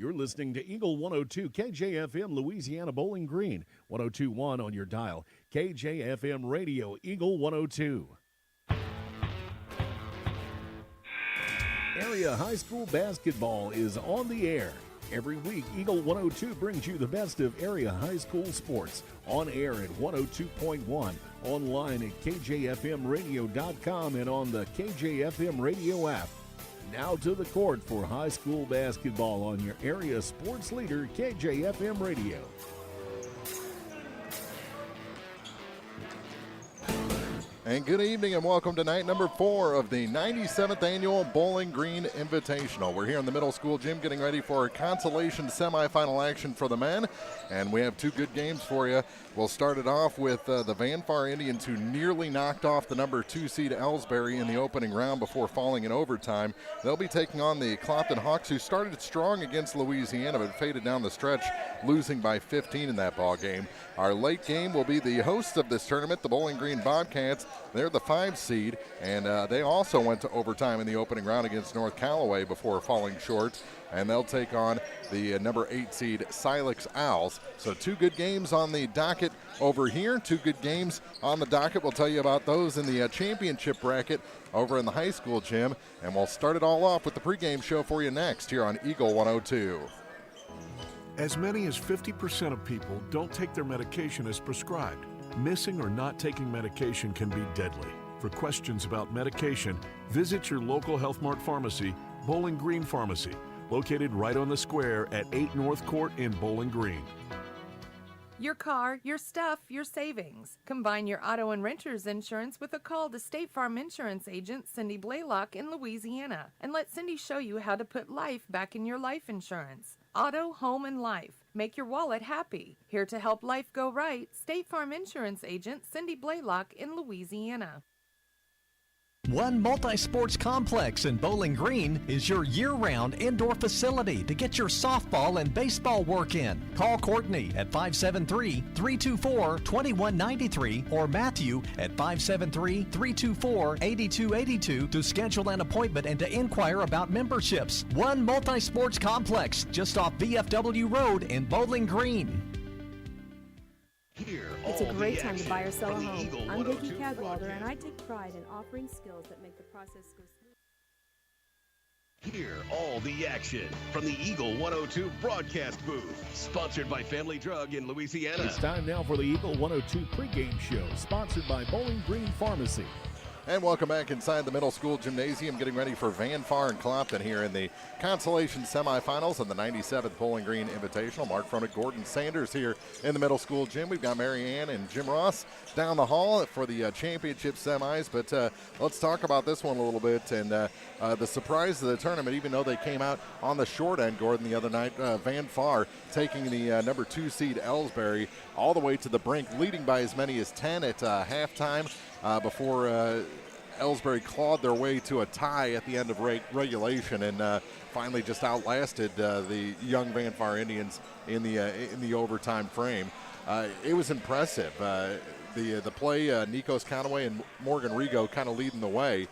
You're listening to Eagle 102 KJFM Louisiana Bowling Green, 102.1 on your dial. KJFM Radio, Eagle 102. Area high school basketball is on the air. Every week, Eagle 102 brings you the best of area high school sports. On air at 102.1, online at kjfmradio.com, and on the KJFM Radio app. Now to the court for high school basketball on your area sports leader, KJFM Radio. And good evening and welcome to night number 4 of the 97th Annual Bowling Green Invitational. We're here in the middle school gym getting ready for a consolation semifinal action for the men. And we have 2 good games for you. We'll start it off with the Van Far Indians, who nearly knocked off the number 2 seed Ellsbury in the opening round before falling in overtime. They'll be taking on the Clopton Hawks, who started strong against Louisiana but faded down the stretch, losing by 15 in that ball game. Our late game will be the hosts of this tournament, the Bowling Green Bobcats. They're the 5 seed, and they also went to overtime in the opening round against North Callaway before falling short. And they'll take on the number 8 seed Silex Owls. So 2 good games on the docket over here, 2 good games on the docket. We'll tell you about those in the championship bracket over in the high school gym. And we'll start it all off with the pregame show for you next here on Eagle 102. As many as 50% of people don't take their medication as prescribed. Missing or not taking medication can be deadly. For questions about medication, visit your local Health Mart pharmacy, Bowling Green Pharmacy, located right on the square at 8 North Court in Bowling Green. Your car, your stuff, your savings. Combine your auto and renter's insurance with a call to State Farm Insurance agent Cindy Blaylock in Louisiana, and let Cindy show you how to put life back in your life insurance. Auto, home, and life. Make your wallet happy. Here to help life go right, State Farm Insurance agent Cindy Blaylock in Louisiana. One Multi-Sports Complex in Bowling Green is your year-round indoor facility to get your softball and baseball work in. Call Courtney at 573-324-2193 or Matthew at 573-324-8282 to schedule an appointment and to inquire about memberships. One Multi-Sports Complex just off VFW Road in Bowling Green. It's a great time to buy or sell a home. I'm Vicki Cadwalder, and I take pride in offering skills that make the process go smooth. Hear all the action from the Eagle 102 broadcast booth, sponsored by Family Drug in Louisiana. It's time now for the Eagle 102 pregame show, sponsored by Bowling Green Pharmacy. And welcome back inside the middle school gymnasium, getting ready for Van Far and Clopton here in the consolation semifinals of the 97th Bowling Green Invitational. Mark Fronek, Gordon Sanders here in the middle school gym. We've got Mary Ann and Jim Ross down the hall for the championship semis. But let's talk about this one a little bit. And the surprise of the tournament, even though they came out on the short end, Gordon, the other night, Van Far taking the number 2 seed Ellsbury all the way to the brink, leading by as many as 10 at halftime before Ellsbury clawed their way to a tie at the end of regulation and finally just outlasted the young Van Far Indians in the overtime frame. It was impressive. The play, Nikos Conaway and Morgan Rigo kind of leading the way,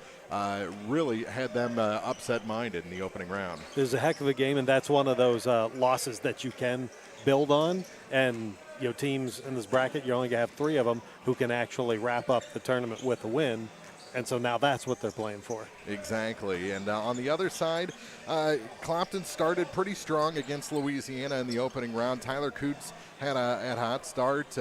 really had them upset-minded in the opening round. It was a heck of a game, and that's one of those losses that you can build on. And teams in this bracket, you're only going to have 3 of them who can actually wrap up the tournament with a win. And so now that's what they're playing for. Exactly. And on the other side, Clopton started pretty strong against Louisiana in the opening round. Tyler Coots had a hot start.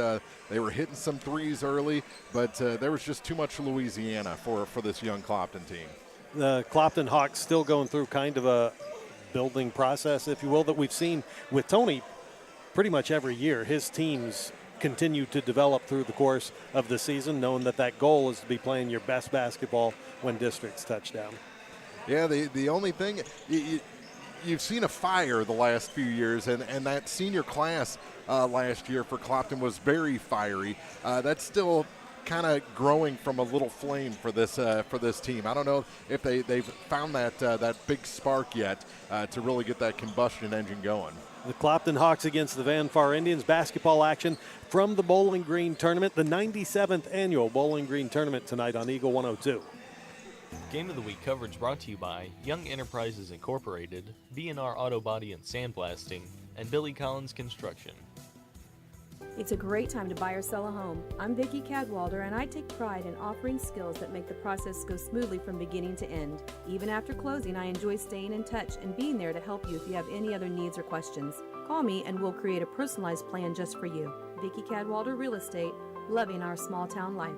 They were hitting some threes early, but there was just too much Louisiana for this young Clopton team. The Clopton Hawks still going through kind of a building process, if you will, that we've seen with Tony pretty much every year. His teams continue to develop through the course of the season, knowing that goal is to be playing your best basketball when districts touch down. Yeah, the only thing, you've seen a fire the last few years, and that senior class last year for Clopton was very fiery. That's still kind of growing from a little flame for this team. I don't know if they've found that big spark yet to really get that combustion engine going. The Clopton Hawks against the Van Far Indians. Basketball action from the Bowling Green Tournament, the 97th Annual Bowling Green Tournament tonight on Eagle 102. Game of the Week coverage brought to you by Young Enterprises Incorporated, B&R Auto Body and Sandblasting, and Billy Collins Construction. It's a great time to buy or sell a home. I'm Vicki Cadwalder, and I take pride in offering skills that make the process go smoothly from beginning to end. Even after closing, I enjoy staying in touch and being there to help you if you have any other needs or questions. Call me and we'll create a personalized plan just for you. Vicki Cadwalder Real Estate, loving our small town life.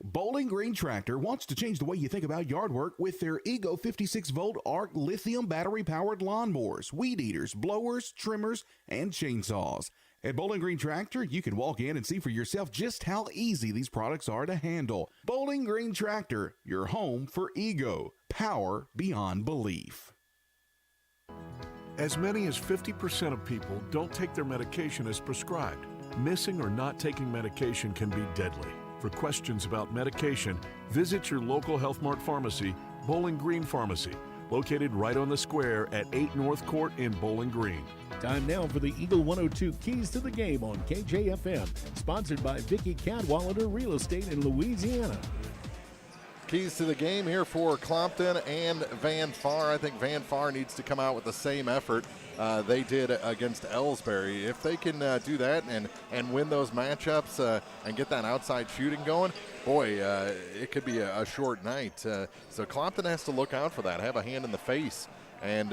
Bowling Green Tractor wants to change the way you think about yard work with their Ego 56-volt ARC lithium battery-powered lawnmowers, weed eaters, blowers, trimmers, and chainsaws. At Bowling Green Tractor, you can walk in and see for yourself just how easy these products are to handle. Bowling Green Tractor, your home for Ego. Power beyond belief. As many as 50% of people don't take their medication as prescribed. Missing or not taking medication can be deadly. For questions about medication, visit your local Health Mart pharmacy, Bowling Green Pharmacy, located right on the square at 8 North Court in Bowling Green. Time now for the Eagle 102 Keys to the Game on KJFM, sponsored by Vicki Cadwalader Real Estate in Louisiana. Keys to the game here for Clopton and Van Far. I think Van Far needs to come out with the same effort they did against Ellsbury. If they can do that and win those matchups and get that outside shooting going, boy, it could be a short night. So Clopton has to look out for that, have a hand in the face, and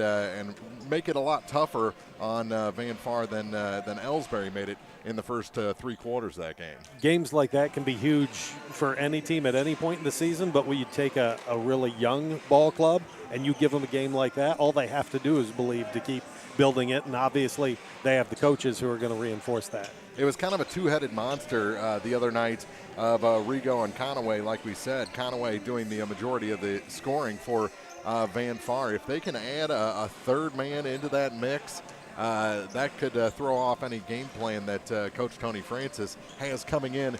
make it a lot tougher on Van Far than Ellsbury made it in the first 3 quarters of that game. Games like that can be huge for any team at any point in the season, but when you take a really young ball club and you give them a game like that, all they have to do is believe to keep building it, and obviously they have the coaches who are going to reinforce that. It was kind of a two-headed monster the other night of Rigo and Conaway, like we said. Conaway doing the majority of the scoring for Van Far. If they can add a third man into that mix, that could throw off any game plan that Coach Tony Francis has coming in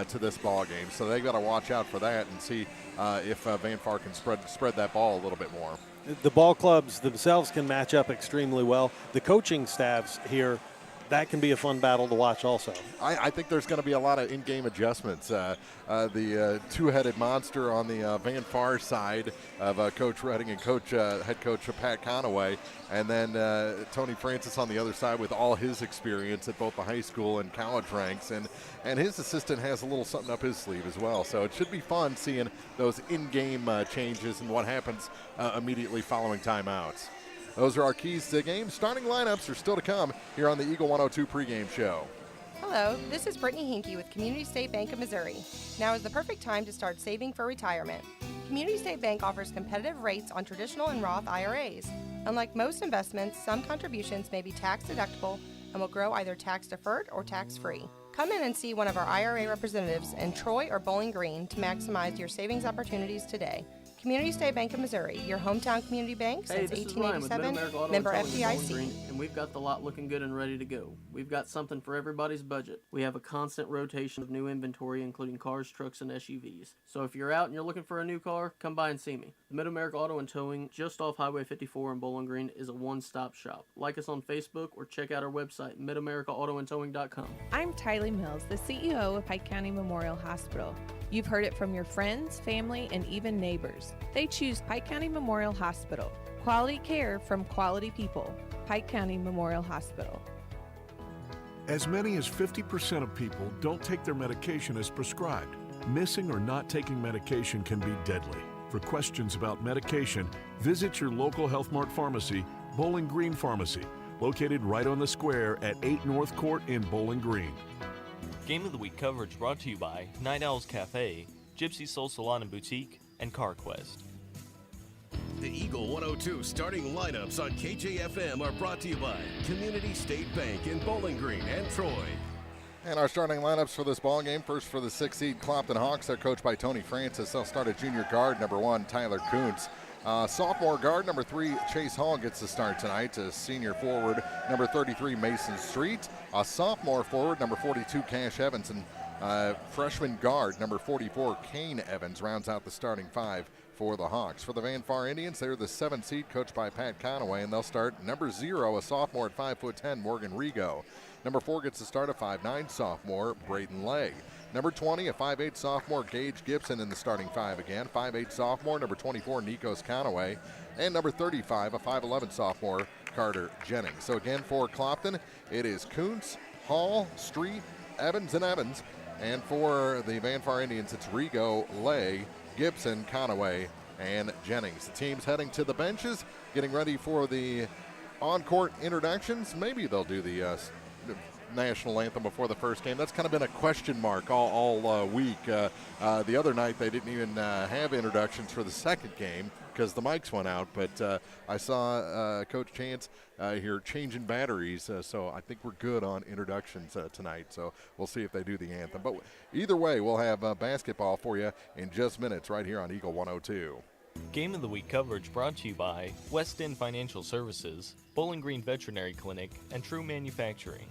to this ball game. So they got to watch out for that and see if Van Far can spread that ball a little bit more. The ball clubs themselves can match up extremely well. The coaching staffs here, that can be a fun battle to watch also. I think there's going to be a lot of in-game adjustments. The two-headed monster on the Van Far side of Coach Redding and head coach Pat Conaway, and then Tony Francis on the other side with all his experience at both the high school and college ranks, and his assistant has a little something up his sleeve as well. So it should be fun seeing those in-game changes and what happens immediately following timeouts. Those are our keys to the game. Starting lineups are still to come here on the Eagle 102 pregame show. Hello, this is Brittany Hinkey with Community State Bank of Missouri. Now is the perfect time to start saving for retirement. Community State Bank offers competitive rates on traditional and Roth IRAs. Unlike most investments, some contributions may be tax deductible and will grow either tax deferred or tax free. Come in and see one of our IRA representatives in Troy or Bowling Green to maximize your savings opportunities today. Community State Bank of Missouri, your hometown community bank since 1887, member FDIC. And we've got the lot looking good and ready to go. We've got something for everybody's budget. We have a constant rotation of new inventory, including cars, trucks, and SUVs. So if you're out and you're looking for a new car, come by and see me. The Mid-America Auto and Towing, just off Highway 54 in Bowling Green, is a one-stop shop. Like us on Facebook or check out our website, midamericaautoandtowing.com. I'm Tylee Mills, the CEO of Pike County Memorial Hospital. You've heard it from your friends, family, and even neighbors. They choose Pike County Memorial Hospital. Quality care from quality people. Pike County Memorial Hospital. As many as 50% of people don't take their medication as prescribed. Missing or not taking medication can be deadly. For questions about medication, visit your local Health Mart pharmacy, Bowling Green Pharmacy, located right on the square at 8 North Court in Bowling Green. Game of the Week coverage brought to you by Night Owls Cafe, Gypsy Soul Salon and Boutique, and CarQuest. The Eagle 102 starting lineups on KJFM are brought to you by Community State Bank in Bowling Green and Troy. And our starting lineups for this ball game, first for the 6th seed Clopton Hawks. They're coached by Tony Francis. They'll start at junior guard, number 1, Tyler Kuntz. Sophomore guard, number 3, Chase Hall gets the start tonight. Senior forward, number 33, Mason Street. Sophomore forward, number 42, Cash Evans. And freshman guard, number 44, Kane Evans, rounds out the starting 5 for the Hawks. For the Van Far Indians, they're the 7th seed, coached by Pat Conaway, and they'll start number 0, a sophomore at 5'10", Morgan Rigo. Number 4 gets the start, a 5'9" sophomore, Braden Legg. Number 20, a 5'8" sophomore, Gage Gibson in the starting 5 again. 5'8" sophomore, number 24, Nikos Conaway. And number 35, a 5'11" sophomore, Carter Jennings. So again for Clopton, it is Kuntz, Hall, Street, Evans, and Evans. And for the Van Far Indians, it's Rigo, Legg, Gibson, Conaway, and Jennings. The team's heading to the benches, getting ready for the on-court introductions. Maybe they'll do the national anthem before the first game. That's kind of been a question mark all week. The other night they didn't even have introductions for the second game because the mics went out, but I saw Coach Chance here changing batteries, so I think we're good on introductions tonight, so we'll see if they do the anthem. But either way, we'll have basketball for you in just minutes right here on Eagle 102. Game of the Week coverage brought to you by West End Financial Services, Bowling Green Veterinary Clinic, and True Manufacturing.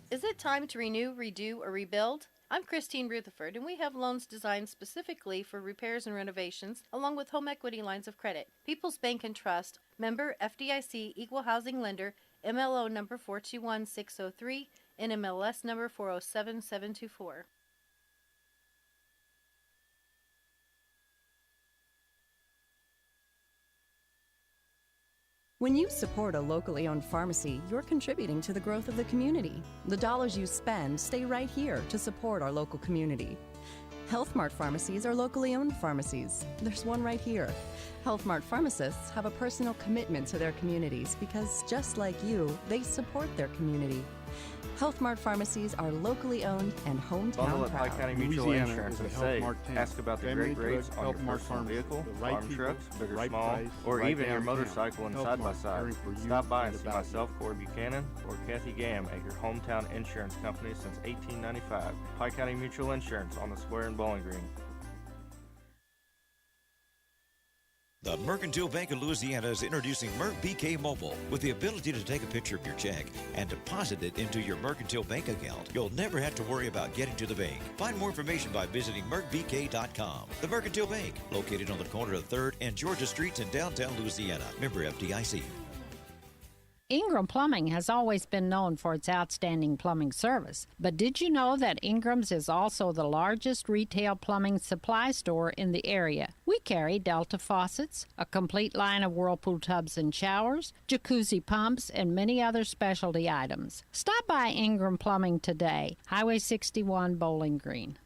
Is it time to renew, redo, or rebuild? I'm Christine Rutherford, and we have loans designed specifically for repairs and renovations, along with home equity lines of credit. People's Bank and Trust, member FDIC, equal housing lender, MLO number 421603, and MLS number 407724. When you support a locally owned pharmacy, you're contributing to the growth of the community. The dollars you spend stay right here to support our local community. Health Mart pharmacies are locally owned pharmacies. There's one right here. Health Mart pharmacists have a personal commitment to their communities because, just like you, they support their community. Health Mart pharmacies are locally owned and hometown proud. County Mutual Insurance and save. Ask about the great rates on your personal vehicle, farm trucks, big or small, or even your motorcycle and side-by-side. Stop by and see myself, Corey Buchanan, or Kathy Gam at your hometown insurance company since 1895. Pike County Mutual Insurance on the square in Bowling Green. The Mercantile Bank of Louisiana is introducing Merc BK Mobile with the ability to take a picture of your check and deposit it into your Mercantile Bank account. You'll never have to worry about getting to the bank. Find more information by visiting mercbk.com. The Mercantile Bank, located on the corner of 3rd and Georgia Streets in downtown Louisiana. Member FDIC. Ingram Plumbing has always been known for its outstanding plumbing service. But did you know that Ingram's is also the largest retail plumbing supply store in the area? We carry Delta faucets, a complete line of Whirlpool tubs and showers, jacuzzi pumps, and many other specialty items. Stop by Ingram Plumbing today, Highway 61, Bowling Green.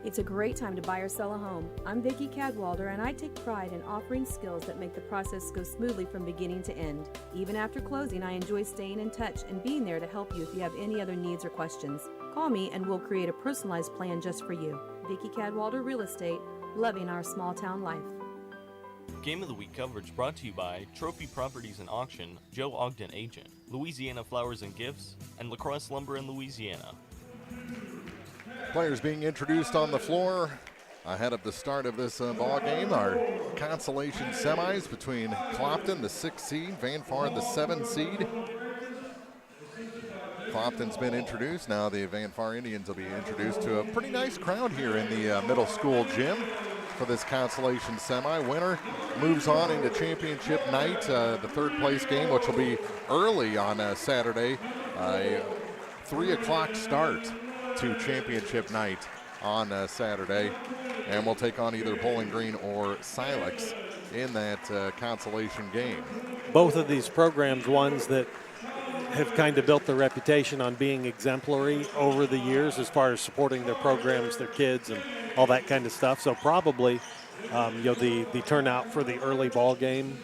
It's a great time to buy or sell a home. I'm Vicki Cadwalder, and I take pride in offering skills that make the process go smoothly from beginning to end. Even after closing, I enjoy staying in touch and being there to help you if you have any other needs or questions. Call me and we'll create a personalized plan just for you. Vicki Cadwalder Real Estate, loving our small town life. Game of the Week coverage brought to you by Trophy Properties and Auction, Joe Ogden Agent, Louisiana Flowers and Gifts, and La Crosse Lumber in Louisiana. Players being introduced on the floor ahead of the start of this ball game. Our consolation semis between Clopton, the 6th seed, Van Far, the 7th seed. Clopton's been introduced. Now the Van Far Indians will be introduced to a pretty nice crowd here in the middle school gym for this consolation semi. Winner moves on into championship night, the 3rd place game, which will be early on Saturday, a 3 o'clock start to championship night on Saturday, and we'll take on either Bowling Green or Silex in that consolation game. Both of these programs, ones that have kind of built their reputation on being exemplary over the years as far as supporting their programs, their kids, and all that kind of stuff. So probably, the turnout for the early ball game,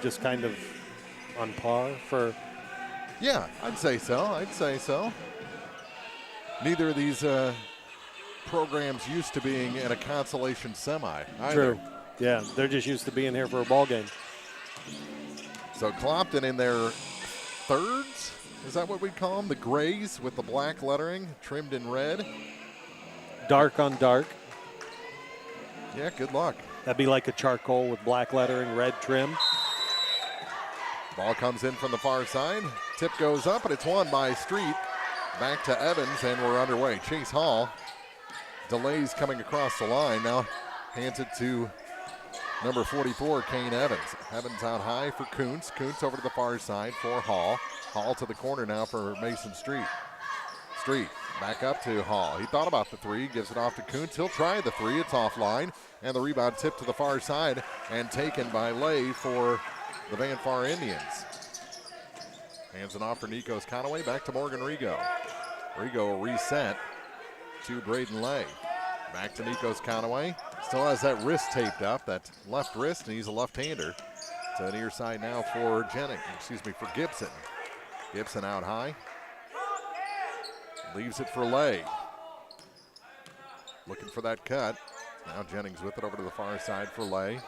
just kind of on par for. Yeah, I'd say so. Neither of these programs used to being in a consolation semi either. True. Yeah, they're just used to being here for a ball game. So Clopton in their thirds, is that what we'd call them? The grays with the black lettering trimmed in red. Dark on dark. Yeah, good luck. That'd be like a charcoal with black lettering, red trim. Ball comes in from the far side. Tip goes up, and it's won by Street. Back to Evans, and we're underway. Chase Hall delays coming across the line. Now hands it to number 44, Kane Evans. Evans out high for Kuntz. Kuntz over to the far side for Hall. Hall to the corner now for Mason Street. Street back up to Hall. He thought about the three, gives it off to Kuntz. He'll try the three. It's offline. And the rebound tipped to the far side and taken by Lay for the Van Far Indians. Hands it off for Nikos Conaway. Back to Morgan Rigo. Rigo will reset to Braden Lay. Back to Nikos Conaway. Still has that wrist taped up, that left wrist, and he's a left-hander. To the near side now for for Gibson. Gibson out high. Leaves it for Lay. Looking for that cut. Now Jennings with it over to the far side for Lay.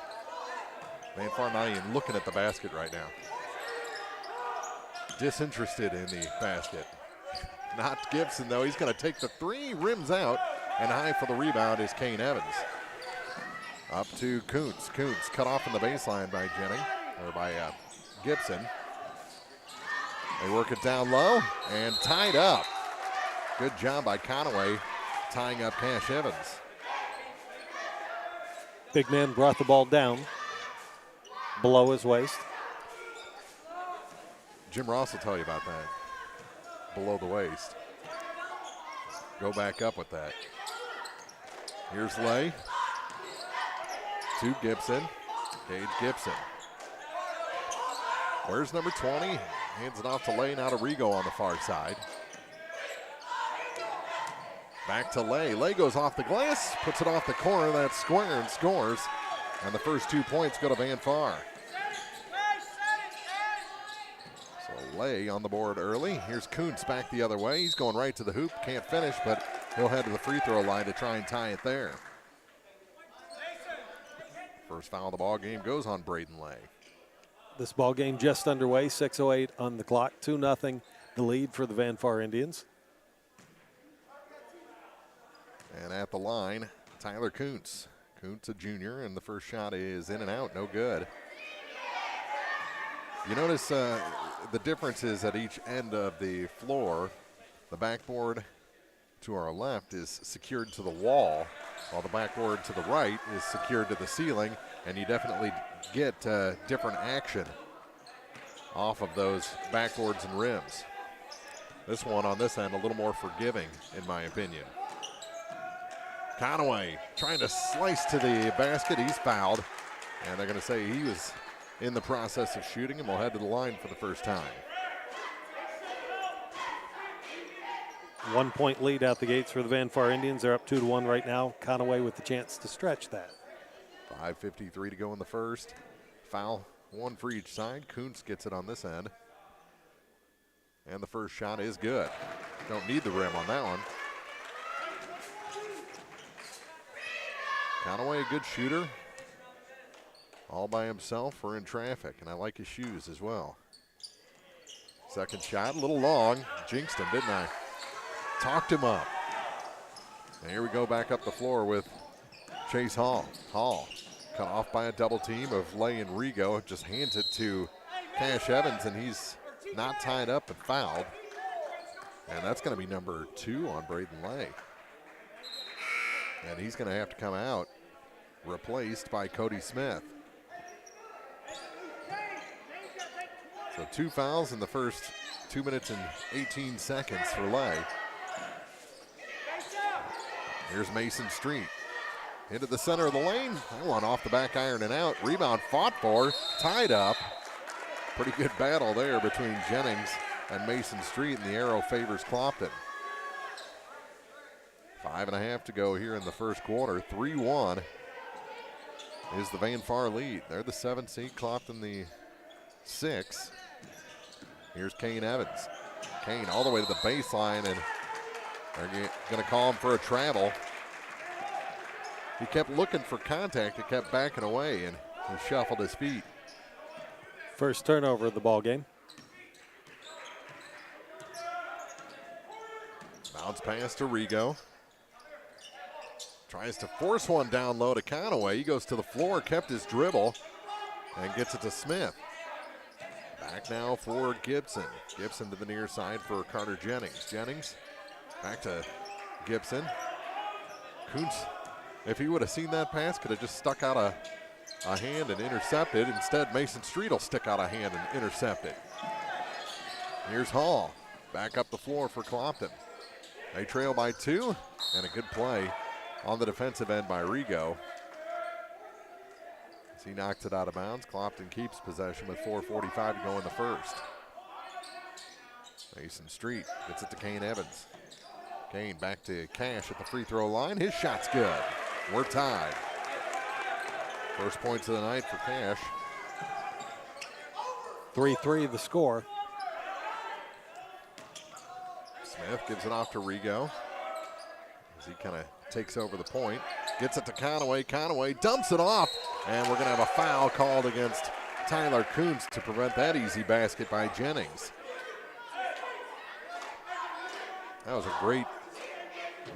Van Far not even looking at the basket right now. Disinterested in the basket. Not Gibson, though. He's going to take the three, rims out, and high for the rebound is Kane Evans. Up to Kuntz. Kuntz cut off in the baseline by Gibson. They work it down low and tied up. Good job by Conaway tying up Cash Evans. Big man brought the ball down below his waist. Jim Ross will tell you about that. Below the waist. Go back up with that. Here's Lay. To Gibson. Gage Gibson. Where's number 20? Hands it off to Lay, now to Rigo on the far side. Back to Lay. Lay goes off the glass, puts it off the corner, that's square, and scores. And the first 2 points go to Van Far. So Lay on the board early. Here's Kuntz back the other way. He's going right to the hoop. Can't finish, but he'll head to the free throw line to try and tie it there. First foul of the ball game goes on Braden Lay. This ball game just underway, 6:08 on the clock, 2-0 the lead for the Van Far Indians. And at the line, Tyler Kuntz. Kuntz, a junior, and the first shot is in and out, no good. You notice the differences at each end of the floor. The backboard to our left is secured to the wall, while the backboard to the right is secured to the ceiling, and you definitely get different action off of those backboards and rims. This one on this end a little more forgiving, in my opinion. Conaway trying to slice to the basket. He's fouled, and they're going to say he was in the process of shooting, and will head to the line for the first time. 1 point lead out the gates for the Van Far Indians. They're up 2-1 right now. Conaway with the chance to stretch that. 5:53 to go in the first. Foul, one for each side. Kuntz gets it on this end. And the first shot is good. Don't need the rim on that one. Conaway, a good shooter. All by himself or in traffic, and I like his shoes as well. Second shot, a little long. Jinxed him, didn't I? Talked him up. And here we go back up the floor with Chase Hall. Hall cut off by a double team of Lay and Rigo. Just hands it to Cash Evans, and he's not tied up and fouled. And that's going to be number 2 on Braden Lay. And he's going to have to come out, replaced by Cody Smith. So 2 fouls in the first 2 minutes and 18 seconds for Lay. Here's Mason Street. Into the center of the lane. That one off the back iron and out. Rebound fought for, tied up. Pretty good battle there between Jennings and Mason Street, and the arrow favors Clopton. 5.5 to go here in the first quarter. 3-1 is the Van Far lead. They're the 7th seed, Clopton the 6th. Here's Kane Evans. Kane all the way to the baseline, and they're going to call him for a travel. He kept looking for contact. He kept backing away, and he shuffled his feet. First turnover of the ball game. Bounce pass to Rigo. Tries to force one down low to Conaway. He goes to the floor, kept his dribble, and gets it to Smith. Back now for Gibson. Gibson to the near side for Carter Jennings. Jennings back to Gibson. Kuntz, if he would have seen that pass, could have just stuck out a a hand and intercepted. Instead, Mason Street will stick out a hand and intercept it. Here's Hall. Back up the floor for Clopton. They trail by 2, and a good play on the defensive end by Rigo. As he knocks it out of bounds, Clopton keeps possession with 4:45 to go in the first. Mason Street gets it to Kane Evans. Kane back to Cash at the free throw line. His shot's good. We're tied. First points of the night for Cash. 3-3 the score. Smith gives it off to Rigo as he kind of takes over the point. Gets it to Conaway. Conaway dumps it off, and we're going to have a foul called against Tyler Kuntz to prevent that easy basket by Jennings. That was a great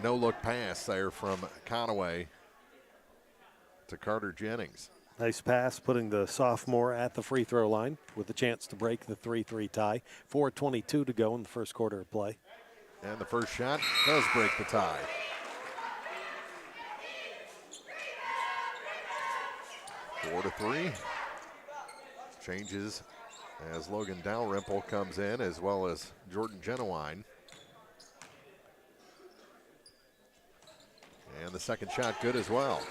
no-look pass there from Conaway to Carter Jennings. Nice pass, putting the sophomore at the free throw line with a chance to break the 3-3 tie. 4:22 to go in the first quarter of play. And the first shot does break the tie. Four to 3. Changes as Logan Dalrymple comes in, as well as Jordan Genowine. And the second shot good as well.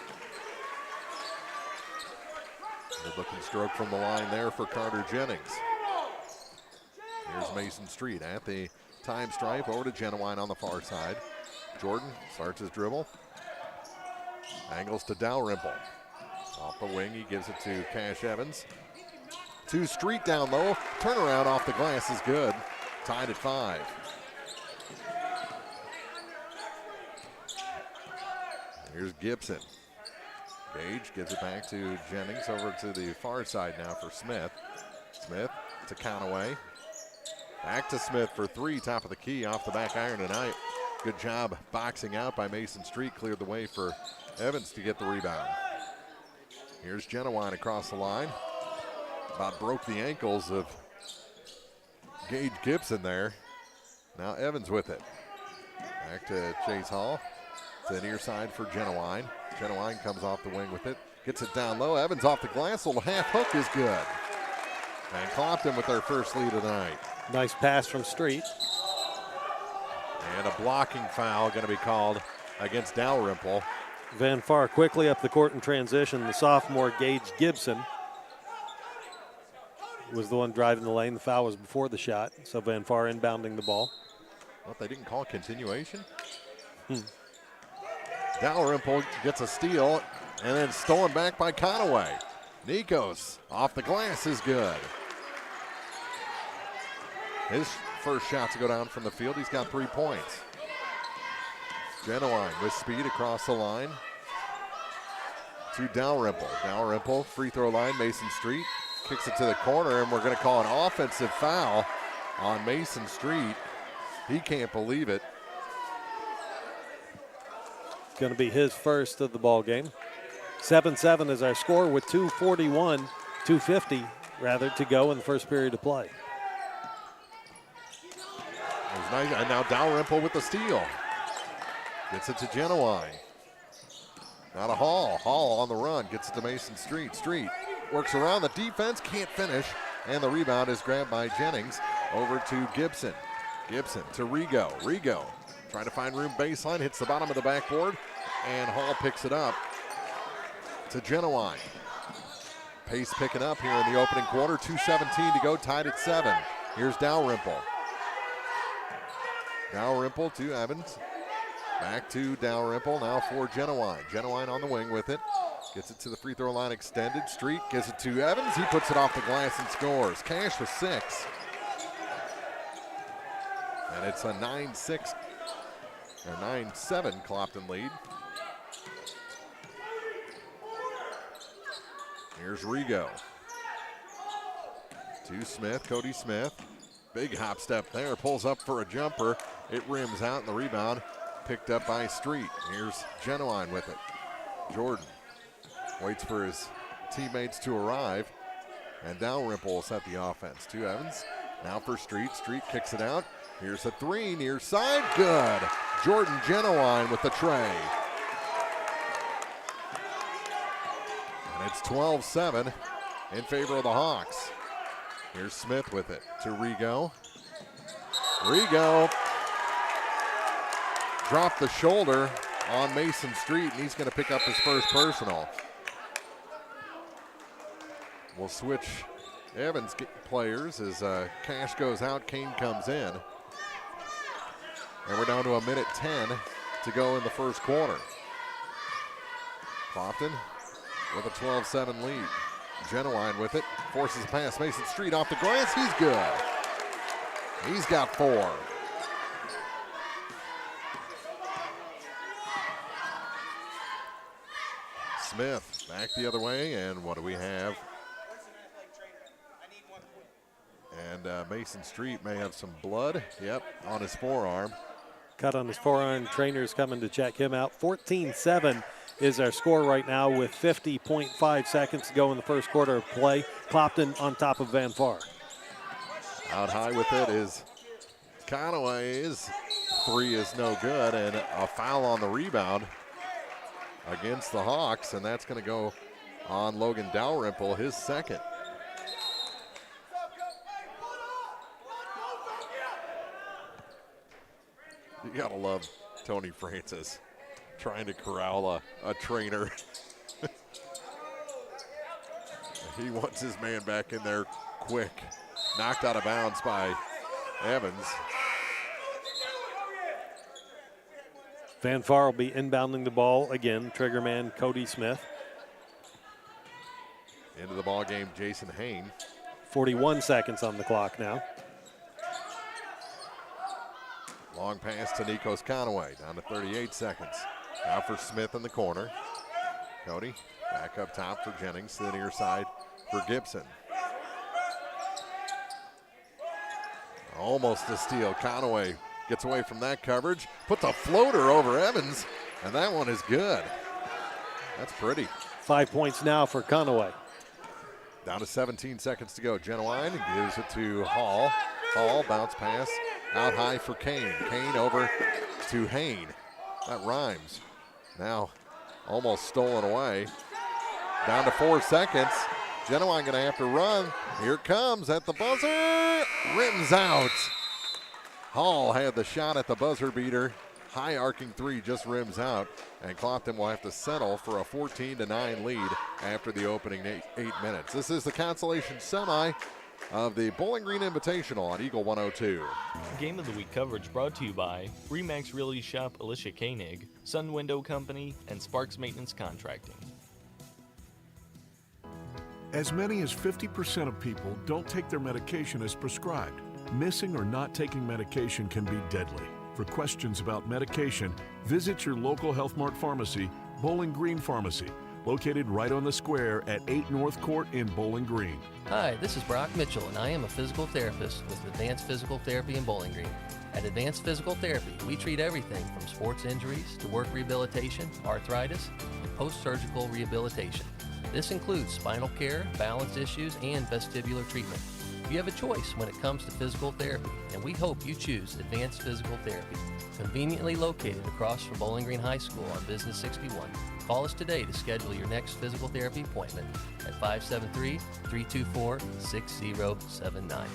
Good looking stroke from the line there for Carter Jennings. Here's Mason Street at the time stripe over to Genowine on the far side. Jordan starts his dribble. Angles to Dalrymple. Off the wing, he gives it to Cash Evans. To Street down low. Turnaround off the glass is good. Tied at 5. Here's Gibson. Gage gives it back to Jennings over to the far side now for Smith. Smith to Conaway. Back to Smith for 3, top of the key, off the back iron tonight. Good job boxing out by Mason Street. Cleared the way for Evans to get the rebound. Here's Genowine across the line. About broke the ankles of Gage Gibson there. Now Evans with it. Back to Chase Hall. To the near side for Genowine. Genowine comes off the wing with it. Gets it down low. Evans off the glass. Little half hook is good. And Clopton with their first lead of the night. Nice pass from Street. And a blocking foul going to be called against Dalrymple. Van Far quickly up the court in transition. The sophomore Gage Gibson was the one driving the lane. The foul was before the shot, so Van Far inbounding the ball. Well, they didn't call continuation. Dalrymple gets a steal and then stolen back by Conaway. Nikos off the glass is good. His first shot to go down from the field. He's got 3 points. Genowine with speed across the line to Dalrymple. Dalrymple, free throw line, Mason Street. Kicks it to the corner, and we're going to call an offensive foul on Mason Street. He can't believe it. Going to be his first of the ball game. 7-7 is our score with 2:50 to go in the first period of play. It was nice. And now Dalrymple with the steal. Gets it to Genowine. Now to Hall. Hall on the run. Gets it to Mason Street. Street works around the defense. Can't finish. And the rebound is grabbed by Jennings. Over to Gibson. Gibson to Rigo. Rigo trying to find room baseline. Hits the bottom of the backboard. And Hall picks it up to Genowine. Pace picking up here in the opening quarter. 2:17 to go. Tied at 7. Here's Dalrymple. Dalrymple to Evans. Back to Dalrymple, now for Genowine. Genowine on the wing with it. Gets it to the free throw line extended. Street gives it to Evans. He puts it off the glass and scores. Cash with 6. And it's a 9-6, or 9-7 Clopton lead. Here's Rigo. To Smith, Cody Smith. Big hop step there, pulls up for a jumper. It rims out, and the rebound picked up by Street. Here's Genowine with it. Jordan waits for his teammates to arrive, and Dalrymple will set the offense. To Evans, now for Street. Street kicks it out. Here's a 3, near side, good. Jordan Genowine with the tray. And And it's 12-7 in favor of the Hawks. Here's Smith with it to Rigo. Rigo dropped the shoulder on Mason Street, and he's going to pick up his first personal. We'll switch Evans players as Cash goes out, Kane comes in. And we're down to 1:10 to go in the first quarter. Clopton with a 12-7 lead. Genuine with it, forces a pass. Mason Street off the glass, he's good. He's got 4. Smith back the other way, and what do we have? And Mason Street may have some blood, on his forearm. Cut on his forearm, trainer's coming to check him out. 14-7 is our score right now with 50.5 seconds to go in the first quarter of play. Clopton on top of Van Far. Out high with it is Conaway. His 3 is no good, and a foul on the rebound against the Hawks, and that's going to go on Logan Dalrymple, his second. You gotta love Tony Francis trying to corral a trainer. He wants his man back in there quick. Knocked out of bounds by Evans. Van Far will be inbounding the ball again. Trigger man Cody Smith. Into the ball game, Jason Hain. 41 seconds on the clock now. Long pass to Nikos Conaway, down to 38 seconds. Now for Smith in the corner. Cody back up top for Jennings, to the near side for Gibson. Almost a steal. Conaway gets away from that coverage, puts a floater over Evans, and that one is good. That's pretty. 5 points now for Conaway. Down to 17 seconds to go. Genuine gives it to Hall. Hall, bounce pass, out high for Kane. Kane over to Hain. That rhymes. Now almost stolen away. Down to 4 seconds. Genuine gonna have to run. Here it comes at the buzzer. Rims out. Hall had the shot at the buzzer beater. High arcing 3 just rims out. And Clopton will have to settle for a 14-9 lead after the opening 8 minutes. This is the consolation semi of the Bowling Green Invitational on Eagle 102. Game of the Week coverage brought to you by Remax Realty Shop Alicia Koenig, Sun Window Company, and Sparks Maintenance Contracting. As many as 50% of people don't take their medication as prescribed. Missing or not taking medication can be deadly. For questions about medication, visit your local Health Mart pharmacy, Bowling Green Pharmacy, located right on the square at 8 North Court in Bowling Green. Hi, this is Brock Mitchell, and I am a physical therapist with Advanced Physical Therapy in Bowling Green. At Advanced Physical Therapy, we treat everything from sports injuries to work rehabilitation, arthritis, and post-surgical rehabilitation. This includes spinal care, balance issues, and vestibular treatment. You have a choice when it comes to physical therapy, and we hope you choose Advanced Physical Therapy. Conveniently located across from Bowling Green High School on Business 61. Call us today to schedule your next physical therapy appointment at 573-324-6079.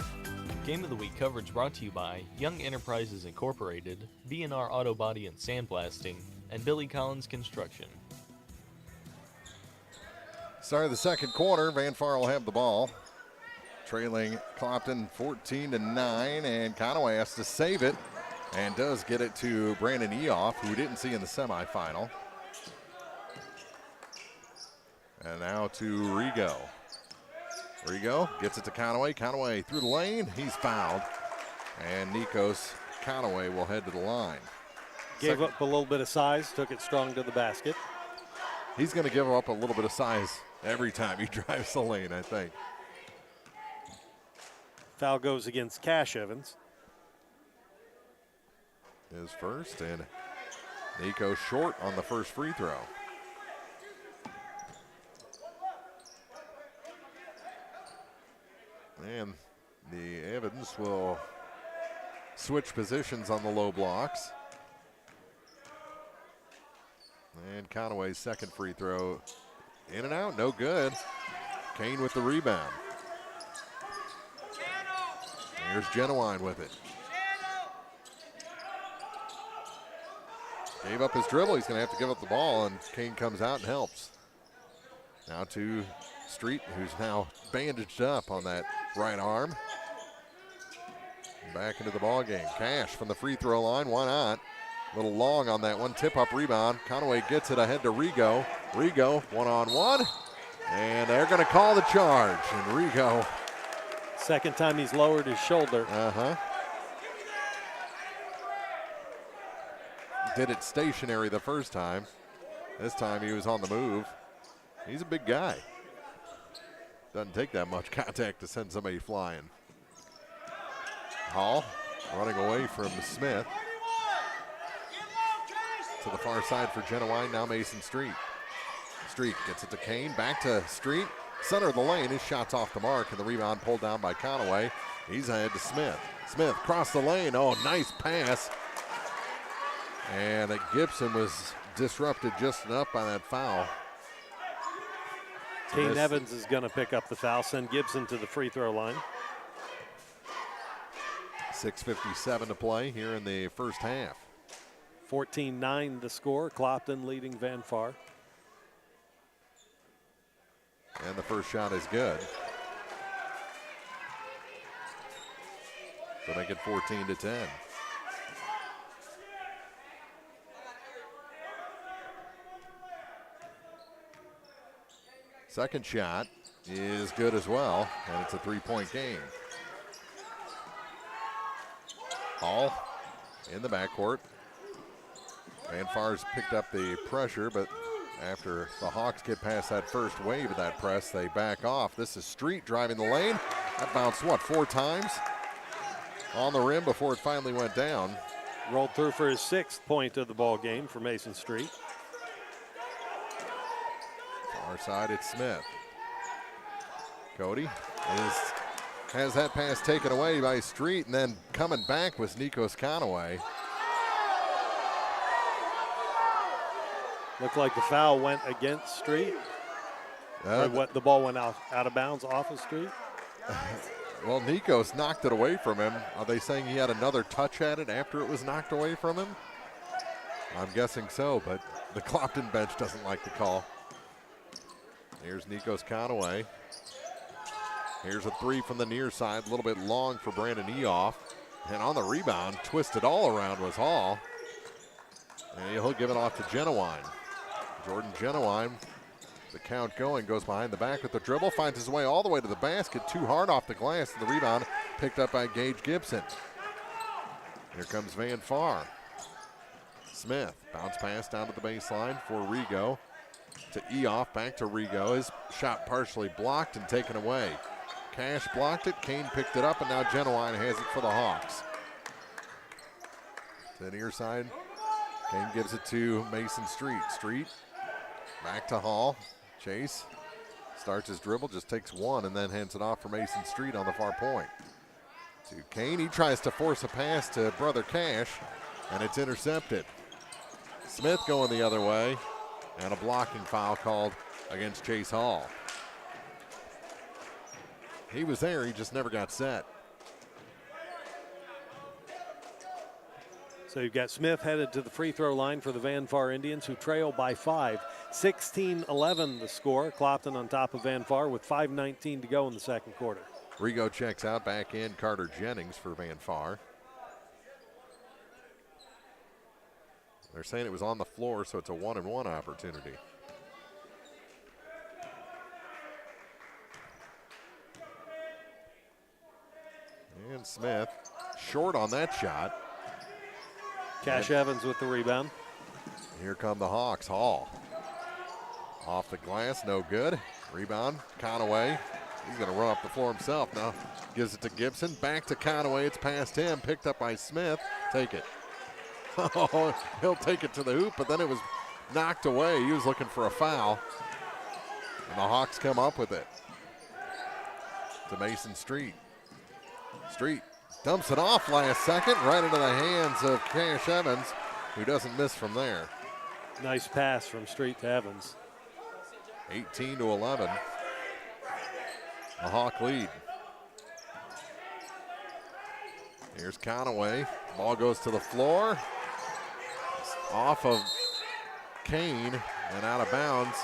Game of the Week coverage brought to you by Young Enterprises Incorporated, B&R Auto Body and Sandblasting, and Billy Collins Construction. Start of the second quarter, Van Far will have the ball. Trailing Clopton 14-9, and Conaway has to save it and does get it to Brandon Eoff, who we didn't see in the semifinal. And now to Rigo. Rigo gets it to Conaway. Conaway through the lane. He's fouled. And Nikos Conaway will head to the line. Gave up a little bit of size, took it strong to the basket. He's going to give up a little bit of size every time he drives the lane, I think. Foul goes against Cash Evans. His first, and Nico short on the first free throw. And the Evans will switch positions on the low blocks. And Conaway's second free throw In and out, no good. Kane with the rebound. Here's Genuine with it. Gave up his dribble. He's going to have to give up the ball, and Kane comes out and helps. Now to Street, who's now bandaged up on that right arm. Back into the ball game. Cash from the free throw line. Why not? A little long on that one. Tip-up rebound. Conaway gets it ahead to Rigo. Rigo, one-on-one. And they're going to call the charge. And Rigo. Second time he's lowered his shoulder. Did it stationary the first time. This time he was on the move. He's a big guy. Doesn't take that much contact to send somebody flying. Hall running away from Smith. To the far side for Genuine, now Mason Street. Street gets it to Kane, back to Street. Center of the lane, his shot's off the mark, and the rebound pulled down by Conaway. He's ahead to Smith. Smith crossed the lane, oh, nice pass. And Gibson was disrupted just enough by that foul. Kane Evans is going to pick up the foul, send Gibson to the free throw line. 6:57 to play here in the first half. 14-9 the score. Clopton leading Van Far. And the first shot is good. So make it 14-10. Second shot is good as well, and it's a three-point game. Hall in the backcourt. Van Far's picked up the pressure, but after the Hawks get past that first wave of that press, they back off. This is Street driving the lane. That bounced, what, 4 times on the rim before it finally went down. Rolled through for his 6th point of the ball game for Mason Street. Far side, it's Smith. Cody has that pass taken away by Street, and then coming back was Nikos Conaway. Looked like the foul went against Street. The ball went out of bounds off of Street. Well, Nikos knocked it away from him. Are they saying he had another touch at it after it was knocked away from him? I'm guessing so, but the Clopton bench doesn't like the call. Here's Nikos Conaway. Here's a three from the near side, a little bit long for Brandon Eoff. And on the rebound, twisted all around was Hall. And he'll give it off to Genuine. Jordan Genuine, the count going, goes behind the back with the dribble, finds his way all the way to the basket, too hard off the glass, and the rebound picked up by Gage Gibson. Here comes Van Far. Smith, bounce pass down to the baseline for Rigo. To Eoff, back to Rigo. His shot partially blocked and taken away. Cash blocked it, Kane picked it up, and now Genuine has it for the Hawks. To the near side, Kane gives it to Mason Street. Street, back to Hall. Chase starts his dribble, just takes one, and then hands it off for Mason Street on the far point. To Kane, he tries to force a pass to Brother Cash, and it's intercepted. Smith going the other way, and a blocking foul called against Chase Hall. He was there, he just never got set. So you've got Smith headed to the free throw line for the Van Far Indians, who trail by 5. 16-11 the score. Clopton on top of Van Far with 5:19 to go in the second quarter. Rigo checks out, back in Carter Jennings for Van Far. They're saying it was on the floor, so it's a 1-and-1 opportunity. And Smith short on that shot. Cash Evans with the rebound. Here come the Hawks. Hall off the glass, no good. Rebound, Conaway. He's going to run up the floor himself now. Gives it to Gibson. Back to Conaway. It's past him. Picked up by Smith. Take it. Oh, he'll take it to the hoop, but then it was knocked away. He was looking for a foul. And the Hawks come up with it. To Mason Street. Street dumps it off last second, right into the hands of Cash Evans, who doesn't miss from there. Nice pass from Street to Evans. 18-11. A Hawk lead. Here's Conaway. Ball goes to the floor. It's off of Kane and out of bounds.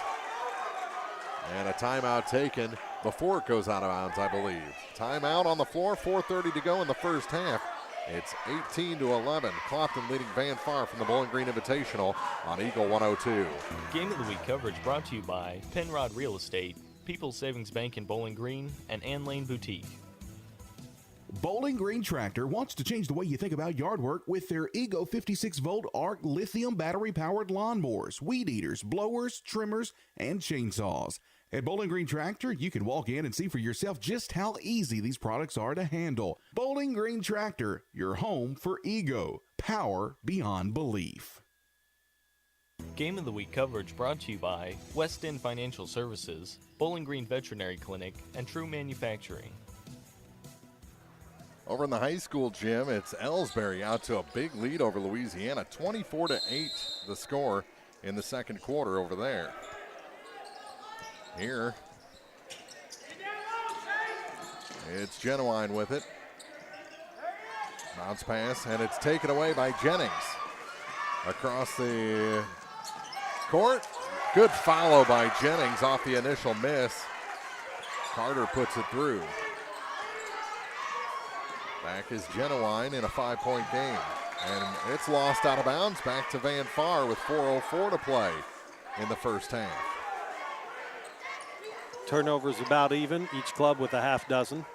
And a timeout taken before it goes out of bounds, I believe. Timeout on the floor, 4:30 to go in the first half. It's 18-11. Clopton leading Van Far from the Bowling Green Invitational on Eagle 102. Game of the Week coverage brought to you by Penrod Real Estate, People's Savings Bank in Bowling Green, and Ann Lane Boutique. Bowling Green Tractor wants to change the way you think about yard work with their Ego 56-volt ARC lithium battery-powered lawnmowers, weed eaters, blowers, trimmers, and chainsaws. At Bowling Green Tractor, you can walk in and see for yourself just how easy these products are to handle. Bowling Green Tractor, your home for Ego. Power beyond belief. Game of the Week coverage brought to you by West End Financial Services, Bowling Green Veterinary Clinic, and True Manufacturing. Over in the high school gym, it's Ellsbury out to a big lead over Louisiana. 24-8 the score in the second quarter over there. Here, it's Genuine with it. Bounce pass, and it's taken away by Jennings. Across the court. Good follow by Jennings off the initial miss. Carter puts it through. Back is Genuine in a 5-point game. And it's lost out of bounds. Back to Van Far with 4:04 to play in the first half. Turnovers about even, each club with a half dozen.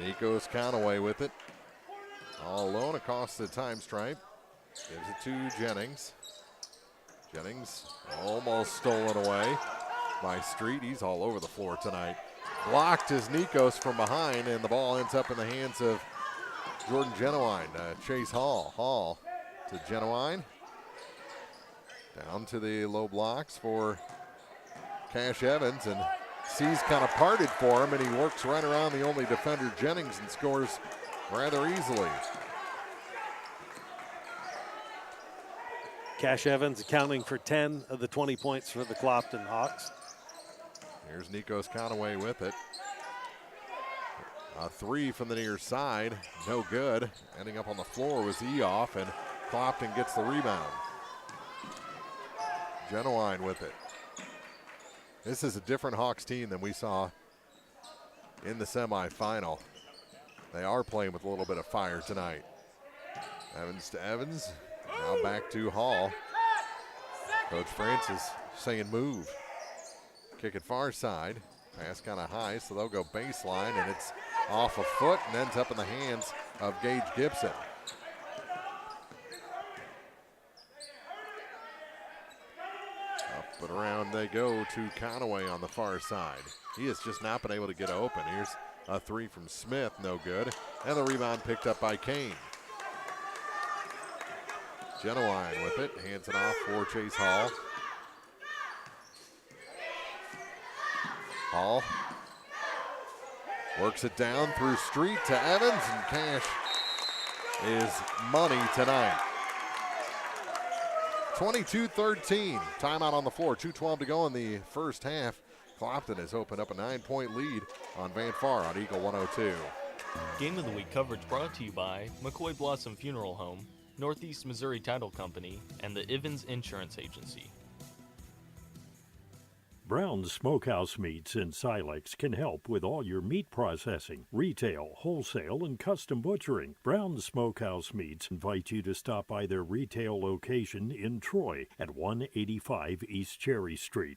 Nikos Conaway with it. All alone across the time stripe. Gives it to Jennings. Jennings almost stolen away by Street. He's all over the floor tonight. Blocked is Nikos from behind, and the ball ends up in the hands of Jordan Genuine. Chase Hall. Hall to Genuine. Down to the low blocks for Cash Evans, and seas kind of parted for him, and he works right around the only defender, Jennings, and scores rather easily. Cash Evans accounting for 10 of the 20 points for the Clopton Hawks. Here's Nikos Conaway with it. A three from the near side, no good. Ending up on the floor was Eoff, and Clopton gets the rebound. Genuine with it. This is a different Hawks team than we saw in the semifinal. They are playing with a little bit of fire tonight. Evans to Evans. Now back to Hall. Coach Francis saying move. Kick it far side. Pass kind of high, so they'll go baseline, and it's off a foot and ends up in the hands of Gage Gibson. But around they go to Conaway on the far side. He has just not been able to get open. Here's a three from Smith, no good. And the rebound picked up by Kane. Genuine with it, hands it off for Chase Hall. Hall works it down through Street to Evans, and Cash is money tonight. 22-13, timeout on the floor, 2:12 to go in the first half. Clopton has opened up a 9-point lead on Van Far on Eagle 102. Game of the Week coverage brought to you by McCoy Blossom Funeral Home, Northeast Missouri Title Company, and the Ivins Insurance Agency. Brown's Smokehouse Meats in Silex can help with all your meat processing, retail, wholesale, and custom butchering. Brown's Smokehouse Meats invite you to stop by their retail location in Troy at 185 East Cherry Street.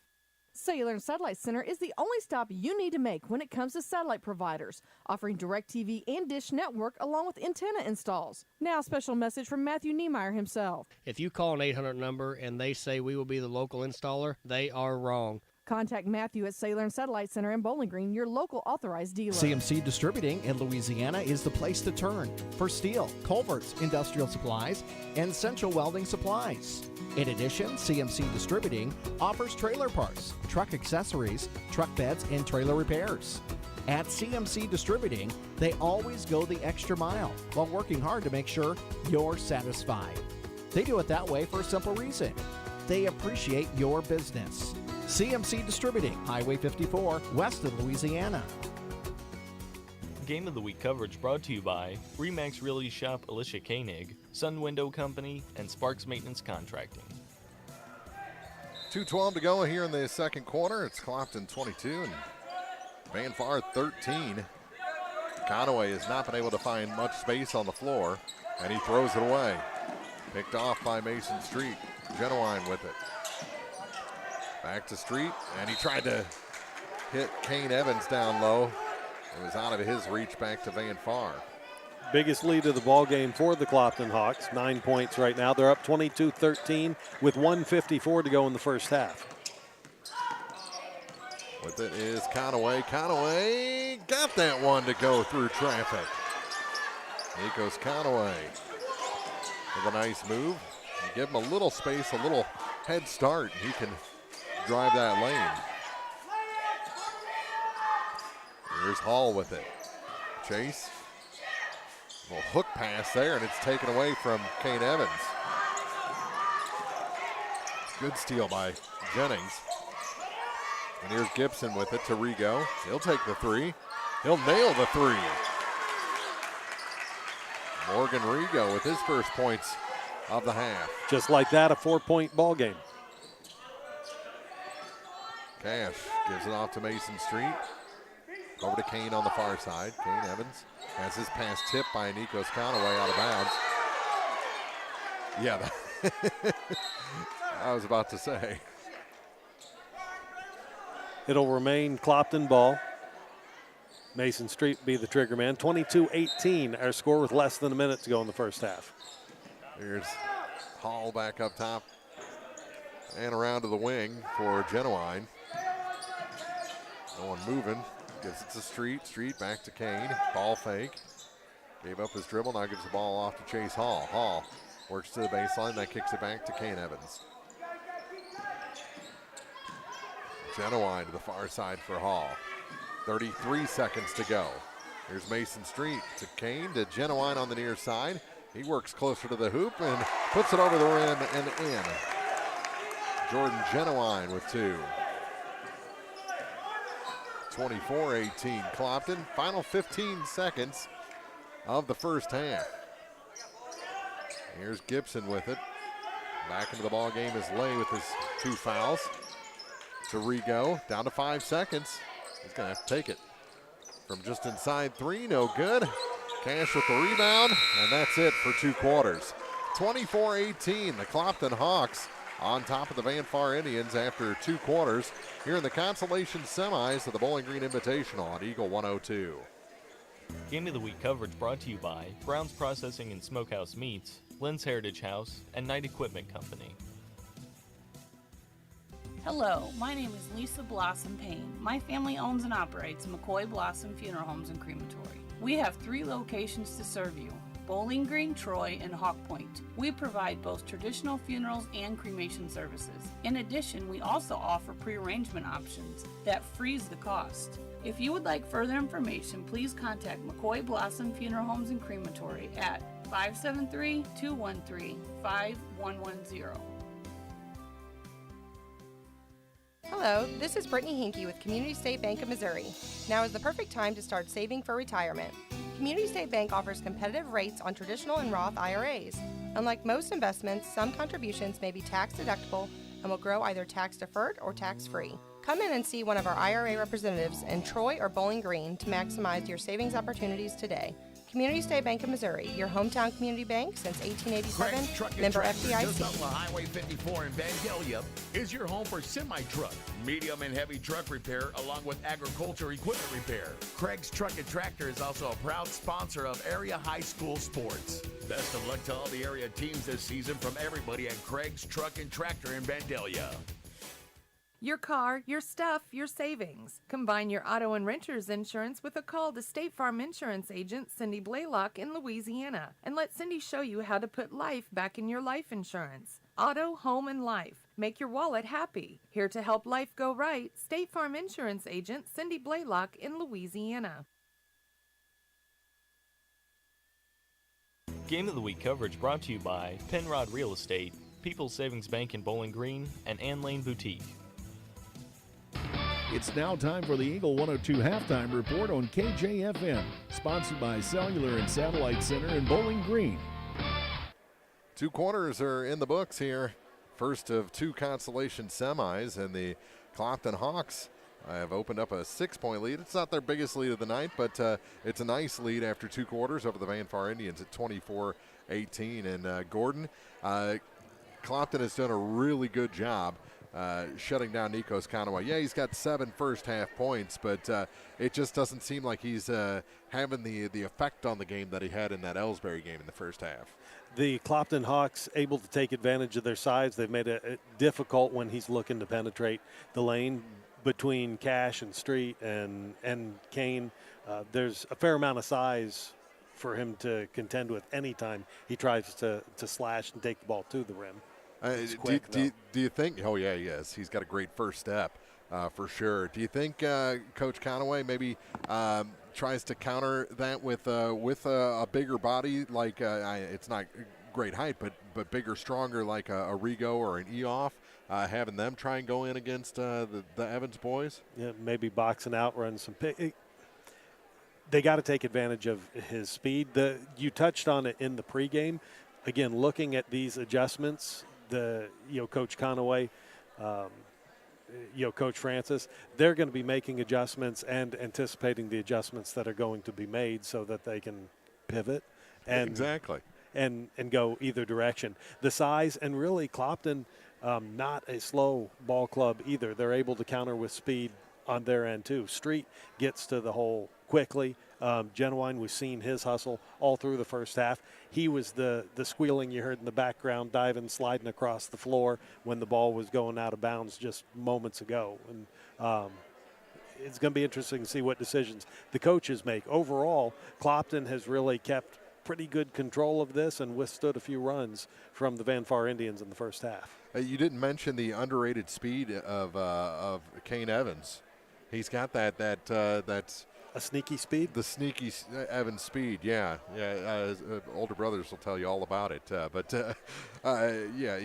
Cellular and Satellite Center is the only stop you need to make when it comes to satellite providers, offering DirecTV and Dish Network along with antenna installs. Now, a special message from Matthew Niemeyer himself. If you call an 800 number and they say we will be the local installer, they are wrong. Contact Matthew at Cellular and Satellite Center in Bowling Green, your local authorized dealer. CMC Distributing in Louisiana is the place to turn for steel, culverts, industrial supplies, and central welding supplies. In addition, CMC Distributing offers trailer parts, truck accessories, truck beds, and trailer repairs. At CMC Distributing, they always go the extra mile while working hard to make sure you're satisfied. They do it that way for a simple reason. They appreciate your business. CMC Distributing, Highway 54, west of Louisiana. Game of the Week coverage brought to you by Remax Realty Shop Alicia Koenig, Sun Window Company, and Sparks Maintenance Contracting. 2:12 to go here in the second quarter. It's Clopton 22 and Van Far 13. Conaway has not been able to find much space on the floor, and he throws it away. Picked off by Mason Street. Genuine with it. Back to Street, and he tried to hit Kane Evans down low. It was out of his reach, back to Van Far. Biggest lead of the ball game for the Clopton Hawks, 9 points right now. They're up 22-13 with 1:54 to go in the first half. With it is Conaway. Conaway got that one to go through traffic. Nikos Conaway with a nice move. You give him a little space, a little head start, and he can drive that lane. Here's Hall with it. Chase. A little hook pass there, and it's taken away from Kane Evans. Good steal by Jennings. And here's Gibson with it to Rigo. He'll take the three. He'll nail the three. Morgan Rigo with his first points of the half. Just like that, a 4-point ball game. Cash gives it off to Mason Street. Over to Kane on the far side. Kane Evans has his pass tipped by Nikos Conaway out of bounds. Yeah, I was about to say. It'll remain Clopton ball. Mason Street be the trigger man. 22-18, our score with less than a minute to go in the first half. Here's Hall back up top and around to the wing for Genuine. No one moving. Gives it to Street. Street back to Kane. Ball fake. Gave up his dribble. Now gives the ball off to Chase Hall. Hall works to the baseline. That kicks it back to Kane Evans. Genuine to the far side for Hall. 33 seconds to go. Here's Mason Street to Kane to Genuine on the near side. He works closer to the hoop and puts it over the rim and in. Jordan Genuine with two. 24-18 Clopton. Final 15 seconds of the first half. Here's Gibson with it. Back into the ball game is Lay with his two fouls. To Rigo, down to 5 seconds. He's gonna have to take it. From just inside three, no good. Cash with the rebound, and that's it for 2 quarters. 24-18, the Clopton Hawks on top of the Van Far Indians after 2 quarters here in the Consolation Semis of the Bowling Green Invitational on Eagle 102. Game of the Week coverage brought to you by Brown's Processing and Smokehouse Meats, Lynn's Heritage House, and Knight Equipment Company. Hello, my name is Lisa Blossom Payne. My family owns and operates McCoy Blossom Funeral Homes and Crematory. We have 3 locations to serve you: Bowling Green, Troy, and Hawk Point. We provide both traditional funerals and cremation services. In addition, we also offer pre-arrangement options that freeze the cost. If you would like further information, please contact McCoy Blossom Funeral Homes and Crematory at 573-213-5110. Hello, this is Brittany Hinkey with Community State Bank of Missouri. Now is the perfect time to start saving for retirement. Community State Bank offers competitive rates on traditional and Roth IRAs. Unlike most investments, some contributions may be tax deductible and will grow either tax deferred or tax free. Come in and see one of our IRA representatives in Troy or Bowling Green to maximize your savings opportunities today. Community State Bank of Missouri, your hometown community bank since 1887, member FDIC. Just off of Highway 54 in Vandalia is your home for semi-truck, medium and heavy truck repair, along with agriculture equipment repair. Craig's Truck and Tractor is also a proud sponsor of area high school sports. Best of luck to all the area teams this season from everybody at Craig's Truck and Tractor in Vandalia. Your car, your stuff, your savings. Combine your auto and renter's insurance with a call to State Farm Insurance agent Cindy Blaylock in Louisiana and let Cindy show you how to put life back in your life insurance. Auto, home, and life. Make your wallet happy. Here to help life go right, State Farm Insurance agent Cindy Blaylock in Louisiana. Game of the Week coverage brought to you by Penrod Real Estate, People's Savings Bank in Bowling Green, and Ann Lane Boutique. It's now time for the Eagle 102 Halftime Report on KJFM, sponsored by Cellular and Satellite Center in Bowling Green. 2 quarters are in the books here. First of 2 consolation semis, and the Clopton Hawks have opened up a 6-point lead. It's not their biggest lead of the night, but it's a nice lead after 2 quarters over the Van Far Indians at 24-18. And Gordon, Clopton has done a really good job shutting down Nikos Conaway. Yeah, he's got 7 first-half points, but it just doesn't seem like he's having the effect on the game that he had in that Ellsbury game in the first half. The Clopton Hawks able to take advantage of their size. They've made it difficult when he's looking to penetrate the lane between Cash and Street and Kane. There's a fair amount of size for him to contend with anytime he tries to slash and take the ball to the rim. Do you think? Oh yeah, he is. He's got a great first step for sure. Do you think Coach Conaway maybe tries to counter that with a bigger body? Like it's not great height, but bigger, stronger, like a Rigo or an Eoff, having them try and go in against the Evans boys. Yeah, maybe boxing out, running some pick. They got to take advantage of his speed. You touched on it in the pregame. Again, looking at these adjustments. Coach Conaway, Coach Francis, they're going to be making adjustments and anticipating the adjustments that are going to be made so that they can pivot and exactly and go either direction. The size, and really Clopton, not a slow ball club either. They're able to counter with speed on their end too. Street gets to the hole quickly. Genuine, we've seen his hustle all through the first half. He was the squealing you heard in the background, diving, sliding across the floor when the ball was going out of bounds just moments ago. And it's going to be interesting to see what decisions the coaches make. Overall, Clopton has really kept pretty good control of this and withstood a few runs from the Van Far Indians in the first half. You didn't mention the underrated speed of Kane Evans. He's got that's a sneaky speed? The sneaky Evans speed, yeah. His older brothers will tell you all about it.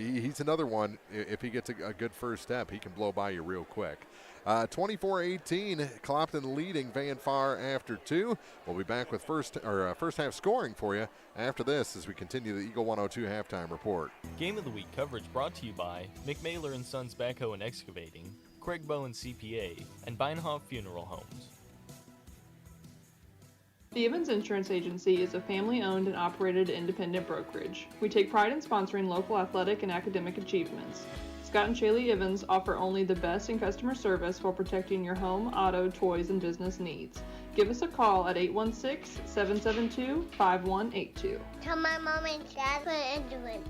He's another one. If he gets a good first step, he can blow by you real quick. 24-18, Clopton leading Van Far after 2. We'll be back with first half scoring for you after this as we continue the Eagle 102 halftime report. Game of the Week coverage brought to you by McMailer & Sons Backhoe and Excavating, Craig Bowen CPA, and Beinhoff Funeral Homes. The Evans Insurance Agency is a family-owned and operated independent brokerage. We take pride in sponsoring local athletic and academic achievements. Scott and Shaylee Evans offer only the best in customer service while protecting your home, auto, toys, and business needs. Give us a call at 816-772-5182. Tell my mom and dad what I'm doing.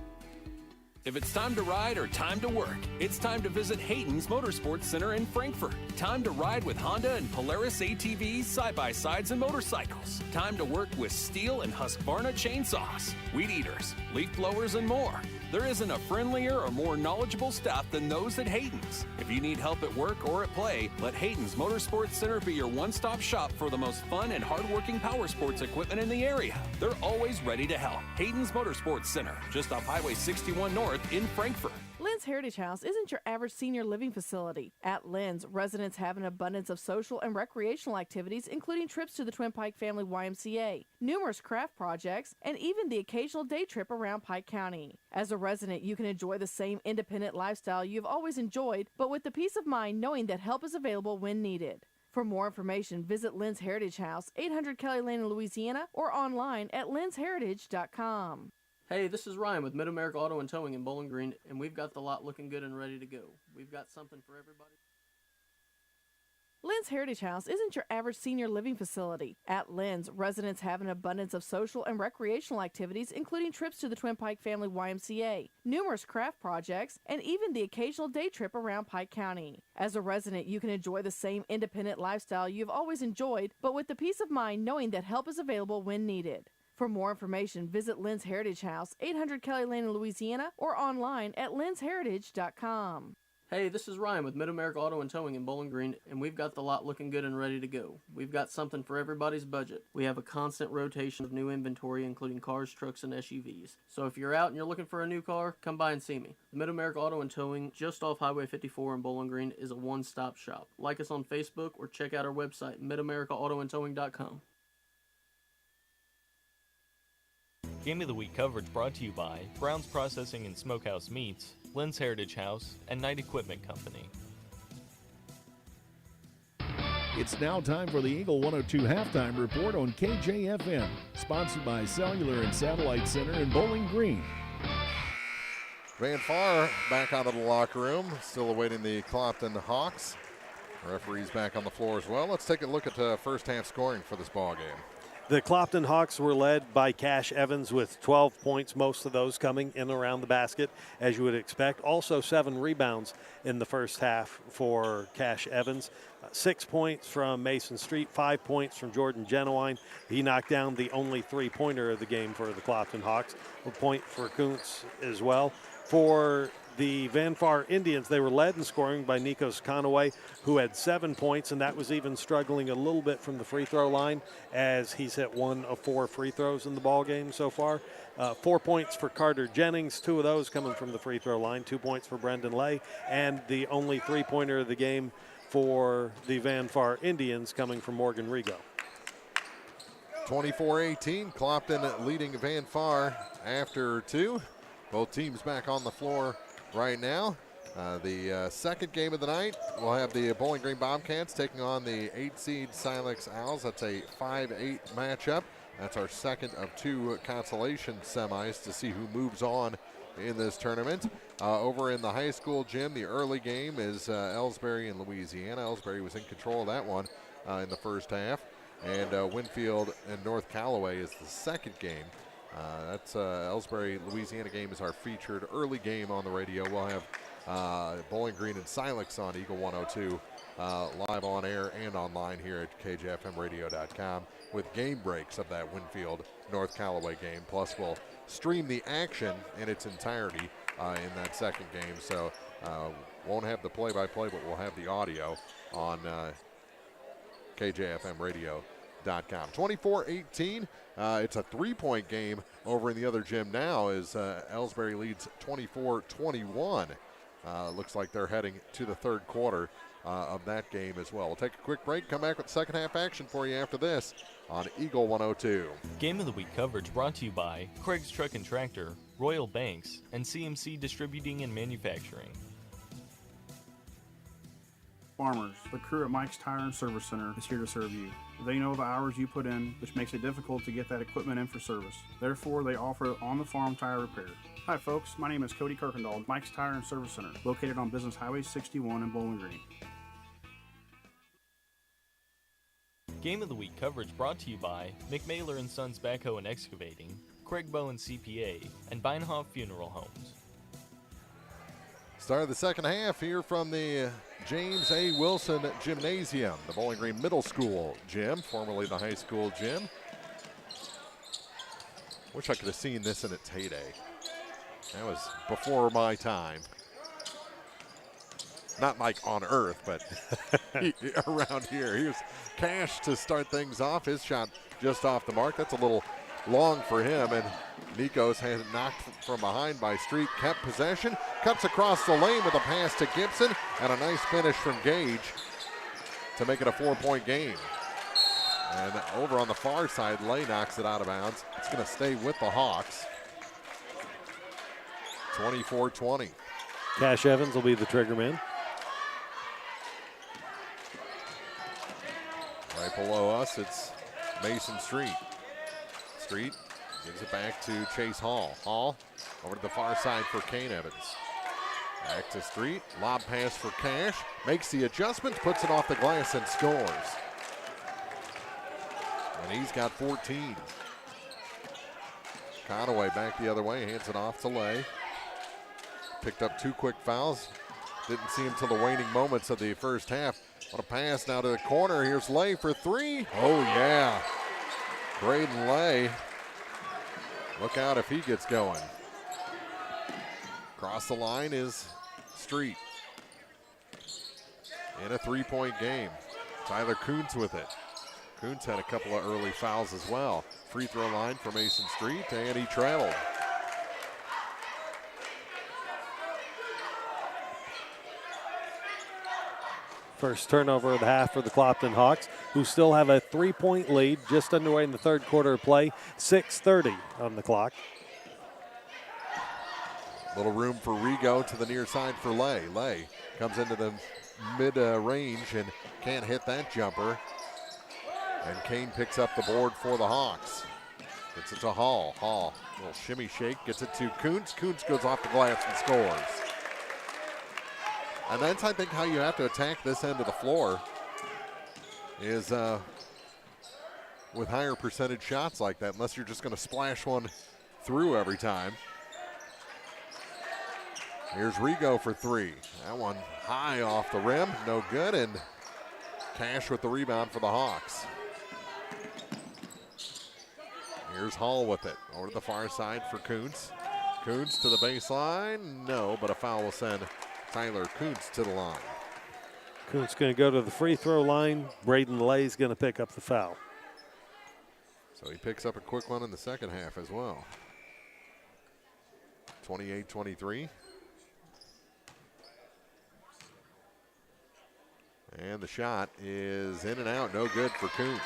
If it's time to ride or time to work, it's time to visit Hayden's Motorsports Center in Frankfort. Time to ride with Honda and Polaris ATVs, side-by-sides, and motorcycles. Time to work with Steel and Husqvarna chainsaws, weed eaters, leaf blowers, and more. There isn't a friendlier or more knowledgeable staff than those at Hayden's. If you need help at work or at play, let Hayden's Motorsports Center be your one-stop shop for the most fun and hard-working power sports equipment in the area. They're always ready to help. Hayden's Motorsports Center, just off Highway 61 North in Frankfort. Lynn's Heritage House isn't your average senior living facility. At Lynn's, residents have an abundance of social and recreational activities, including trips to the Twin Pike Family YMCA, numerous craft projects, and even the occasional day trip around Pike County. As a resident, you can enjoy the same independent lifestyle you've always enjoyed, but with the peace of mind knowing that help is available when needed. For more information, visit Lynn's Heritage House, 800 Kelly Lane in Louisiana, or online at lynsheritage.com. Hey, this is Ryan with Mid-America Auto and Towing in Bowling Green, and we've got the lot looking good and ready to go. We've got something for everybody. Lynn's Heritage House isn't your average senior living facility. At Lynn's, residents have an abundance of social and recreational activities, including trips to the Twin Pike Family YMCA, numerous craft projects, and even the occasional day trip around Pike County. As a resident, you can enjoy the same independent lifestyle you've always enjoyed, but with the peace of mind knowing that help is available when needed. For more information, visit Lynn's Heritage House, 800 Kelly Lane in Louisiana, or online at lynsheritage.com. Hey, this is Ryan with Mid-America Auto and Towing in Bowling Green, and we've got the lot looking good and ready to go. We've got something for everybody's budget. We have a constant rotation of new inventory, including cars, trucks, and SUVs. So if you're out and you're looking for a new car, come by and see me. The Mid-America Auto and Towing, just off Highway 54 in Bowling Green, is a one-stop shop. Like us on Facebook or check out our website, midamericaautoandtowing.com. Game of the Week coverage brought to you by Brown's Processing and Smokehouse Meats, Lynn's Heritage House, and Knight Equipment Company. It's now time for the Eagle 102 halftime report on KJFM, sponsored by Cellular and Satellite Center in Bowling Green. Van Far back out of the locker room, still awaiting the Clopton Hawks. Referees back on the floor as well. Let's take a look at first half scoring for this ball game. The Clopton Hawks were led by Cash Evans with 12 points, most of those coming in around the basket, as you would expect. Also 7 rebounds in the first half for Cash Evans. 6 points from Mason Street, 5 points from Jordan Genuine. He knocked down the only three-pointer of the game for the Clopton Hawks. A point for Kuntz as well. For the Van Far Indians, they were led in scoring by Nikos Conaway, who had 7 points, and that was even struggling a little bit from the free throw line, as he's hit 1 of 4 free throws in the ball game so far. 4 points for Carter Jennings, 2 of those coming from the free throw line, 2 points for Brendan Lay, and the only three-pointer of the game for the Van Far Indians coming from Morgan Rigo. 24-18, Clopton leading Van Far after 2. Both teams back on the floor right now. The second game of the night, we'll have the Bowling Green Bobcats taking on the 8-seed Silex Owls. That's a 5-8 matchup. That's our second of 2 consolation semis to see who moves on in this tournament. Over in the high school gym, the early game is Ellsbury and Louisiana. Ellsbury was in control of that one in the first half. And Winfield and North Callaway is the second game. That's Ellsbury, Louisiana game is our featured early game on the radio. We'll have Bowling Green and Silex on Eagle 102 live on air and online here at KJFMradio.com with game breaks of that Winfield North Callaway game. Plus, we'll stream the action in its entirety in that second game. So won't have the play-by-play, but we'll have the audio on KJFMradio.com. 24-18. It's a three-point game over in the other gym now as Ellsbury leads 24-21. Looks like they're heading to the third quarter of that game as well. We'll take a quick break, come back with second half action for you after this on Eagle 102. Game of the Week coverage brought to you by Craig's Truck and Tractor, Royal Banks, and CMC Distributing and Manufacturing. Farmers, the crew at Mike's Tire and Service Center is here to serve you. They know the hours you put in, which makes it difficult to get that equipment in for service. Therefore, they offer on-the-farm tire repair. Hi folks, my name is Cody Kirkendall, Mike's Tire and Service Center, located on Business Highway 61 in Bowling Green. Game of the Week coverage brought to you by McMailer and Sons Backhoe and Excavating, Craig Bowen CPA, and Beinhoff Funeral Homes. Start of the second half here from the James A. Wilson Gymnasium, the Bowling Green Middle School gym, formerly the high school gym. Wish I could have seen this in its heyday. That was before my time. Not like on Earth, but around here. Here's Cash to start things off. His shot just off the mark. That's a little long for him, and Nikos had it knocked from behind by Street, kept possession, cuts across the lane with a pass to Gibson, and a nice finish from Gage to make it a 4-point game. And over on the far side, Lay knocks it out of bounds. It's going to stay with the Hawks. 24-20. Cash Evans will be the trigger man. Right below us, it's Mason Street. Street gives it back to Chase Hall. Hall over to the far side for Kane Evans. Back to Street, lob pass for Cash. Makes the adjustment, puts it off the glass and scores. And he's got 14. Conaway back the other way, hands it off to Lay. Picked up 2 quick fouls. Didn't see him till the waning moments of the first half. What a pass now to the corner. Here's Lay for 3. Oh, yeah. Braden Lay. Look out if he gets going. Across the line is Street. in a 3-point game. Tyler Kuntz with it. Kuntz had a couple of early fouls as well. Free throw line for Mason Street, and he traveled. First turnover of the half for the Clopton Hawks, who still have a 3-point lead just underway in the third quarter of play. 6:30 on the clock. Little room for Rigo to the near side for Lay. Lay comes into the mid-range and can't hit that jumper. And Kane picks up the board for the Hawks. Gets it to Hall. Hall, little shimmy shake, gets it to Kuntz. Kuntz goes off the glass and scores. And that's, I think, how you have to attack this end of the floor is with higher percentage shots like that, unless you're just going to splash one through every time. Here's Rigo for three. That one high off the rim, no good, and Cash with the rebound for the Hawks. Here's Hall with it, over to the far side for Kuntz. Kuntz to the baseline, no, but a foul will send Tyler Kuntz to the line. Kuntz going to go to the free throw line. Braden Lay's going to pick up the foul. So he picks up a quick one in the second half as well. 28-23. And the shot is in and out, no good for Kuntz.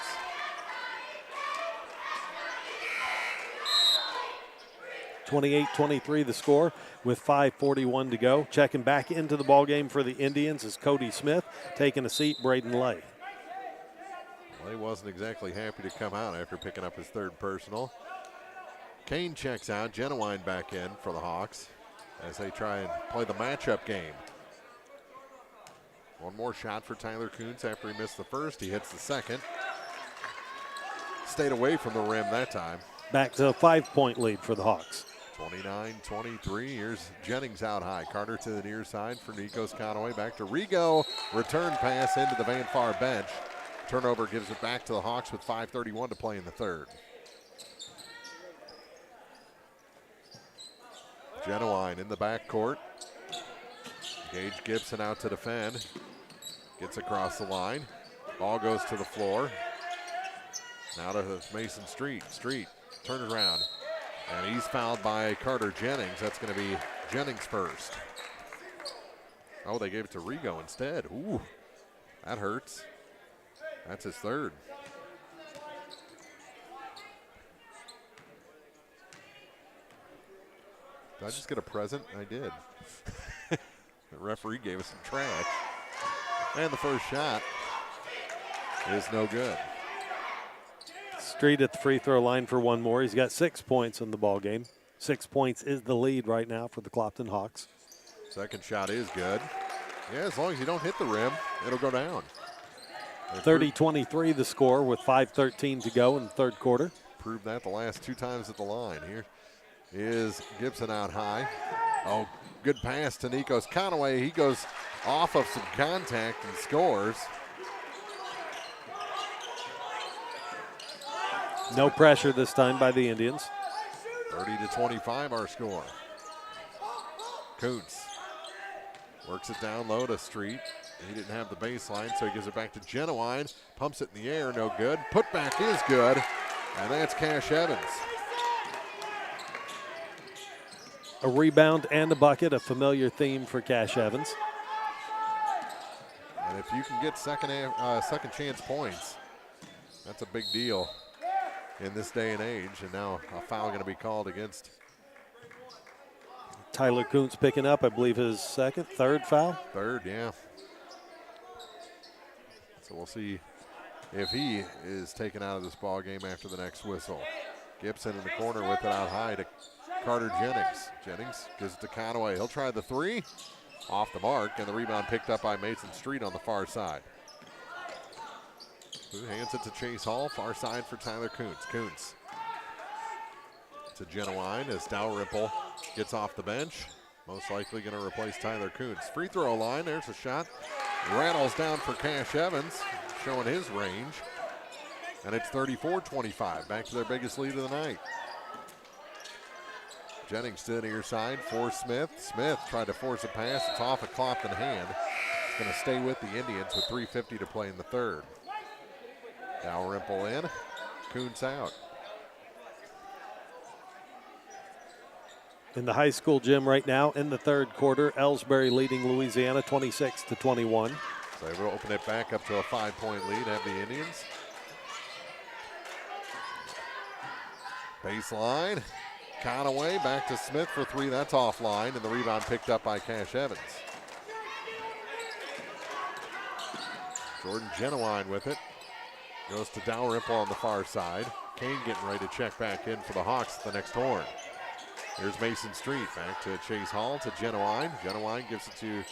(28-23) the score with 5:41 to go. Checking back into the ballgame for the Indians is Cody Smith. Taking a seat, Braden Lay. Lay wasn't exactly happy to come out after picking up his third personal. Kane checks out, Genowine back in for the Hawks as they try and play the matchup game. One more shot for Tyler Kuntz after he missed the first. He hits the second. Stayed away from the rim that time. Back to a 5-point lead for the Hawks. 29-23. Here's Jennings out high. Carter to the near side for Nikos Conway. Back to Rigo. Return pass into the Van Far bench. Turnover gives it back to the Hawks with 5:31 to play in the third. Genowine in the backcourt. Gage Gibson out to defend. Gets across the line. Ball goes to the floor. Now to Mason Street. Street turns around. And he's fouled by Carter Jennings. That's going to be Jennings first. Oh, they gave it to Rigo instead. Ooh, that hurts. That's his third. Did I just get a present? I did. The referee gave us some trash. And the first shot is no good. Street at the free throw line for one more. He's got 6 points in the ball game. 6 points is the lead right now for the Clopton Hawks. Second shot is good. Yeah, as long as you don't hit the rim, it'll go down. 30-23 the score with 5:13 to go in the third quarter. Proved that the last two times at the line. Here is Gibson out high. Oh, good pass to Nikos Conway. He goes off of some contact and scores. No pressure this time by the Indians. 30-25 our score. Kuntz works it down low to Street. He didn't have the baseline, so he gives it back to Genowine. Pumps it in the air, no good. Putback is good, and that's Cash Evans. A rebound and a bucket, a familiar theme for Cash Evans. And if you can get second chance points, that's a big deal in this day and age. And now a foul going to be called against Tyler Kuntz picking up, I believe, his third foul. Third, yeah. So we'll see if he is taken out of this ball game after the next whistle. Gibson in the corner with it out high to Carter Jennings. Jennings gives it to Conway. He'll try the three. Off the mark, and the rebound picked up by Mason Street on the far side. Who hands it to Chase Hall, far side for Tyler Kuntz. Kuntz to Genowine as Dalrymple gets off the bench. Most likely going to replace Tyler Kuntz. Free throw line, there's a shot. Rattles down for Cash Evans, showing his range. And it's 34-25, back to their biggest lead of the night. Jennings to the near side for Smith. Smith tried to force a pass. It's off a Clopton hand. going to stay with the Indians with 3:50 to play in the third. Dalrymple in, Kuntz out. In the high school gym right now in the third quarter, Ellsbury leading Louisiana 26-21. So they will open it back up to a 5-point lead, have the Indians. Baseline, Conaway back to Smith for three, that's offline, and the rebound picked up by Cash Evans. Jordan Genowine with it. Goes to Dalrymple on the far side. Kane getting ready to check back in for the Hawks at the next horn. Here's Mason Street back to Chase Hall to Genowine. Genowine gives it to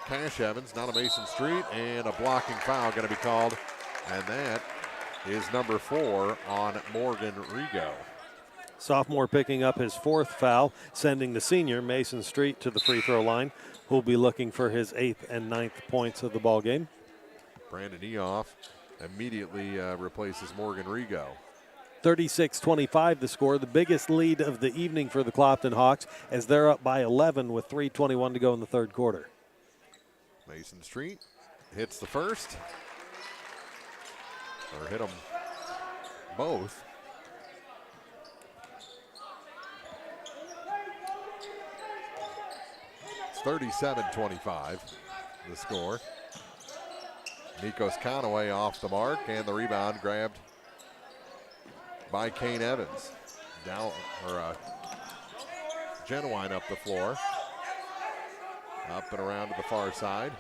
Cash Evans, not a Mason Street, and a blocking foul going to be called. And that is number 4 on Morgan Rigo. Sophomore picking up his 4th foul, sending the senior, Mason Street, to the free throw line, who'll be looking for his 8th and 9th points of the ball game. Brandon Eoff immediately replaces Morgan Rigo. 36-25 the score, the biggest lead of the evening for the Clopton Hawks as they're up by 11 with 3:21 to go in the third quarter. Mason Street hits the first, or hit them both. It's 37-25 the score. Nikos Conaway off the mark, and the rebound grabbed by Kane Evans. Genowine up the floor. Up and around to the far side.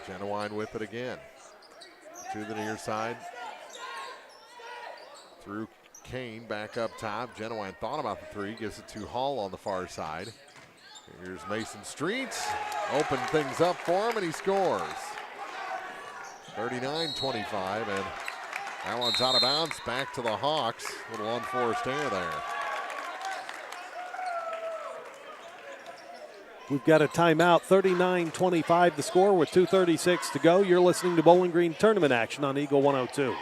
Genowine with it again. To the near side. Through Kane, back up top. Genowine thought about the three, gives it to Hall on the far side. Here's Mason Street. Open things up for him, and he scores. 39-25, and that one's out of bounds. Back to the Hawks. Little unforced error there. We've got a timeout, 39-25 the score with 2:36 to go. You're listening to Bowling Green tournament action on Eagle 102.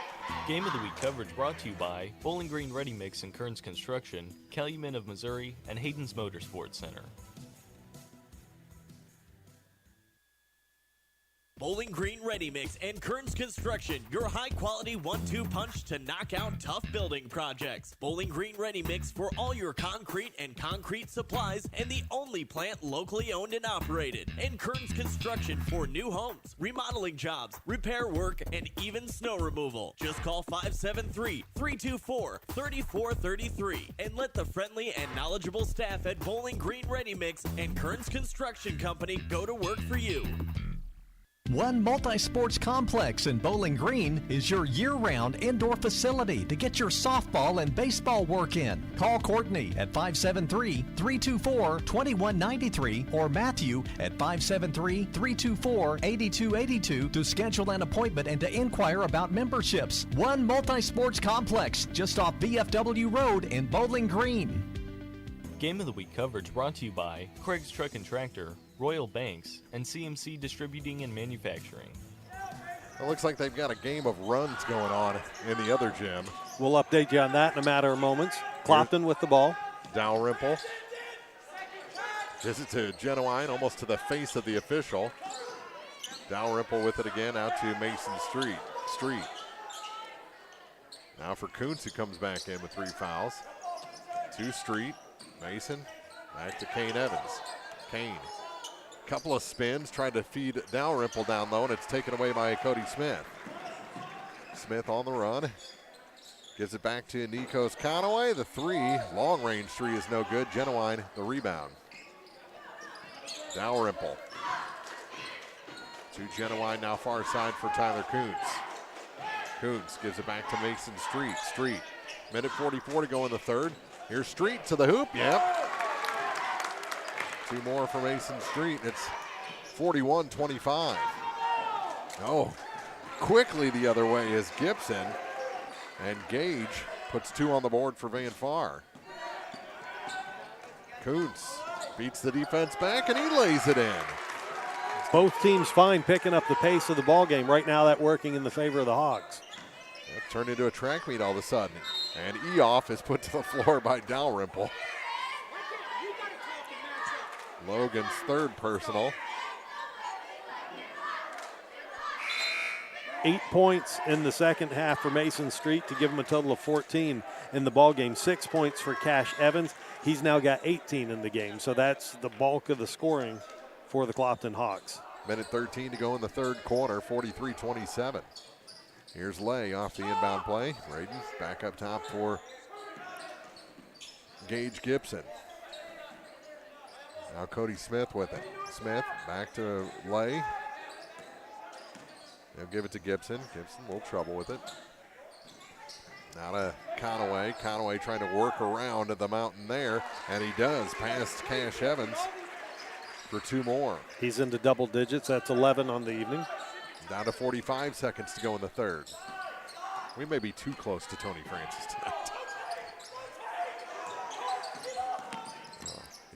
Game of the Week coverage brought to you by Bowling Green Ready Mix and Kearns Construction, Calumet of Missouri, and Hayden's Motorsports Center. Bowling Green Ready Mix and Kearns Construction, your high-quality 1-2 punch to knock out tough building projects. Bowling Green Ready Mix for all your concrete and concrete supplies, and the only plant locally owned and operated. And Kearns Construction for new homes, remodeling jobs, repair work, and even snow removal. Just call 573-324-3433 and let the friendly and knowledgeable staff at Bowling Green Ready Mix and Kearns Construction Company go to work for you. One Multi-Sports Complex in Bowling Green is your year-round indoor facility to get your softball and baseball work in. Call Courtney at 573-324-2193 or Matthew at 573-324-8282 to schedule an appointment and to inquire about memberships. One Multi-Sports Complex just off BFW Road in Bowling Green. Game of the Week coverage brought to you by Craig's Truck and Tractor, Royal Banks, and CMC Distributing and Manufacturing. It looks like they've got a game of runs going on in the other gym. We'll update you on that in a matter of moments. Clopton with the ball. Dalrymple. Visit to Genowine, almost to the face of the official. Dalrymple with it again, out to Mason Street. Now for Kuntz, who comes back in with 3 fouls. To Street. Mason, back to Kane Evans. Kane, couple of spins, tried to feed Dalrymple down low, and it's taken away by Cody Smith. Smith on the run. Gives it back to Nikos Conaway. The 3, long-range 3 is no good. Genowine, the rebound. Dalrymple. To Genowine, now far side for Tyler Kuntz. Kuntz gives it back to Mason Street. Street, minute 44 to go in the third. Here's Street to the hoop, yep. 2 more for Mason Street. It's 41-25. Oh, quickly the other way is Gibson. And Gage puts 2 on the board for Van Far. Kuntz beats the defense back, and he lays it in. Both teams fine picking up the pace of the ball game. Right now that working in the favor of the Hogs. That turned into a track meet all of a sudden. And Eoff is put to the floor by Dalrymple. Logan's third personal. 8 points in the second half for Mason Street to give him a total of 14 in the ball game. 6 points for Cash Evans. He's now got 18 in the game, so that's the bulk of the scoring for the Clopton Hawks. Minute 13 to go in the third quarter, 43-27. Here's Lay off the inbound play. Braden back up top for Gage Gibson. Now Cody Smith with it. Smith back to Lay. They'll give it to Gibson. Gibson, a little trouble with it. Now to Conaway. Conaway trying to work around the mountain there, and he does, past Cash Evans for 2 more. He's into double digits. That's 11 on the evening. Down to 45 seconds to go in the third. We may be too close to Tony Francis tonight.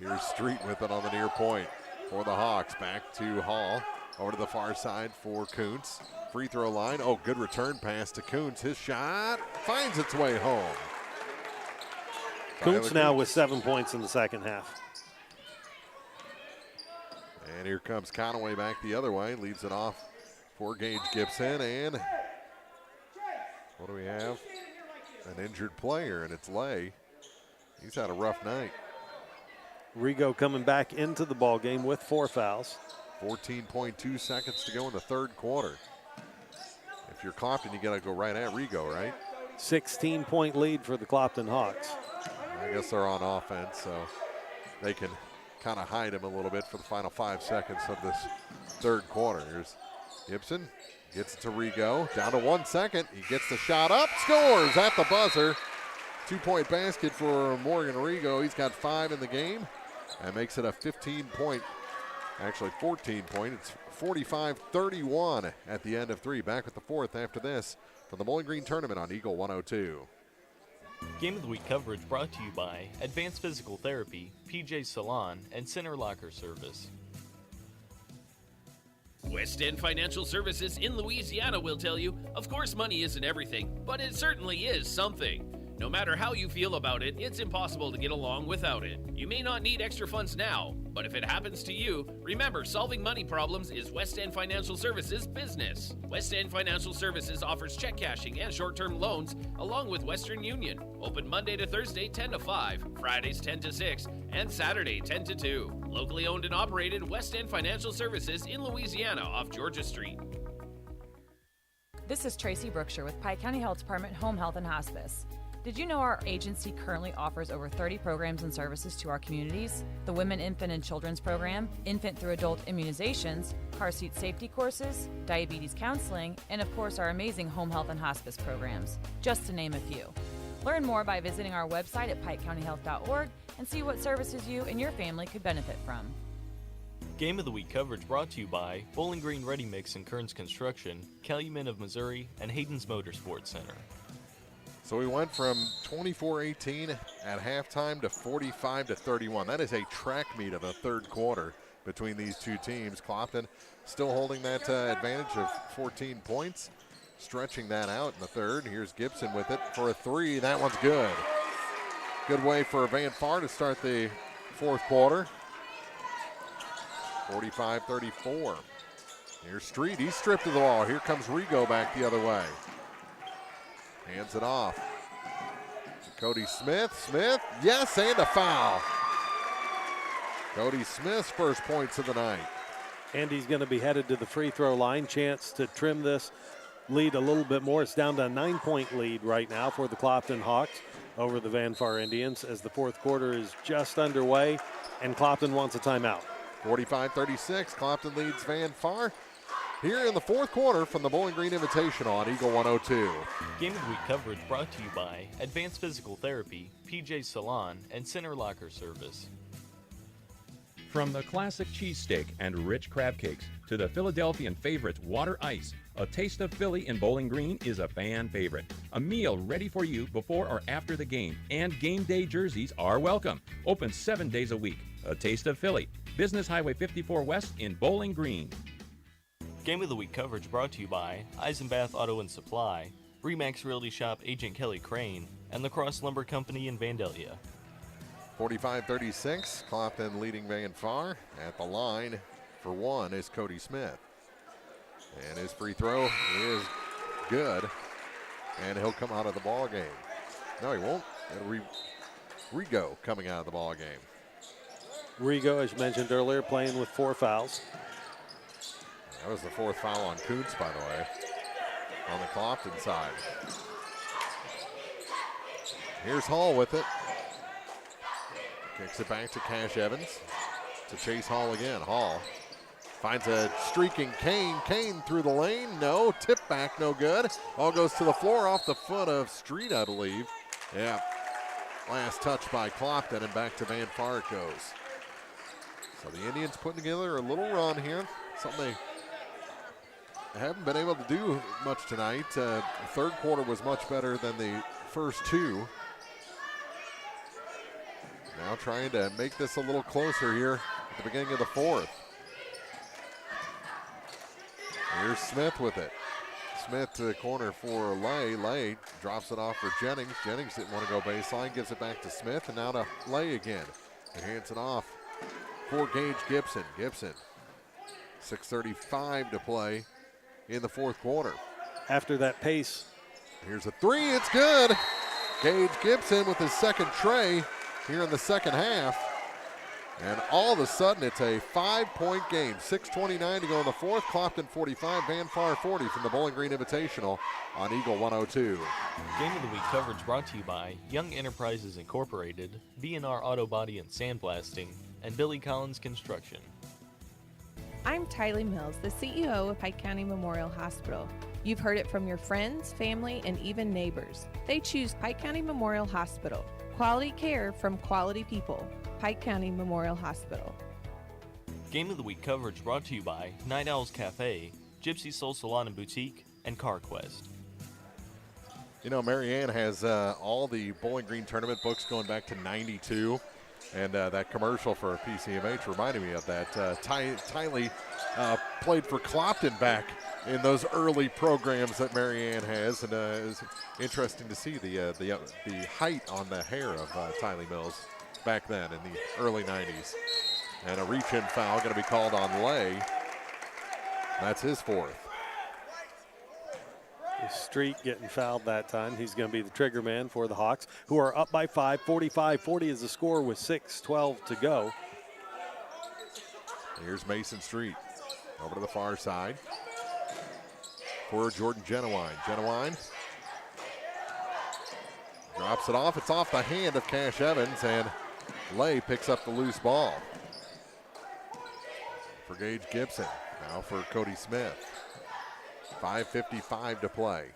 Here's Street with it on the near point for the Hawks. Back to Hall. Over to the far side for Kuntz. Free throw line. Oh, good return pass to Kuntz. His shot finds its way home. Kuntz now with 7 points in the second half. And here comes Conaway back the other way. Leads it off for Gage Gibson. And what do we have? An injured player, and it's Lay. He's had a rough night. Rigo coming back into the ball game with 4 fouls. 14.2 seconds to go in the third quarter. If you're Clopton, you got to go right at Rigo, right? 16-point lead for the Clopton Hawks. I guess they're on offense, so they can kind of hide him a little bit for the final 5 seconds of this third quarter. Here's Gibson, gets it to Rigo, down to 1 second. He gets the shot up, scores at the buzzer. 2-point basket for Morgan Rigo. He's got 5 in the game and makes it a 15-point. Actually 14-point. It's 45-31 at the end of 3. Back with the fourth after this from the Bowling Green Tournament on Eagle 102. Game of the Week coverage brought to you by Advanced Physical Therapy, PJ Salon, and Center Locker Service. West End Financial Services in Louisiana will tell you, of course money isn't everything, but it certainly is something. No matter how you feel about it, it's impossible to get along without it. You may not need extra funds now, but if it happens to you, remember solving money problems is West End Financial Services business. West End Financial Services offers check cashing and short-term loans along with Western Union. Open Monday to Thursday 10 to 5, Fridays 10 to 6, and Saturday 10 to 2. Locally owned and operated West End Financial Services in Louisiana off Georgia Street. This is Tracy Brookshire with Pike County Health Department Home Health and Hospice. Did you know our agency currently offers over 30 programs and services to our communities? The Women, Infant, and Children's Program, infant through adult immunizations, car seat safety courses, diabetes counseling, and of course our amazing home health and hospice programs, just to name a few. Learn more by visiting our website at pikecountyhealth.org and see what services you and your family could benefit from. Game of the Week coverage brought to you by Bowling Green Ready Mix and Kearns Construction, Calumet of Missouri, and Hayden's Motorsports Center. So we went from 24-18 at halftime to 45-31. That is a track meet of the third quarter between these two teams. Clopton still holding that advantage of 14 points, stretching that out in the third. Here's Gibson with it for a 3. That one's good. Good way for Van Far to start the fourth quarter. 45-34. Here's Street. He's stripped of the ball. Here comes Rigo back the other way. Hands it off. Cody Smith. Smith, yes, and a foul. Cody Smith's first points of the night. And he's going to be headed to the free throw line. Chance to trim this lead a little bit more. It's down to a 9-point lead right now for the Clopton Hawks over the Van Far Indians as the fourth quarter is just underway and Clopton wants a timeout. 45-36, Clopton leads Van Far. Here in the fourth quarter from the Bowling Green Invitational on Eagle 102. Game of the Week coverage brought to you by Advanced Physical Therapy, PJ Salon, and Center Locker Service. From the classic cheesesteak and rich crab cakes to the Philadelphian favorite water ice, a taste of Philly in Bowling Green is a fan favorite. A meal ready for you before or after the game, and game day jerseys are welcome. Open 7 days a week. A taste of Philly. Business Highway 54 West in Bowling Green. Game of the Week coverage brought to you by Eisenbath Auto and Supply, Remax Realty Shop Agent Kelly Crane, and La Crosse Lumber Company in Vandalia. 45-36, Clopton leading Van Far. At the line for one is Cody Smith. And his free throw is good. And he'll come out of the ball game. No, he won't. It'll Rigo coming out of the ball game. Rigo, as you mentioned earlier, playing with 4 fouls. That was the 4th foul on Kuntz, by the way, on the Clopton side. Here's Hall with it. Kicks it back to Cash Evans. To Chase Hall again. Hall finds a streaking Kane. Kane through the lane. No. Tip back, no good. Ball goes to the floor off the foot of Street, I believe. Yeah. Last touch by Clopton, and back to Van Far it goes. So the Indians putting together a little run here. Something they haven't been able to do much tonight. The third quarter was much better than the first two. Now trying to make this a little closer here at the beginning of the fourth. Here's Smith with it. Smith to the corner for Lay. Lay drops it off for Jennings. Jennings didn't want to go baseline, gives it back to Smith, and now to Lay again. He hands it off for Gage Gibson. Gibson, 6:35 to play in the fourth quarter. After that pace. Here's a three, it's good. Gage Gibson with his second tray here in the second half. And all of a sudden, it's a 5-point game. 6:29 to go in the fourth. Clopton 45, Van Far 40 from the Bowling Green Invitational on Eagle 102. Game of the Week coverage brought to you by Young Enterprises Incorporated, B&R Auto Body and Sandblasting, and Billy Collins Construction. I'm Tylee Mills, the CEO of Pike County Memorial Hospital. You've heard it from your friends, family, and even neighbors. They choose Pike County Memorial Hospital. Quality care from quality people. Pike County Memorial Hospital. Game of the Week coverage brought to you by Night Owls Cafe, Gypsy Soul Salon and Boutique, and CarQuest. You know, Marianne has all the Bowling Green tournament books going back to 92. And that commercial for PCMH reminded me of that. Tylee played for Clopton back in those early programs that Marianne has. And it's interesting to see the height on the hair of Tylee Mills back then in the early 90s. And a reach-in foul going to be called on Lay. That's his fourth. Street getting fouled that time. He's going to be the trigger man for the Hawks, who are up by 5. 45-40 is the score with 6:12 to go. Here's Mason Street over to the far side for Jordan Genowine. Genowine drops it off. It's off the hand of Cash Evans, and Lay picks up the loose ball for Gage Gibson. Now for Cody Smith. 5:55 to play.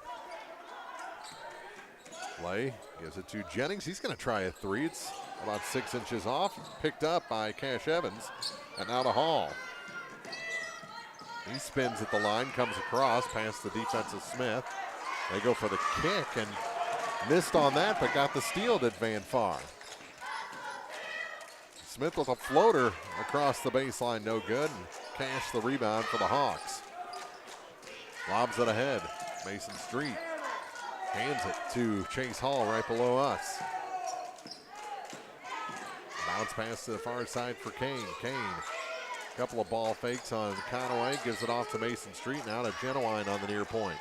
Lay gives it to Jennings. He's going to try a three. It's about 6 inches off. Picked up by Cash Evans. And now to Hall. He spins at the line, comes across past the defensive Smith. They go for the kick and missed on that, but got the steal at Van Far. Smith with a floater across the baseline, no good. And Cash the rebound for the Hawks. Lobs it ahead. Mason Street hands it to Chase Hall right below us. Bounce pass to the far side for Kane. Kane, a couple of ball fakes on Conaway, gives it off to Mason Street. Now to Genowine on the near point.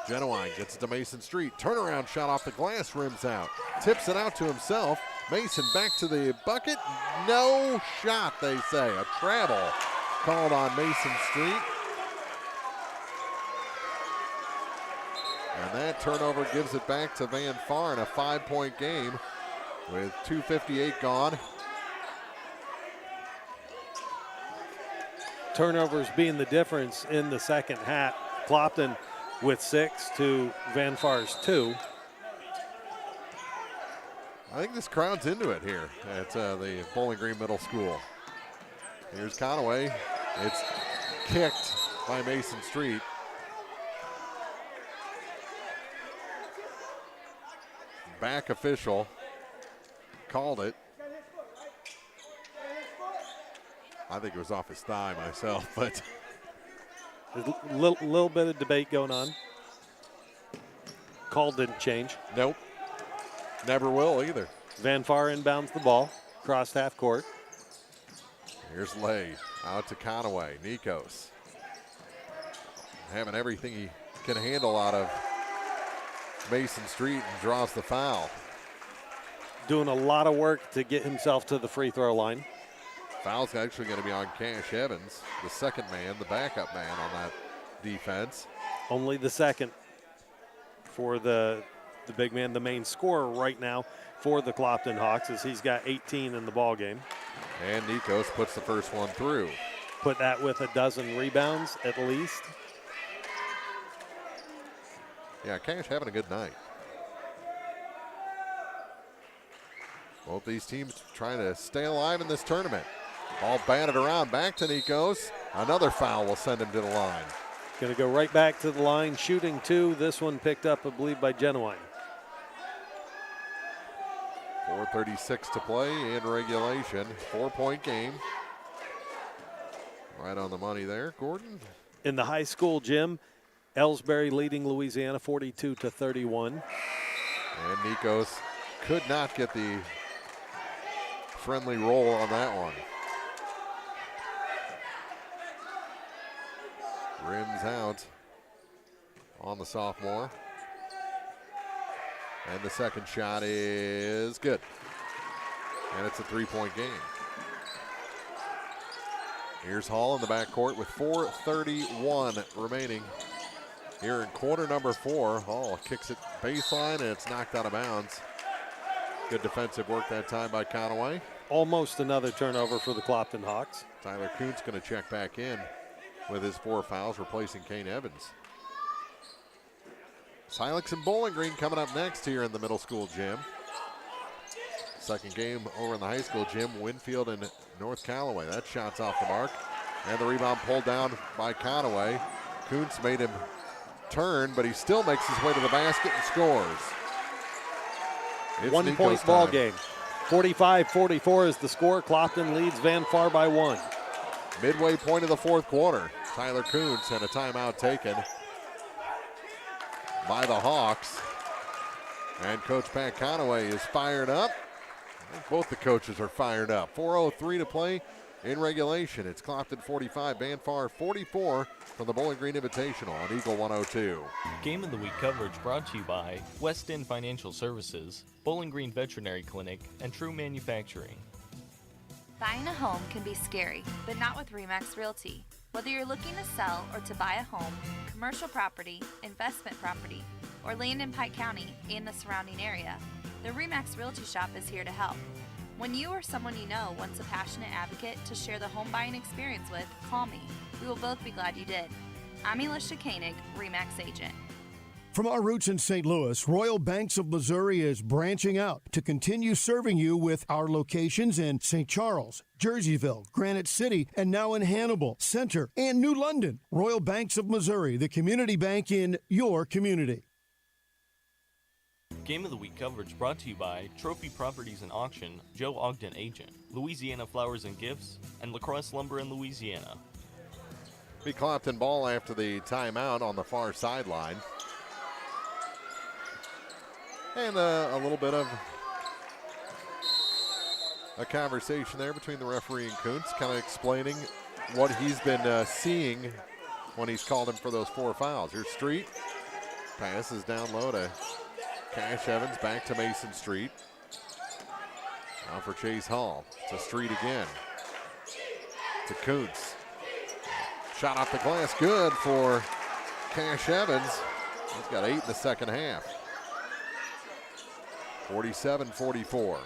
Genowine gets it to Mason Street. Turnaround shot off the glass, rims out. Tips it out to himself. Mason back to the bucket. No shot, they say. A travel called on Mason Street. And that turnover gives it back to Van Far in a 5-point game with 2:58 gone. Turnovers being the difference in the second half. Clopton with 6 to Van Far's 2. I think this crowd's into it here at the Bowling Green Middle School. Here's Conaway. It's kicked by Mason Street. Back official called it. I think it was off his thigh myself, but there's a little bit of debate going on. Call didn't change. Nope. Never will either. Van Far inbounds the ball, crossed half court. Here's Lay out to Conaway. Nikos having everything he can handle out of Mason Street and draws the foul. Doing a lot of work to get himself to the free throw line. Foul's actually going to be on Cash Evans, the second man, the backup man on that defense. Only the second for the big man, the main scorer right now for the Clopton Hawks, as he's got 18 in the ball game. And Nikos puts the first one through. Put that with a dozen rebounds at least. Yeah, Cash having a good night. Both these teams trying to stay alive in this tournament. Ball batted around, back to Nikos. Another foul will send him to the line. Going to go right back to the line, shooting two. This one picked up, I believe, by Genuine. 4:36 to play in regulation. 4-point game. Right on the money there, Gordon. In the high school gym, Ellsbury leading Louisiana 42-31. And Nikos could not get the friendly roll on that one. Rims out on the sophomore. And the second shot is good. And it's a 3-point game. Here's Hall in the backcourt with 4:31 remaining. Here in quarter number 4, Hall kicks it baseline and it's knocked out of bounds. Good defensive work that time by Conaway. Almost another turnover for the Clopton Hawks. Tyler Kuntz going to check back in with his 4 fouls, replacing Kane Evans. Silex and Bowling Green coming up next here in the middle school gym. Second game over in the high school gym, Winfield and North Callaway. That shot's off the mark. And the rebound pulled down by Conaway. Kuntz made him turn, but he still makes his way to the basket and scores. It's 1-point ball game. 45-44 is the score. Clopton leads Van Far by 1. Midway point of the fourth quarter. Tyler Kuntz and a timeout taken by the Hawks. And Coach Pat Conaway is fired up. I think both the coaches are fired up. 4:03 to play in regulation. It's Clopton 45, Van Far 44 from the Bowling Green Invitational on Eagle 102. Game of the Week coverage brought to you by West End Financial Services, Bowling Green Veterinary Clinic, and True Manufacturing. Buying a home can be scary, but not with RE/MAX Realty. Whether you're looking to sell or to buy a home, commercial property, investment property, or land in Pike County and the surrounding area, the RE/MAX Realty Shop is here to help. When you or someone you know wants a passionate advocate to share the home buying experience with, call me. We will both be glad you did. I'm Elisha Koenig, RE/MAX agent. From our roots in St. Louis, Royal Banks of Missouri is branching out to continue serving you with our locations in St. Charles, Jerseyville, Granite City, and now in Hannibal, Center, and New London. Royal Banks of Missouri, the community bank in your community. Game of the Week coverage brought to you by Trophy Properties and Auction, Joe Ogden Agent, Louisiana Flowers and Gifts, and LaCrosse Lumber in Louisiana. Be Clopton ball after the timeout on the far sideline. And a little bit of a conversation there between the referee and Kuntz, kind of explaining what he's been seeing when he's called him for those 4 fouls. Here's Street. Passes down low to Cash Evans, back to Mason Street. Now for Chase Hall. To Street again. To Kuntz. Shot off the glass, good for Cash Evans. He's got 8 in the second half. 47-44.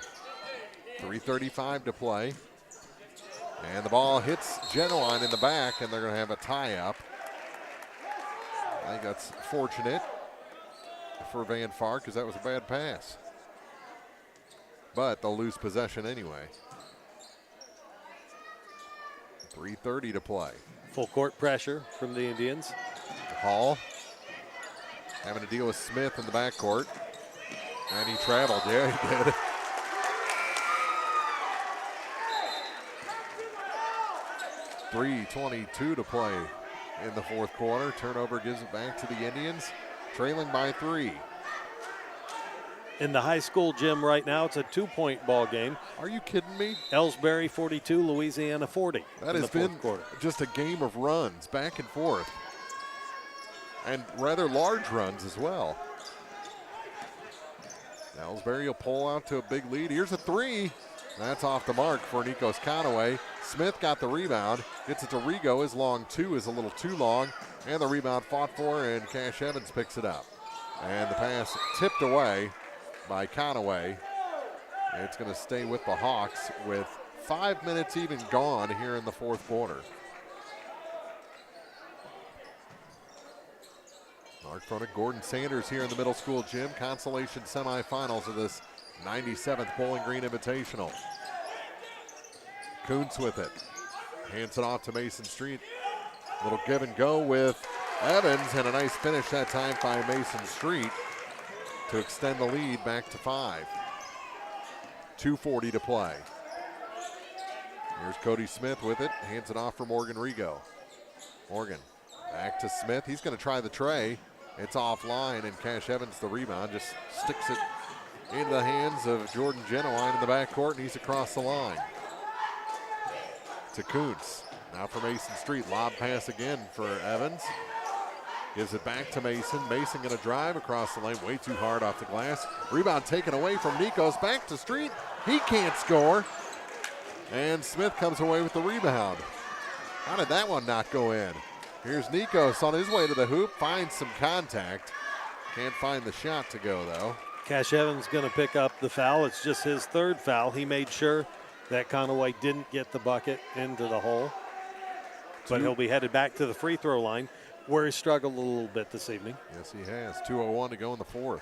3:35 to play. And the ball hits Genuine in the back, and they're going to have a tie-up. I think that's fortunate for Van Far because that was a bad pass. But they'll lose possession anyway. 3:30 to play. Full court pressure from the Indians. Hall having to deal with Smith in the backcourt. And he traveled. Yeah, he did. .322 to play in the fourth quarter. Turnover gives it back to the Indians, trailing by 3. In the high school gym right now, it's a 2-point ball game. Are you kidding me? Ellsbury 42, Louisiana 40. That has been just a game of runs back and forth. And rather large runs as well. Ellsbury will pull out to a big lead. Here's a three. That's off the mark for Nikos Conaway. Smith got the rebound. Gets it to Rigo. His long two is a little too long. And the rebound fought for, and Cash Evans picks it up. And the pass tipped away by Conaway. It's going to stay with the Hawks with 5 minutes even gone here in the fourth quarter. Mark Fronek, Gordon Sanders here in the middle school gym. Consolation semifinals of this 97th Bowling Green Invitational. Kuntz with it. Hands it off to Mason Street. Little give and go with Evans, and a nice finish that time by Mason Street to extend the lead back to 5. 2:40 to play. Here's Cody Smith with it. Hands it off for Morgan Rigo. Morgan back to Smith. He's going to try the tray. It's offline, and Cash Evans, the rebound, just sticks it into the hands of Jordan Genowine in the backcourt, and he's across the line. To Kuntz. Now for Mason Street. Lob pass again for Evans. Gives it back to Mason. Mason going to drive across the lane. Way too hard off the glass. Rebound taken away from Nikos. Back to Street. He can't score. And Smith comes away with the rebound. How did that one not go in? Here's Nikos on his way to the hoop. Finds some contact. Can't find the shot to go, though. Cash Evans going to pick up the foul. It's just his third foul. He made sure that Conaway didn't get the bucket into the hole. But he'll be headed back to the free throw line, where he struggled a little bit this evening. Yes, he has. 2:01 to go in the fourth.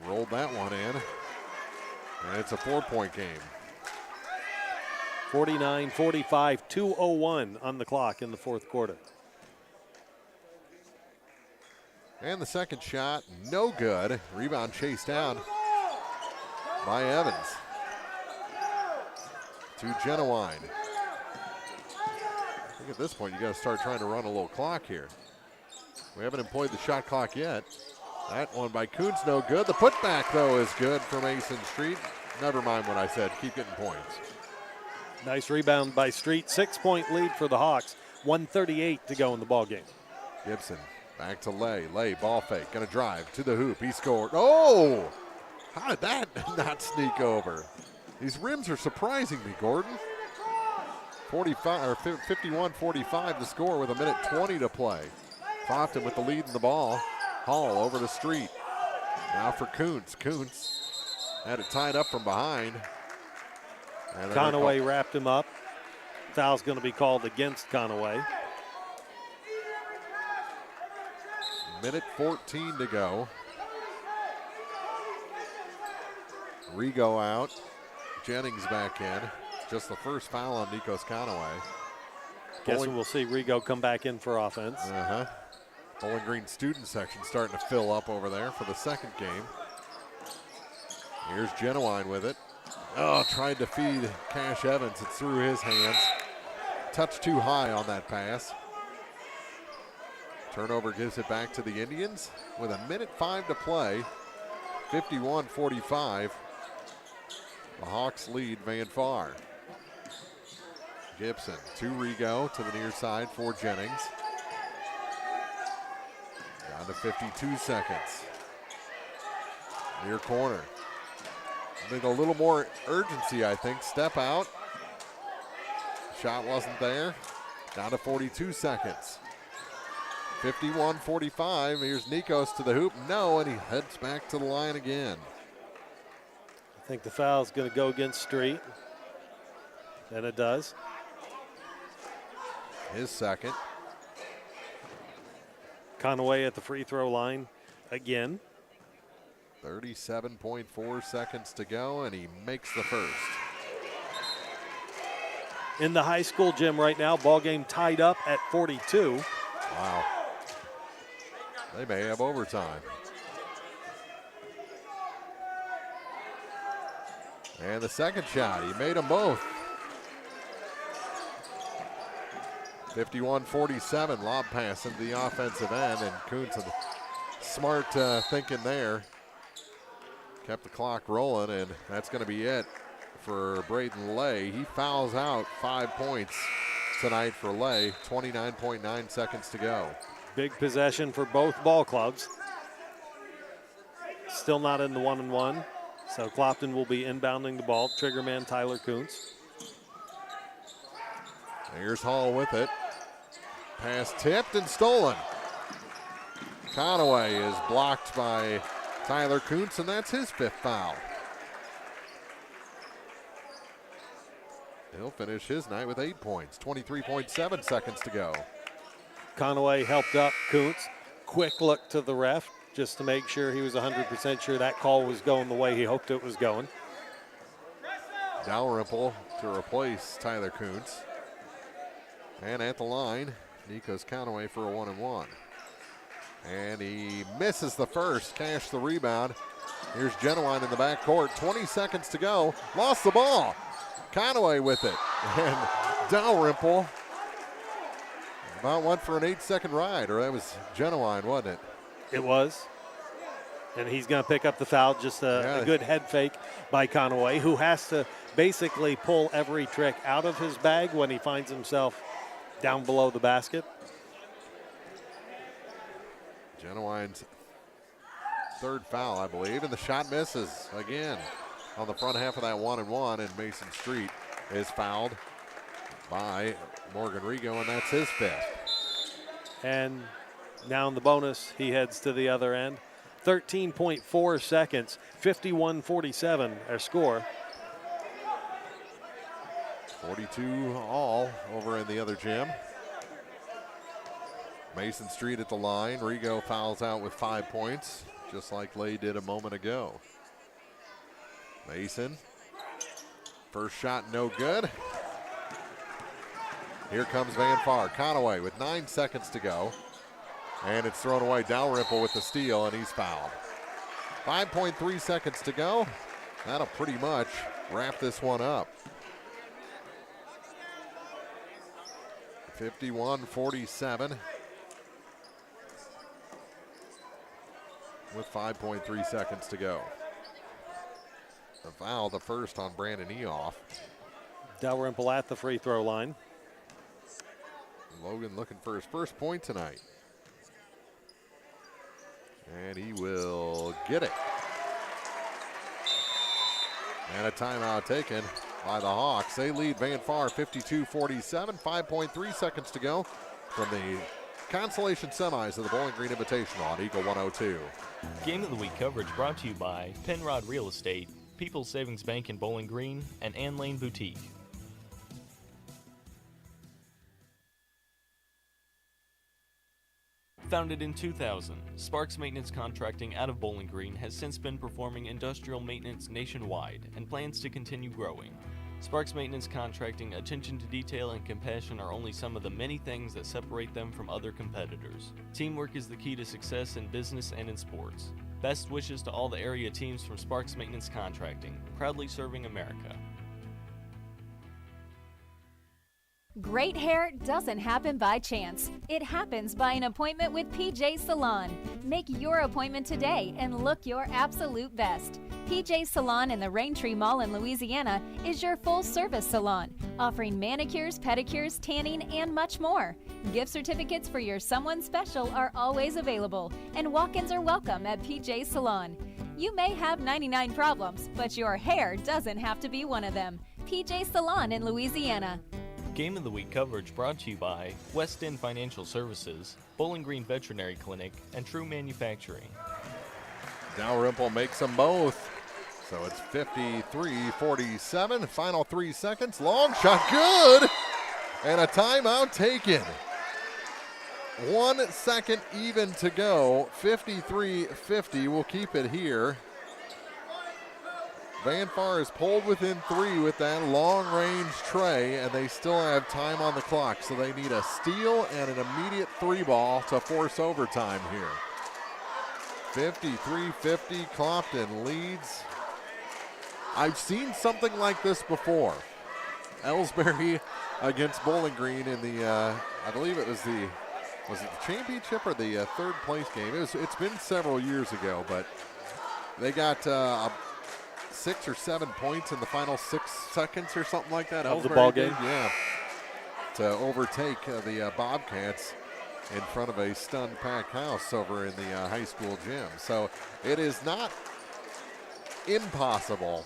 Rolled that one in. And it's a 4-point game. 49-45, 2:01 on the clock in the fourth quarter. And the second shot, no good. Rebound chased down by Evans. To Genowine. I think at this point you got to start trying to run a little clock here. We haven't employed the shot clock yet. That one by Kuntz, no good. The putback, though, is good for Mason Street. Never mind what I said. Keep getting points. Nice rebound by Street. 6-point lead for the Hawks. 1:38 to go in the ballgame. Gibson back to Lay. Lay, ball fake. Going to drive to the hoop. He scored. Oh! How did that not sneak over? These rims are surprising me, Gordon. 51-45 the score with 1:20 to play. Clopton with the lead in the ball. Hall over the Street. Now for Kuntz. Kuntz had it tied up from behind. Conaway wrapped him up. Foul's going to be called against Conaway. 1:14 to go. Rigo out. Jennings back in. Just the first foul on Nikos Conaway. Guessing we'll see Rigo come back in for offense. Bowling Green student section starting to fill up over there for the second game. Here's Genowine with it. Oh, tried to feed Cash Evans. It's through his hands. Touch too high on that pass. Turnover gives it back to the Indians with 1:05 to play. 51-45. The Hawks lead Van Far. Gibson to Rigo to the near side for Jennings. Down to 52 seconds. Near corner. I think a little more urgency, I think. Step out. Shot wasn't there. Down to 42 seconds. 51-45. Here's Nikos to the hoop. No, and he heads back to the line again. I think the foul's going to go against Street. And it does. His second. Conaway at the free throw line again. 37.4 seconds to go, and he makes the first. In the high school gym right now, ball game tied up at 42. Wow. They may have overtime. And the second shot, he made them both. 51-47, lob pass into the offensive end, and Kuntz Smart thinking there. Kept the clock rolling, and that's going to be it for Braden Lay. He fouls out 5 points tonight for Lay. 29.9 seconds to go. Big possession for both ball clubs. Still not in the 1-and-1. So Clopton will be inbounding the ball. Triggerman Tyler Kuntz. Here's Hall with it. Pass tipped and stolen. Conaway is blocked by Tyler Kuntz, and that's his 5th foul. He'll finish his night with 8 points. 23.7 seconds to go. Conaway helped up Kuntz. Quick look to the ref just to make sure he was 100% sure that call was going the way he hoped it was going. Dalrymple to replace Tyler Kuntz. And at the line, Nikos Conaway for a 1-and-1. And he misses the first, cash the rebound. Here's Genuine in the backcourt. 20 seconds to go. Lost the ball. Conaway with it. And Dalrymple about went for an 8-second ride, or that was Genuine, wasn't it? It was. And he's going to pick up the foul. Just a good head fake by Conaway, who has to basically pull every trick out of his bag when he finds himself down below the basket. Genuine's 3rd foul, I believe, and the shot misses again on the front half of that 1-and-1, and Mason Street is fouled by Morgan Rigo, and that's his 5th. And now in the bonus, he heads to the other end. 13.4 seconds, 51-47 our score. 42 all over in the other gym. Mason Street at the line. Rigo fouls out with 5 points, just like Lay did a moment ago. Mason, first shot no good. Here comes Van Far. Conaway with 9 seconds to go. And it's thrown away. Dalrymple with the steal, and he's fouled. 5.3 seconds to go. That'll pretty much wrap this one up. 51-47. With 5.3 seconds to go. The foul, the first on Brandon Eoff. Dalrymple at the free throw line. Logan looking for his first point tonight. And he will get it. And a timeout taken by the Hawks. They lead Van Far 52-47. 5.3 seconds to go from the Consolation Semis of the Bowling Green Invitational on Eagle 102. Game of the Week coverage brought to you by Penrod Real Estate, People's Savings Bank in Bowling Green, and Ann Lane Boutique. Founded in 2000, Sparks Maintenance Contracting out of Bowling Green has since been performing industrial maintenance nationwide and plans to continue growing. Sparks Maintenance Contracting attention to detail and compassion are only some of the many things that separate them from other competitors. Teamwork is the key to success in business and in sports. Best wishes to all the area teams from Sparks Maintenance Contracting, proudly serving America. Great hair doesn't happen by chance. It happens by an appointment with PJ Salon. Make your appointment today and look your absolute best. PJ Salon in the Raintree Mall in Louisiana is your full-service salon, offering manicures, pedicures, tanning, and much more. Gift certificates for your someone special are always available, and walk-ins are welcome at PJ Salon. You may have 99 problems, but your hair doesn't have to be one of them. PJ Salon in Louisiana. Game of the Week coverage brought to you by West End Financial Services, Bowling Green Veterinary Clinic, and True Manufacturing. Dalrymple makes them both. So it's 53-47. Final 3 seconds. Long shot, good! And a timeout taken. 1 second even to go. 53-50. We'll keep it here. Van Far is pulled within 3 with that long-range tray, and they still have time on the clock, so they need a steal and an immediate 3-ball to force overtime here. 53-50, Clopton leads. I've seen something like this before. Ellsbury against Bowling Green in the, I believe it was the was it the championship or the third place game? It's been several years ago, but they got 6 or 7 points in the final 6 seconds or something like that. Of the ball game? Yeah. To overtake the Bobcats in front of a stunned packed house over in the high school gym. So it is not impossible,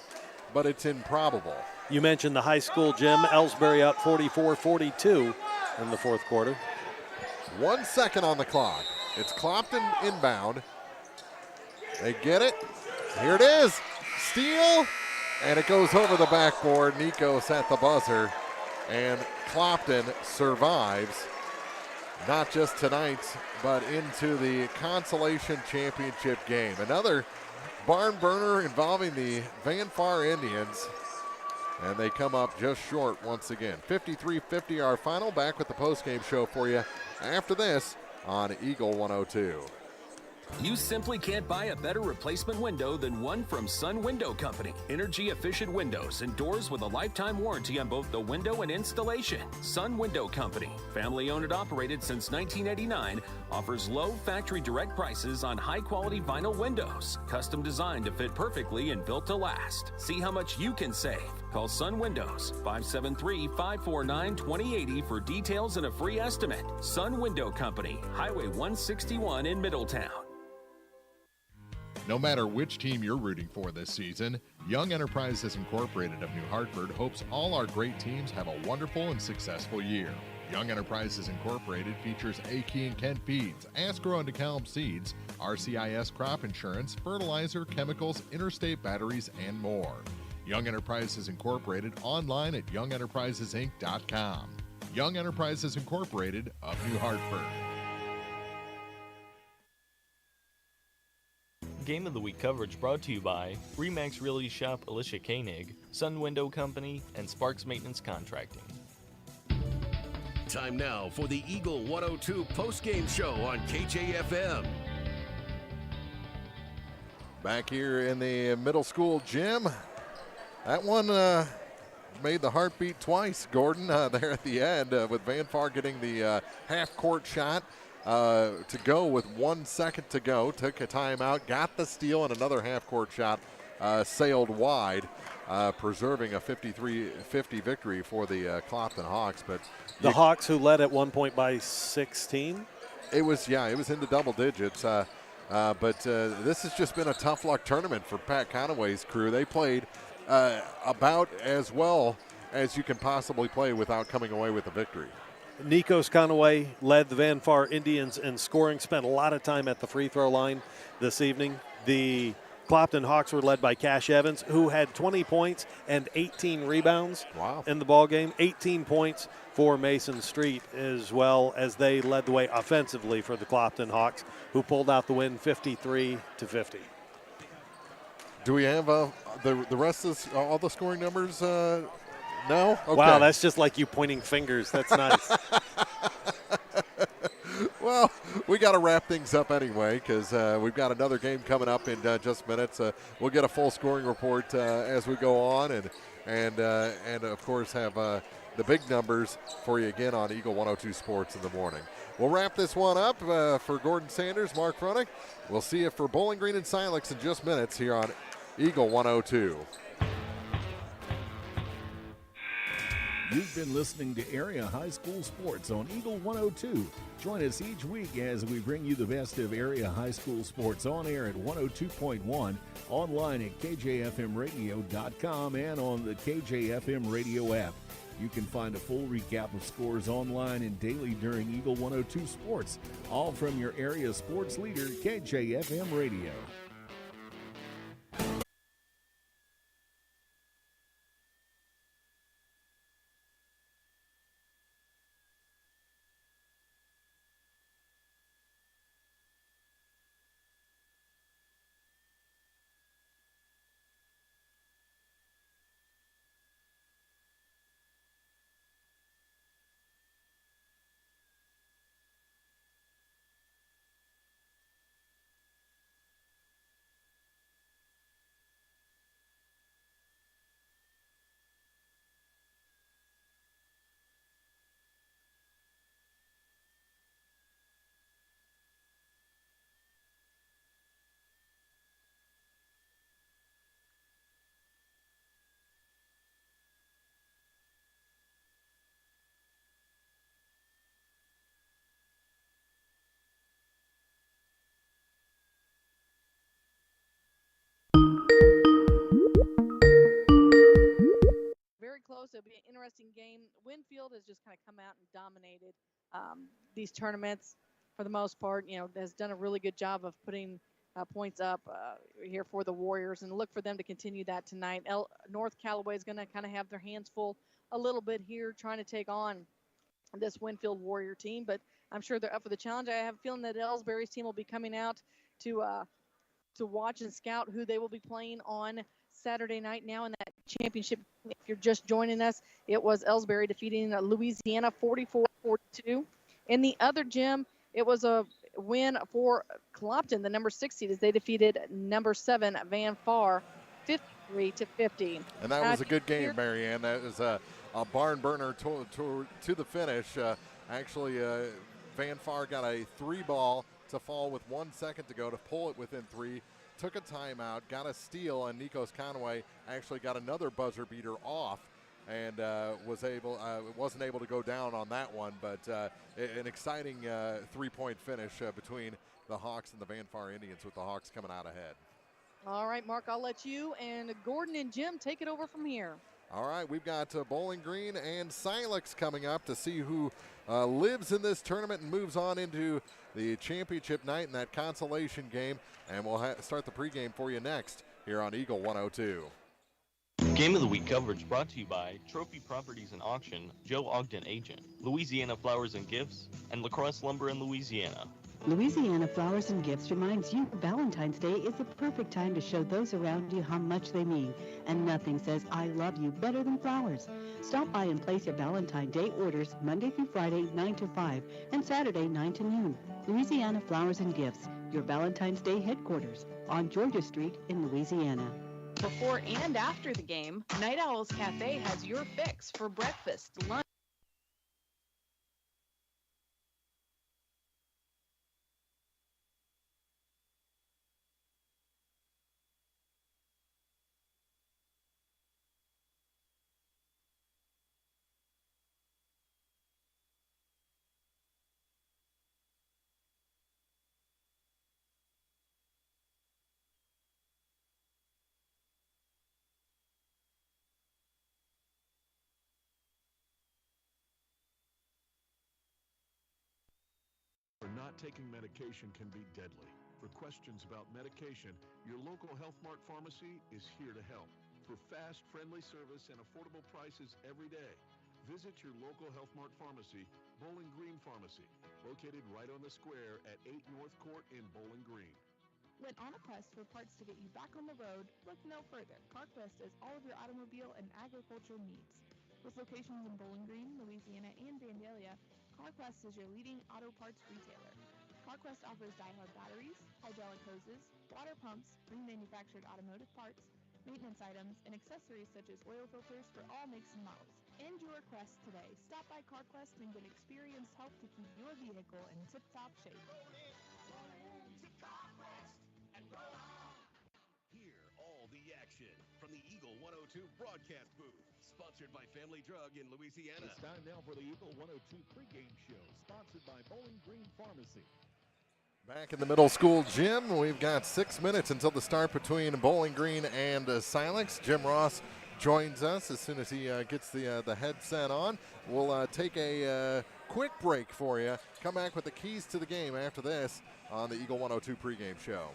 but it's improbable. You mentioned the high school gym. Ellsbury up 44-42 in the fourth quarter. 1 second on the clock. It's Clopton inbound. They get it. Here it is. Steal. And it goes over the backboard. Nikos at the buzzer. And Clopton survives. Not just tonight, but into the Consolation Championship game. Another barn burner involving the Van Far Indians. And they come up just short once again. 53-50 our final. Back with the postgame show for you after this on Eagle 102. You simply can't buy a better replacement window than one from Sun Window Company. Energy-efficient windows and doors with a lifetime warranty on both the window and installation. Sun Window Company, family-owned and operated since 1989, offers low factory direct prices on high-quality vinyl windows, custom designed to fit perfectly and built to last. See how much you can save. Call Sun Windows, 573-549-2080 for details and a free estimate. Sun Window Company, Highway 161 in Middletown. No matter which team you're rooting for this season, Young Enterprises Incorporated of New Hartford hopes all our great teams have a wonderful and successful year. Young Enterprises Incorporated features A.K. and Kent Feeds, Asgrow and DeKalb Seeds, RCIS Crop Insurance, fertilizer, chemicals, interstate batteries, and more. Young Enterprises Incorporated online at youngenterprisesinc.com. Young Enterprises Incorporated of New Hartford. Game of the Week coverage brought to you by Remax Realty Shop Alicia Koenig, Sun Window Company, and Sparks Maintenance Contracting. Time now for the Eagle 102 postgame show on KJFM. Back here in the middle school gym. That one made the heartbeat twice, Gordon, there at the end with Van Far getting the half-court shot. To go with 1 second to go, took a timeout, got the steal, and another half-court shot sailed wide, preserving a 53-50 victory for the Clopton Hawks. But the Hawks, who led at one point by 16? It was in the double digits. But this has just been a tough luck tournament for Pat Conaway's crew. They played about as well as you can possibly play without coming away with a victory. Nikos Conaway led the Van Far Indians in scoring, spent a lot of time at the free throw line this evening. The Clopton Hawks were led by Cash Evans, who had 20 points and 18 rebounds in the ball game. 18 points for Mason Street, as well as they led the way offensively for the Clopton Hawks, who pulled out the win 53-50. Do we have the rest of all the scoring numbers? No? Okay. Wow, that's just like you pointing fingers. That's nice. Well, we got to wrap things up anyway because we've got another game coming up in just minutes. We'll get a full scoring report as we go on and of course have the big numbers for you again on Eagle 102 Sports in the morning. We'll wrap this one up for Gordon Sanders, Mark Fronick. We'll see you for Bowling Green and Silex in just minutes here on Eagle 102. You've been listening to Area High School Sports on Eagle 102. Join us each week as we bring you the best of area high school sports on air at 102.1, online at kjfmradio.com, and on the KJFM radio app. You can find a full recap of scores online and daily during Eagle 102 Sports, all from your area sports leader, KJFM Radio. it'll be an interesting game. Winfield has just kind of come out and dominated these tournaments for the most part. Has done a really good job of putting points up here for the Warriors, and look for them to continue that tonight. North Callaway is going to kind of have their hands full a little bit here trying to take on this Winfield Warrior team, but I'm sure they're up for the challenge. I have a feeling that Ellsbury's team will be coming out to watch and scout who they will be playing on Saturday night. Now in that championship, if you're just joining us, it was Ellsbury defeating Louisiana 44-42. In the other gym, it was a win for Clopton, the number 6 seed, as they defeated number 7 Van Far 53-50. And that was a good game, Marianne. That was a barn burner to the finish. Actually, Van Far got a 3-ball to fall with 1 second to go to pull it within 3. Took a timeout, got a steal, and Nikos Conway actually got another buzzer beater off, and wasn't able to go down on that one. But an exciting 3-point finish between the Hawks and the Van Far Indians, with the Hawks coming out ahead. All right, Mark, I'll let you and Gordon and Jim take it over from here. All right, we've got Bowling Green and Silex coming up to see who lives in this tournament and moves on into the championship night in that consolation game. And we'll start the pregame for you next here on Eagle 102. Game of the Week coverage brought to you by Trophy Properties and Auction, Joe Ogden Agent, Louisiana Flowers and Gifts, and La Crosse Lumber in Louisiana. Louisiana Flowers and Gifts reminds you Valentine's Day is the perfect time to show those around you how much they mean. And nothing says I love you better than flowers. Stop by and place your Valentine's Day orders Monday through Friday 9 to 5 and Saturday 9 to noon. Louisiana Flowers and Gifts, your Valentine's Day headquarters on Georgia Street in Louisiana. Before and after the game, Night Owls Cafe has your fix for breakfast, lunch. Not taking medication can be deadly. For questions about medication, your local Health Mart pharmacy is here to help. For fast, friendly service and affordable prices every day, visit your local Health Mart pharmacy, Bowling Green Pharmacy, located right on the square at 8 North Court in Bowling Green. When on a quest for parts to get you back on the road, look no further. CarQuest has all of your automobile and agricultural needs. With locations in Bowling Green, Louisiana, and Vandalia, CarQuest is your leading auto parts retailer. CarQuest offers diehard batteries, hydraulic hoses, water pumps, remanufactured automotive parts, maintenance items, and accessories such as oil filters for all makes and models. End your quest today. Stop by CarQuest and get experienced help to keep your vehicle in tip-top shape. Hear all the action from the Eagle 102 broadcast booth. Sponsored by Family Drug in Louisiana. It's time now for the Eagle 102 pregame show, sponsored by Bowling Green Pharmacy. Back in the middle school gym, we've got 6 minutes until the start between Bowling Green and Silex. Jim Ross joins us as soon as he gets the headset on. We'll take a quick break for you. Come back with the keys to the game after this on the Eagle 102 pregame show.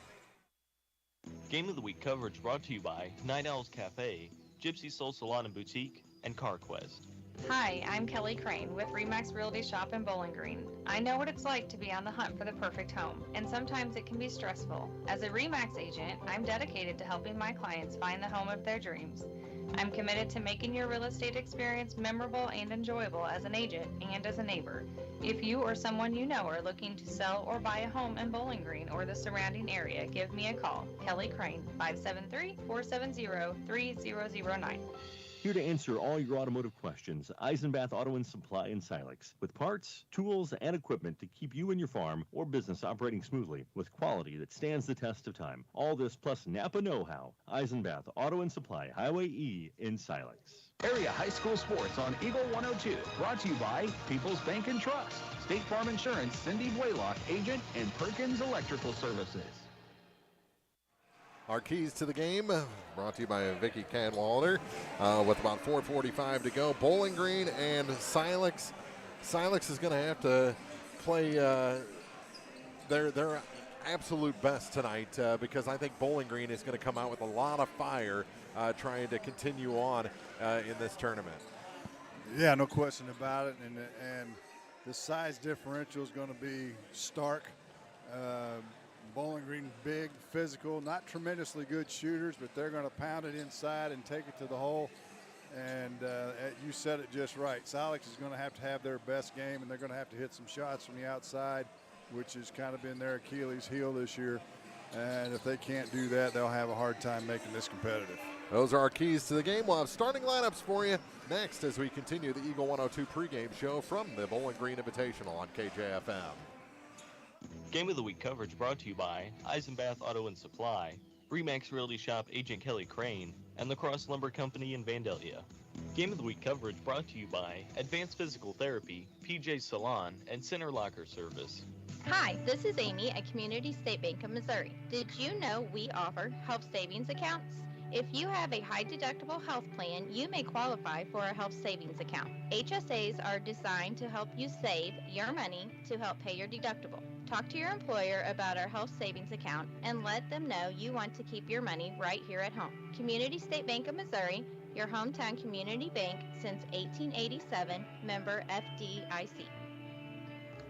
Game of the Week coverage brought to you by Night Owls Cafe, Gypsy Soul Salon and Boutique, and CarQuest. Hi, I'm Kelly Crane with RE/MAX Realty Shop in Bowling Green. I know what it's like to be on the hunt for the perfect home, and sometimes it can be stressful. As a RE/MAX agent, I'm dedicated to helping my clients find the home of their dreams. I'm committed to making your real estate experience memorable and enjoyable as an agent and as a neighbor. If you or someone you know are looking to sell or buy a home in Bowling Green or the surrounding area, give me a call. Kelly Crane, 573-470-3009. Here to answer all your automotive questions, Eisenbath Auto and Supply in Silex. With parts, tools, and equipment to keep you and your farm or business operating smoothly with quality that stands the test of time. All this plus Napa know-how. Eisenbath Auto and Supply, Highway E in Silex. Area High School Sports on Eagle 102. Brought to you by People's Bank and Trust, State Farm Insurance, Cindy Blaylock, Agent, and Perkins Electrical Services. Our keys to the game brought to you by Vicky Cadwalder with about 4:45 to go. Bowling Green and Silex. Silex is going to have to play their absolute best tonight because I think Bowling Green is going to come out with a lot of fire trying to continue on in this tournament. Yeah, no question about it. And the size differential is going to be stark. Bowling Green, big, physical, not tremendously good shooters, but they're going to pound it inside and take it to the hole. And you said it just right. Silex is going to have their best game, and they're going to have to hit some shots from the outside, which has kind of been their Achilles heel this year. And if they can't do that, they'll have a hard time making this competitive. Those are our keys to the game. We'll have starting lineups for you next as we continue the Eagle 102 pregame show from the Bowling Green Invitational on KJFM. Game of the Week coverage brought to you by Eisenbath Auto and Supply, Remax Realty Shop Agent Kelly Crane, and the Cross Lumber Company in Vandalia. Game of the Week coverage brought to you by Advanced Physical Therapy, PJ Salon, and Center Locker Service. Hi, this is Amy at Community State Bank of Missouri. Did you know we offer health savings accounts? If you have a high-deductible health plan, you may qualify for a health savings account. HSAs are designed to help you save your money to help pay your deductible. Talk to your employer about our health savings account and let them know you want to keep your money right here at home. Community State Bank of Missouri, your hometown community bank since 1887, member FDIC.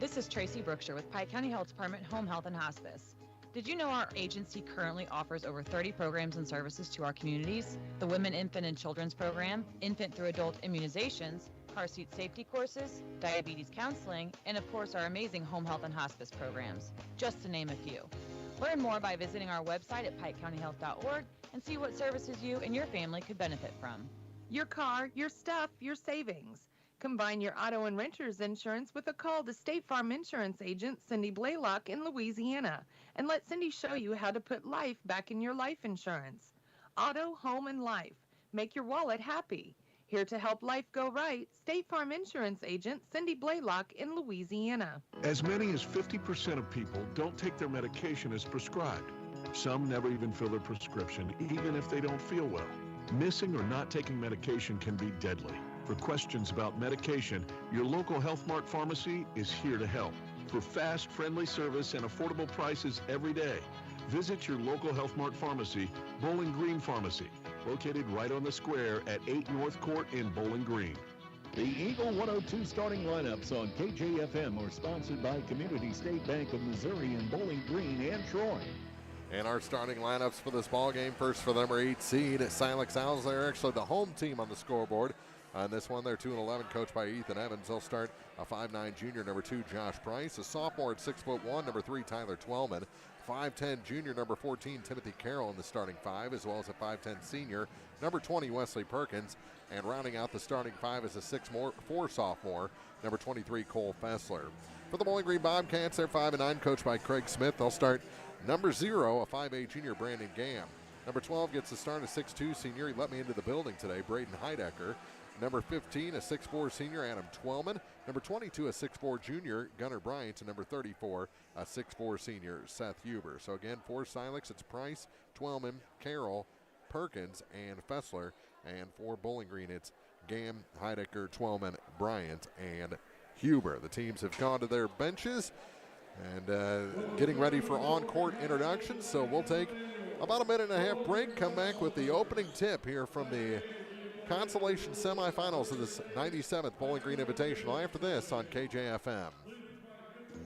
This is Tracy Brookshire with Pike County Health Department Home Health and Hospice. Did you know our agency currently offers over 30 programs and services to our communities? The Women, Infant, and Children's Program, Infant through Adult Immunizations, car seat safety courses, diabetes counseling, and of course our amazing home health and hospice programs, just to name a few. Learn more by visiting our website at pikecountyhealth.org and see what services you and your family could benefit from. Your car, your stuff, your savings. Combine your auto and renter's insurance with a call to State Farm Insurance agent Cindy Blaylock in Louisiana and let Cindy show you how to put life back in your life insurance. Auto, home, and life. Make your wallet happy. Here to help life go right, State Farm Insurance agent Cindy Blaylock in Louisiana. As many as 50% of people don't take their medication as prescribed. Some never even fill their prescription, even if they don't feel well. Missing or not taking medication can be deadly. For questions about medication, your local Health Mart pharmacy is here to help. For fast, friendly service and affordable prices every day, visit your local Health Mart pharmacy, Bowling Green Pharmacy, located right on the square at 8 North Court in Bowling Green. The Eagle 102 starting lineups on KJFM are sponsored by Community State Bank of Missouri in Bowling Green and Troy. And our starting lineups for this ball game, first for the number 8 seed, Silex Owls. They're actually the home team on the scoreboard. On this one, they're 2-11, coached by Ethan Evans. They'll start a 5'9 junior, number 2, Josh Price. A sophomore at 6'1", number 3, Tyler Twellman. 5'10 junior, number 14, Timothy Carroll in the starting 5, as well as a 5'10 senior, number 20, Wesley Perkins. And rounding out the starting 5 is a 6'4 sophomore, number 23, Cole Fessler. For the Bowling Green Bobcats, they're 5'9", coached by Craig Smith. They'll start number 0, a 5'8 junior, Brandon Gam. Number 12 gets the start, a 6'2 senior. He let me into the building today, Braden Heidecker. Number 15, a 6'4 senior, Adam Twellman. Number 22, a 6'4 junior, Gunnar Bryant. And number 34, a 6'4 senior, Seth Huber. So again, for Silex, it's Price, Twellman, Carroll, Perkins, and Fessler. And for Bowling Green, it's Gam, Heidecker, Twellman, Bryant, and Huber. The teams have gone to their benches and getting ready for on-court introductions. So we'll take about a minute and a half break, come back with the opening tip here from the Consolation Semifinals of this 97th Bowling Green Invitational after this on KJFM.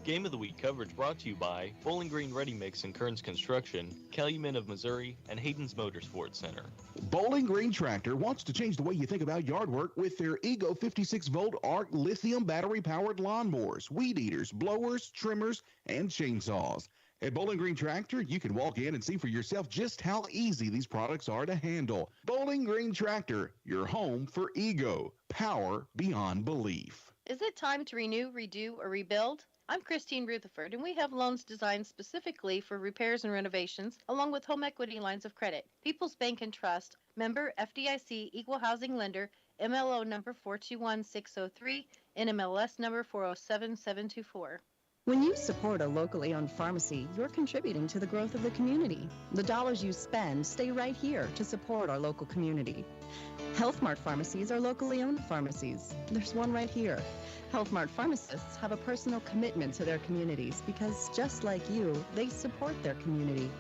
Game of the Week coverage brought to you by Bowling Green Ready Mix and Kearns Construction, Calumet of Missouri, and Hayden's Motorsports Center. Bowling Green Tractor wants to change the way you think about yard work with their Ego 56-volt ARC lithium battery-powered lawnmowers, weed eaters, blowers, trimmers, and chainsaws. At Bowling Green Tractor, you can walk in and see for yourself just how easy these products are to handle. Bowling Green Tractor, your home for Ego. Power beyond belief. Is it time to renew, redo, or rebuild? I'm Christine Rutherford, and we have loans designed specifically for repairs and renovations, along with home equity lines of credit. People's Bank and Trust, member FDIC, equal housing lender, MLO number 421603, NMLS number 407724. When you support a locally owned pharmacy, you're contributing to the growth of the community. The dollars you spend stay right here to support our local community. Health Mart pharmacies are locally owned pharmacies. There's one right here. Health Mart pharmacists have a personal commitment to their communities because, just like you, they support their community.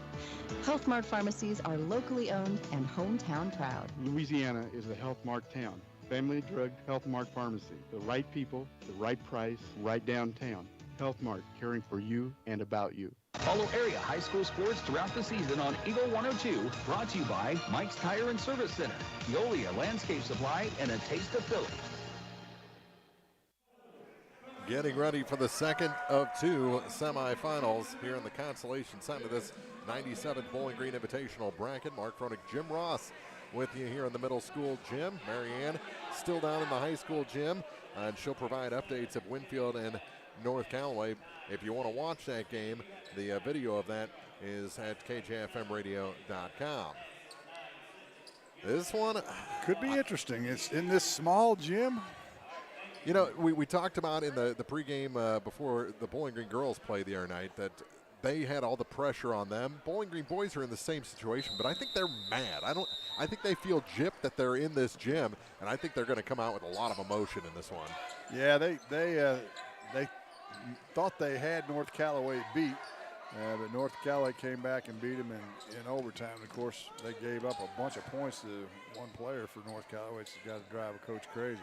Health Mart pharmacies are locally owned and hometown proud. Louisiana is a Health Mart town. Family Drug Health Mart Pharmacy. The right people, the right price, right downtown. Health Mart, caring for you and about you. Follow area high school sports throughout the season on Eagle 102, brought to you by Mike's Tire and Service Center, Veolia Landscape Supply, and a taste of Philly. Getting ready for the second of two semifinals here in the Consolation Semi of this 97th Bowling Green Invitational bracket. Mark Froenig, Jim Ross with you here in the middle school gym. Marianne still down in the high school gym, and she'll provide updates of Winfield and North Callaway. If you want to watch that game, the video of that is at kjfmradio.com. This one could be interesting. It's in this small gym. You know, we talked about in the pregame before the Bowling Green girls played the other night that they had all the pressure on them. Bowling Green boys are in the same situation, but I think they're mad. I think they feel gypped that they're in this gym, and I think they're going to come out with a lot of emotion in this one. Yeah, they thought they had North Callaway beat, but North Callaway came back and beat them in overtime. Of course, they gave up a bunch of points to one player for North Callaway. It's got to drive a coach crazy.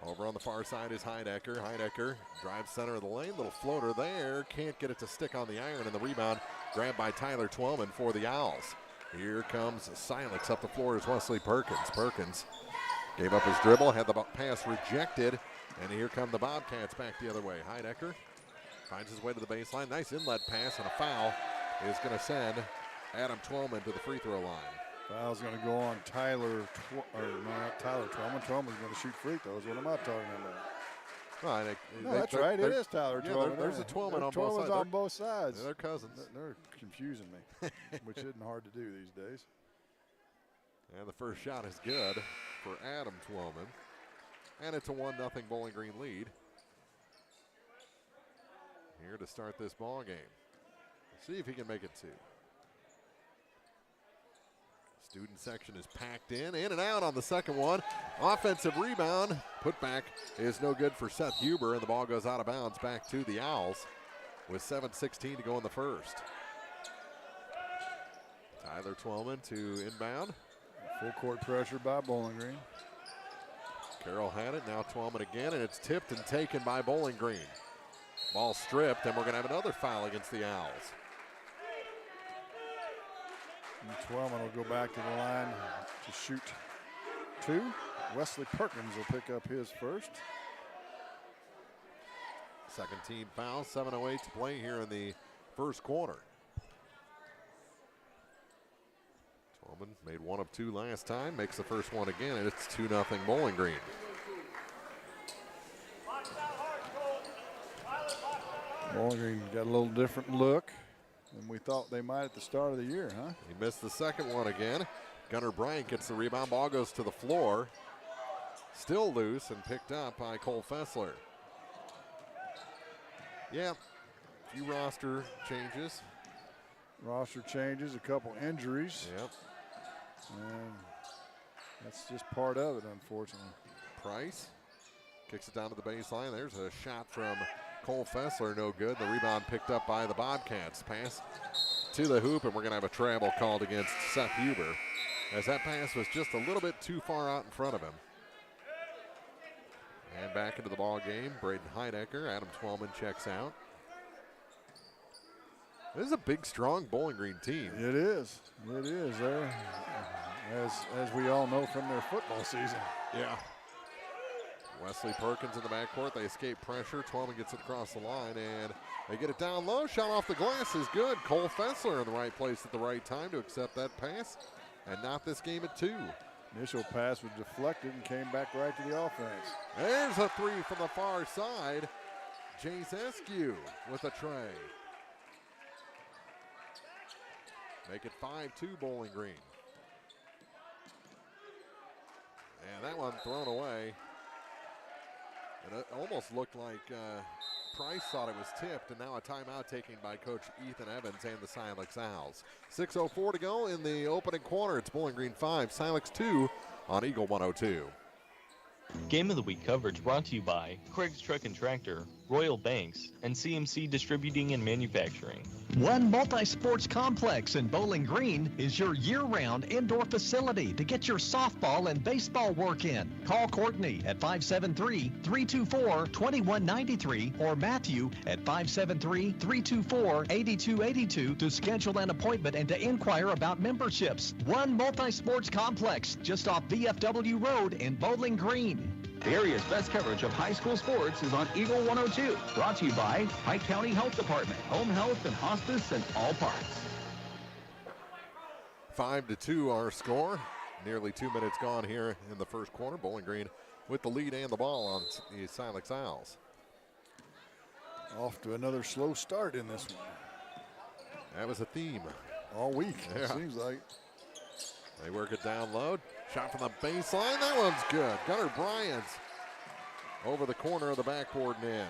Over on the far side is Heidecker. Heidecker drives center of the lane. Little floater there. Can't get it to stick on the iron. And the rebound grabbed by Tyler Twellman for the Owls. Here comes Silex up the floor is Wesley Perkins. Perkins gave up his dribble, had the pass rejected. And here come the Bobcats back the other way. Heidecker finds his way to the baseline. Nice inlet pass, and a foul is going to send Adam Twellman to the free throw line. Foul's going to go on Tyler Twellman. Twellman's going to shoot free throws. What am I talking about? No, that's right. It is Tyler Twellman. There's a Twellman on both sides. On both sides. They're cousins. They're confusing me, which isn't hard to do these days. And the first shot is good for Adam Twellman. And it's a 1-0 Bowling Green lead. Here to start this ball game. Let's see if he can make it two. Student section is packed in and out on the second one. Offensive rebound. Putback is no good for Seth Huber, and the ball goes out of bounds back to the Owls with 7:16 to go in the first. Tyler Twellman to inbound. Full court pressure by Bowling Green. Carroll had it, now Twellman again, and it's tipped and taken by Bowling Green. Ball stripped, and we're going to have another foul against the Owls. And Twellman will go back to the line to shoot two. Wesley Perkins will pick up his first. Second team foul, 7:08 to play here in the first quarter. Twellman made one of two last time, makes the first one again, and it's 2-0 Bowling Green. Bowling Green got a little different look than we thought they might at the start of the year, huh? He missed the second one again. Gunnar Bryant gets the rebound. Ball goes to the floor. Still loose and picked up by Cole Fessler. Yeah, a few roster changes. A couple injuries. Yep. And that's just part of it, unfortunately. Price kicks it down to the baseline. There's a shot from Cole Fessler, no good. The rebound picked up by the Bobcats. Pass to the hoop, and we're going to have a travel called against Seth Huber, as that pass was just a little bit too far out in front of him. And back into the ball game, Braden Heidecker. Adam Twellman checks out. This is a big, strong Bowling Green team. It is. It is. As we all know from their football season. Yeah. Wesley Perkins in the backcourt. They escape pressure. Twellman gets it across the line, and they get it down low. Shot off the glass is good. Cole Fessler in the right place at the right time to accept that pass, and not this game at 2. Initial pass was deflected and came back right to the offense. There's a three from the far side. Jace Eskew with a tray. Make it 5-2 Bowling Green. And that one thrown away. It almost looked like Price thought it was tipped, and now a timeout taken by Coach Ethan Evans and the Silex Owls. 6:04 to go in the opening quarter. It's Bowling Green 5, Silex 2 on Eagle 102. Game of the Week coverage brought to you by Craig's Truck and Tractor, Royal Banks, and CMC Distributing and Manufacturing. One Multi-Sports Complex in Bowling Green is your year-round indoor facility to get your softball and baseball work in. Call Courtney at 573-324-2193 or Matthew at 573-324-8282 to schedule an appointment and to inquire about memberships. One Multi-Sports Complex just off VFW Road in Bowling Green. The area's best coverage of high school sports is on Eagle 102. Brought to you by Pike County Health Department, home health and hospice and all parts. 5-2 our score. Nearly 2 minutes gone here in the first quarter. Bowling Green with the lead and the ball on the Silex Owls. Off to another slow start in this one. That was a theme. All week, Yeah. it seems like. They work it down low. Shot from the baseline. That one's good. Gunnar Bryant over the corner of the backboard and in.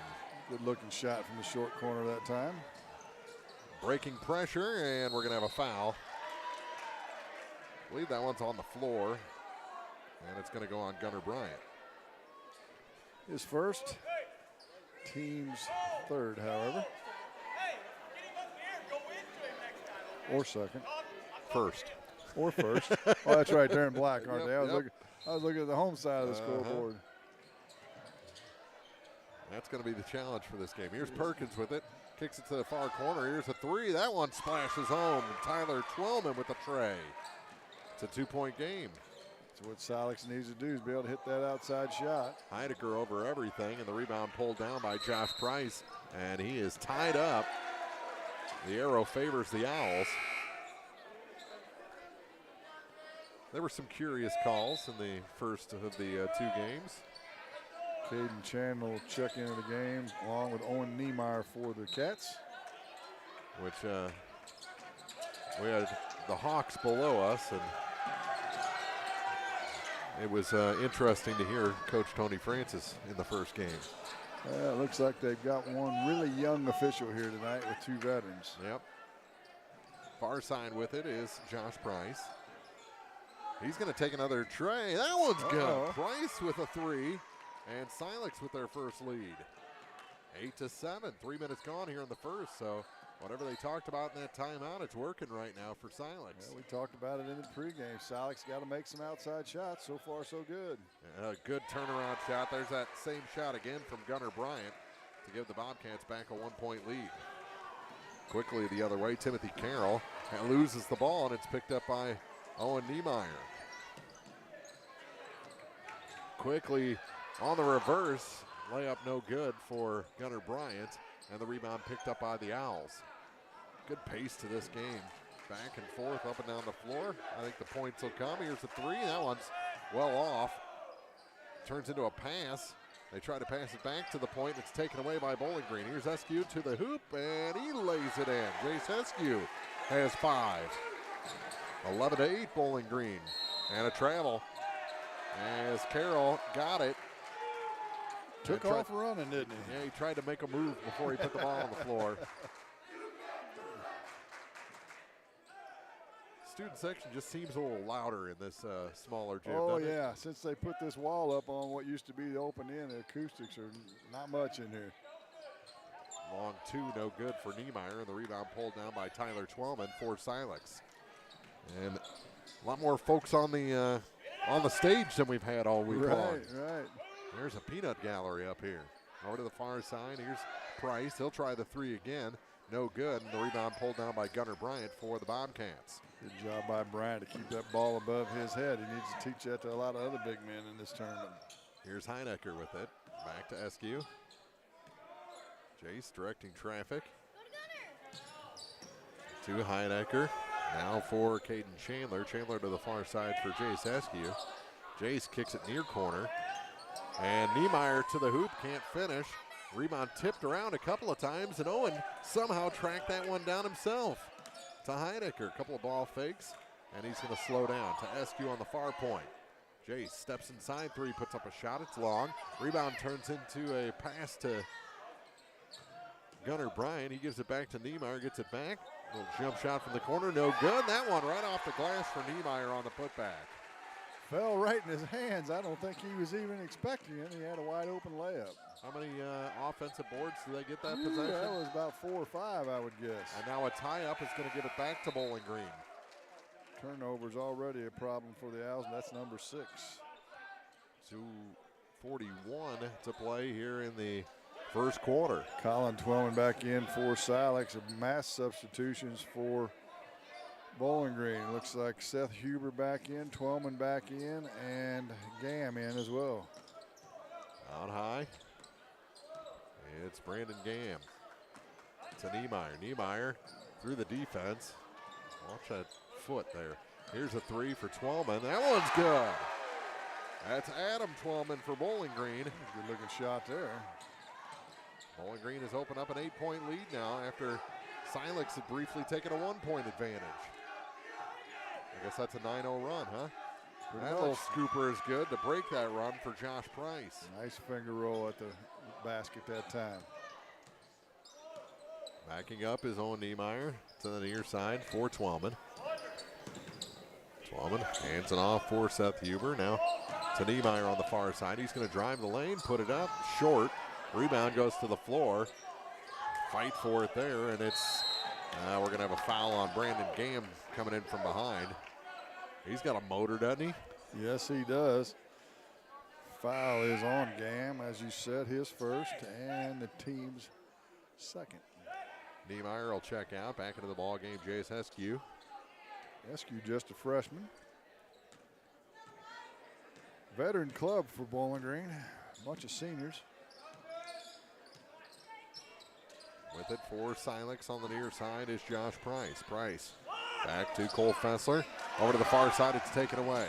Good looking shot from the short corner that time. Breaking pressure, and we're going to have a foul. I believe that one's on the floor, and it's going to go on Gunnar Bryant. His first, team's third, however. Or second. First. Or first. Oh, that's right. They're in black, aren't Yep, they? yep. I was looking at the home side of the scoreboard. That's going to be the challenge for this game. Here's Perkins with it. Kicks it to the far corner. Here's a three. That one splashes home. Tyler Twellman with the tray. It's a 2-point game. So what Silex needs to do is be able to hit that outside shot. Heidecker over everything, and the rebound pulled down by Josh Price, and he is tied up. The arrow favors the Owls. There were some curious calls in the first of the two games. Caden Chandler will check into the game along with Owen Niemeyer for the Cats. Which we had the Hawks below us, and it was interesting to hear Coach Tony Francis in the first game. It looks like they've got one really young official here tonight with two veterans. Yep. Far side with it is Josh Price. He's going to take another tray. That one's good. Price with a three, and Silex with their first lead. 8-7. 3 minutes gone here in the first, so whatever they talked about in that timeout, it's working right now for Silex. Yeah, we talked about it in the pregame. Silex got to make some outside shots. So far, so good. A good turnaround shot. There's that same shot again from Gunnar Bryant to give the Bobcats back a 1-point lead. Quickly the other way, Timothy Carroll loses the ball, and it's picked up by Owen Niemeyer. Quickly on the reverse, layup no good for Gunnar Bryant, and the rebound picked up by the Owls. Good pace to this game. Back and forth, up and down the floor. I think the points will come. Here's a three. That one's well off. Turns into a pass. They try to pass it back to the point. It's taken away by Bowling Green. Here's Eskew to the hoop, and he lays it in. Jace Eskew has 5. 11-8 Bowling Green. And a travel as Carroll got it. Took off running, didn't he? Yeah, he tried to make a move before he put the ball on the floor. Student section just seems a little louder in this smaller gym. Oh, doesn't it? yeah. Since they put this wall up on what used to be the open end, the acoustics are not much in here. Long two, no good for Niemeyer, and the rebound pulled down by Tyler Twellman for Silex. And a lot more folks on the stage than we've had all week long. Right. There's a peanut gallery up here. Over to the far side, here's Price. He'll try the three again. No good, and the rebound pulled down by Gunnar Bryant for the Bobcats. Good job by Bryant to keep that ball above his head. He needs to teach that to a lot of other big men in this tournament. Here's Heinecker with it. Back to Eskew. Jace directing traffic. To Heinecker. Now for Caden Chandler. Chandler to the far side for Jace Eskew. Jace kicks it near corner. And Niemeyer to the hoop, can't finish. Rebound tipped around a couple of times, and Owen somehow tracked that one down himself. To Heinecker, a couple of ball fakes, and he's going to slow down. To Eskew on the far point. Jace steps inside three, puts up a shot, it's long. Rebound turns into a pass to Gunnar Bryant. He gives it back to Niemeyer, gets it back. Little jump shot from the corner, no good. That one right off the glass for Niemeyer on the putback. Fell right in his hands. I don't think he was even expecting it. He had a wide open layup. How many offensive boards do they get that possession? That was about 4 or 5, I would guess. And now a tie-up is going to give it back to Bowling Green. Turnover's already a problem for the Owls, and that's number 6. 2:41 to play here in the first quarter. Colin Twellman back in for Silex. Mass substitutions for Bowling Green. Looks like Seth Huber back in, Twellman back in, and Gam in as well. Out high. It's Brandon Gam to Niemeyer. Niemeyer through the defense. Watch that foot there. Here's a 3 for Twellman. That one's good. That's Adam Twellman for Bowling Green. Good looking shot there. Bowling Green has opened up an 8-point lead now after Silex had briefly taken a 1-point advantage. I guess that's a 9-0 run, huh? That little scooper is good to break that run for Josh Price. Nice finger roll at the basket that time. Backing up is Owen Niemeyer to the near side for Twellman. Twellman hands it off for Seth Huber. Now to Niemeyer on the far side. He's going to drive the lane, put it up, short. Rebound goes to the floor. Fight for it there, and it's we're going to have a foul on Brandon Gam coming in from behind. He's got a motor, doesn't he? Yes, he does. Foul is on Gam, as you said, his first and the team's second. Niemeyer will check out. Back into the ball game, Jace Eskew. Eskew just a freshman. Veteran club for Bowling Green. Bunch of seniors. With it for Silex on the near side is Josh Price. Price back to Cole Fessler. Over to the far side, it's taken away.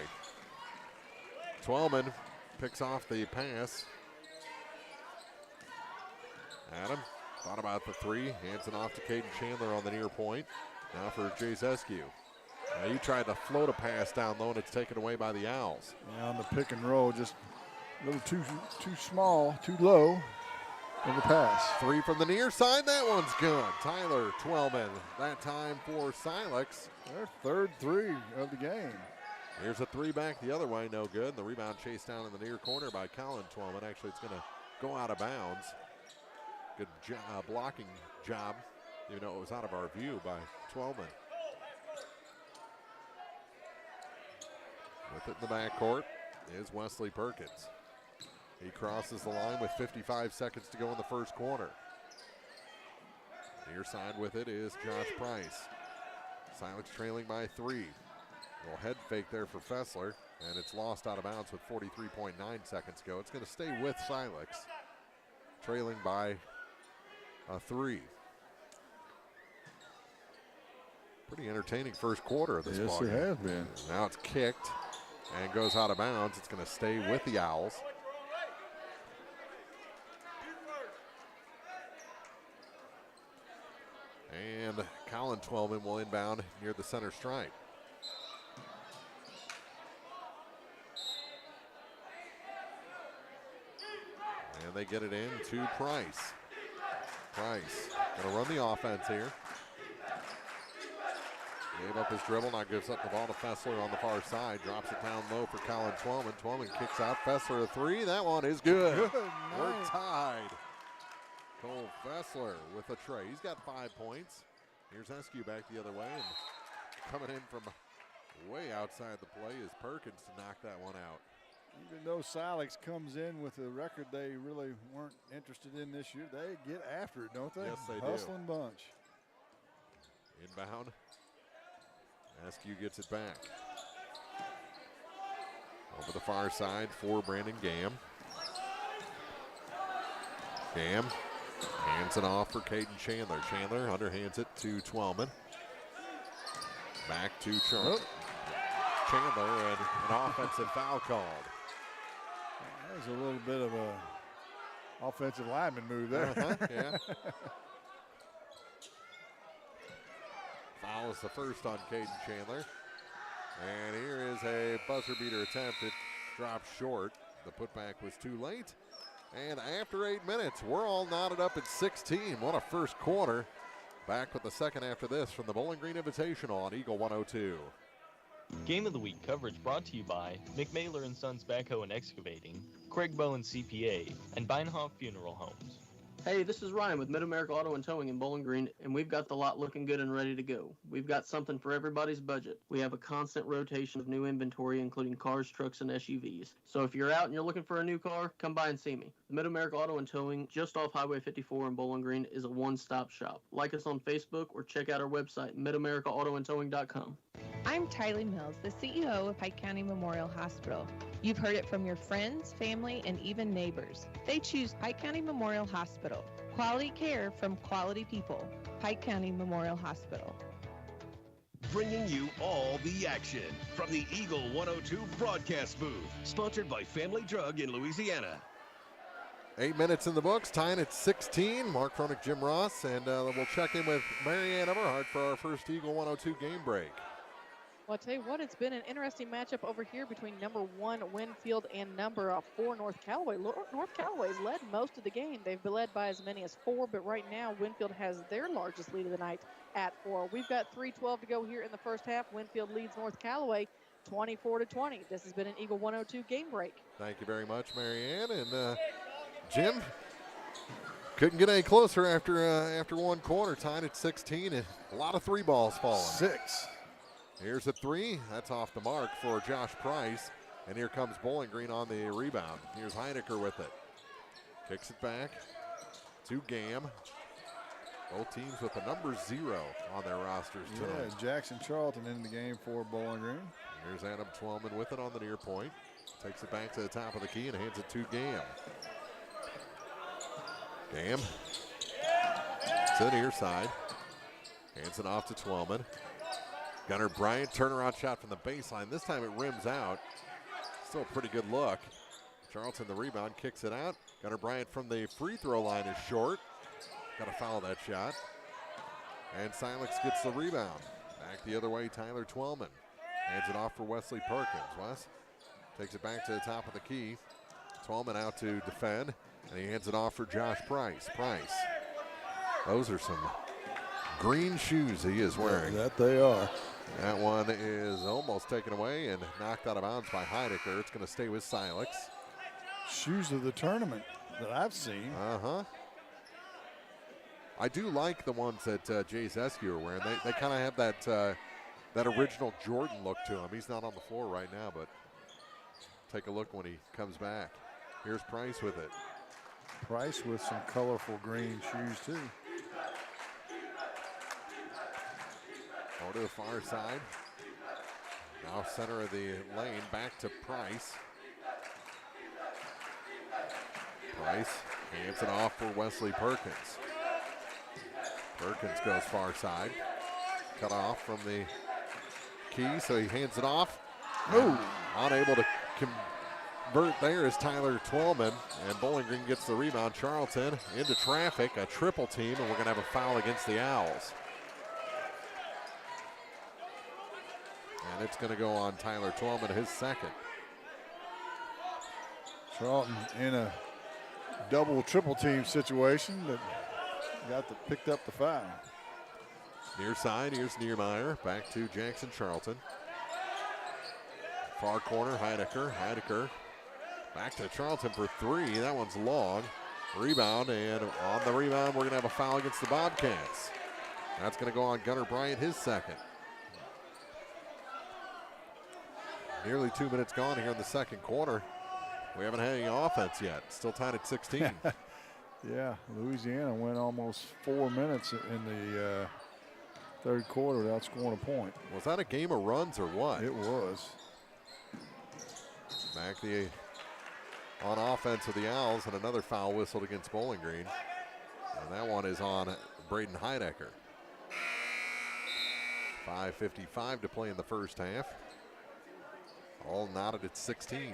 Twellman picks off the pass. Adam thought about the 3. Hands it off to Caden Chandler on the near point. Now for Jace Eskew. Now he tried to float a pass down low, and it's taken away by the Owls. Yeah, on the pick and roll, just a little too small, too low of the pass. 3 from the near side. That one's good. Tyler Twellman, that time for Silex. Their third 3 of the game. Here's a 3 back the other way, no good. The rebound chased down in the near corner by Colin Twellman. Actually, it's going to go out of bounds. Good blocking job, even though it was out of our view by Twellman. With it in the backcourt is Wesley Perkins. He crosses the line with 55 seconds to go in the first quarter. Near side with it is Josh Price. Silex trailing by 3. Little head fake there for Fessler, and it's lost out of bounds with 43.9 seconds to go. It's going to stay with Silex, trailing by a 3. Pretty entertaining first quarter of this ball game. Yes, it has been. Now it's kicked and goes out of bounds. It's going to stay with the Owls. And Colin Twellman will inbound near the center stripe. And they get it in to Price. Price going to run the offense here. Gave up his dribble, now gives up the ball to Fessler on the far side. Drops it down low for Colin Twellman. Twellman kicks out. Fessler a 3. That one is good. We're tied. Cole Fessler with a tray. He's got 5 points. Here's Eskew back the other way, and coming in from way outside the play is Perkins to knock that one out. Even though Silex comes in with a record they really weren't interested in this year, they get after it, don't they? Yes, they do. Hustling bunch. Inbound. Eskew gets it back. Over the far side for Brandon Gam. Gam hands it off for Caden Chandler. Chandler underhands it to Twellman. Back to Chandler, and an offensive foul called. That was a little bit of a offensive lineman move there. Yeah. Foul is the first on Caden Chandler. And here is a buzzer beater attempt. It dropped short. The putback was too late. And after 8 minutes, we're all knotted up at 16. What a first quarter. Back with the second after this from the Bowling Green Invitational on Eagle 102. Game of the Week coverage brought to you by McMailer & Sons Backhoe and Excavating, Craig Bowen CPA, and Beinhoff Funeral Homes. Hey, this is Ryan with Mid-America Auto and Towing in Bowling Green, and we've got the lot looking good and ready to go. We've got something for everybody's budget. We have a constant rotation of new inventory, including cars, trucks, and SUVs. So if you're out and you're looking for a new car, come by and see me. Mid-America Auto and Towing, just off Highway 54 in Bowling Green, is a one-stop shop. Like us on Facebook or check out our website, midamericaautoandtowing.com. I'm Tylee Mills, the CEO of Pike County Memorial Hospital. You've heard it from your friends, family, and even neighbors. They choose Pike County Memorial Hospital. Quality care from quality people. Pike County Memorial Hospital. Bringing you all the action from the Eagle 102 broadcast booth. Sponsored by Family Drug in Louisiana. 8 minutes in the books, tying at 16. Mark Fronick, Jim Ross, and we'll check in with Marianne Everhart for our first Eagle 102 game break. Well, I'll tell you what, it's been an interesting matchup over here between number 1 Winfield and number 4 North Callaway. North Callaway's led most of the game. They've been led by as many as 4, but right now Winfield has their largest lead of the night at 4. We've got 3:12 to go here in the first half. Winfield leads North Callaway 24-20. This has been an Eagle 102 game break. Thank you very much, Marianne. And Jim, couldn't get any closer after one quarter, tied at 16, and a lot of 3 balls falling. 6. Here's a 3. That's off the mark for Josh Price. And here comes Bowling Green on the rebound. Here's Heinecker with it. Kicks it back to Gam. Both teams with the number 0 on their rosters tonight. Yeah, Jackson Charlton in the game for Bowling Green. Here's Adam Twellman with it on the near point. Takes it back to the top of the key and hands it to Gam. Gam to the near side. Hands it off to Twellman. Gunnar Bryant, turnaround shot from the baseline. This time it rims out. Still a pretty good look. Charlton the rebound, kicks it out. Gunnar Bryant from the free throw line is short. Got to foul that shot. And Silex gets the rebound. Back the other way, Tyler Twellman. Hands it off for Wesley Perkins. Wes takes it back to the top of the key. Twellman out to defend. And he hands it off for Josh Price. Price. Those are some green shoes he is wearing. That they are. That one is almost taken away and knocked out of bounds by Heidecker. It's going to stay with Silex. Shoes of the tournament that I've seen. I do like the ones that Jay Zesky are wearing. They kind of have that original Jordan look to him. He's not on the floor right now, but take a look when he comes back. Here's Price with it. Price with some colorful green shoes too. Over to the far side. Now center of the lane, back to Price. Price hands it off for Wesley Perkins. Perkins goes far side. Cut off from the key, so he hands it off. Unable to convert there is Tyler Twellman, and Bowling Green gets the rebound. Charlton into traffic, a triple team, and we're going to have a foul against the Owls. And it's going to go on Tyler Twellman, his second. Charlton in a triple team situation that picked up the foul. Near side, here's Niermeyer. Back to Jackson Charlton. Far corner, Heidecker. Heidecker back to Charlton for 3. That one's long. Rebound, and on the rebound, we're going to have a foul against the Bobcats. That's going to go on Gunnar Bryant, his second. Nearly 2 minutes gone here in the second quarter. We haven't had any offense yet. Still tied at 16. Yeah, Louisiana went almost 4 minutes in the third quarter without scoring a point. Was that a game of runs or what? It was. Back on offense of the Owls, and another foul whistled against Bowling Green. And that one is on Braden Heidecker. 5:55 to play in the first half. All knotted at 16.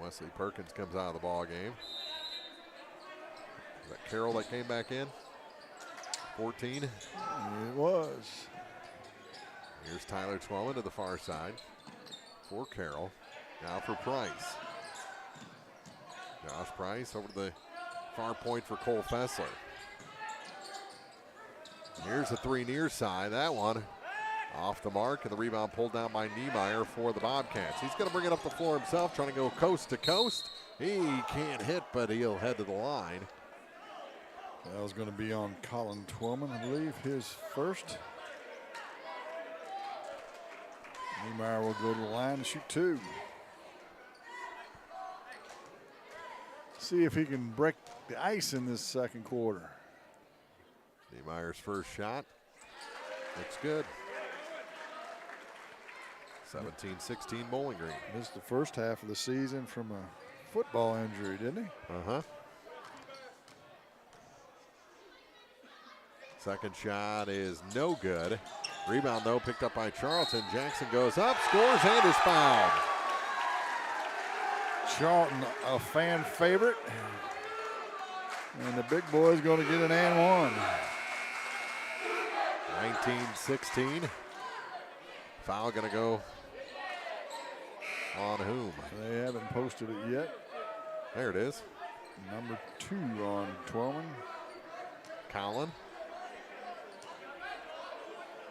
Wesley Perkins comes out of the ball game. Is that Carroll that came back in? 14. It was. Here's Tyler Twellman to the far side. for Carroll. Now for Price. Josh Price over to the far point for Cole Fessler. Here's a three near side. That one off the mark, and the rebound pulled down by Niemeyer for the Bobcats. He's going to bring it up the floor himself, trying to go coast to coast. He can't hit, but he'll head to the line. That was going to be on Colin Twillman, I believe, his first. Niemeyer will go to the line and shoot two. See if he can break the ice in this second quarter. Niemeyer's first shot looks good. 17-16 Bowling Green. Missed the first half of the season from a football injury, didn't he? Uh-huh. Second shot is no good. Rebound, though, picked up by Charlton. Jackson goes up, scores, and is fouled. Charlton, a fan favorite. And the big boy's going to get an and one. 19-16. Foul going to go on whom? They haven't posted it yet. There it is. Number 2 on Twellman. Collin.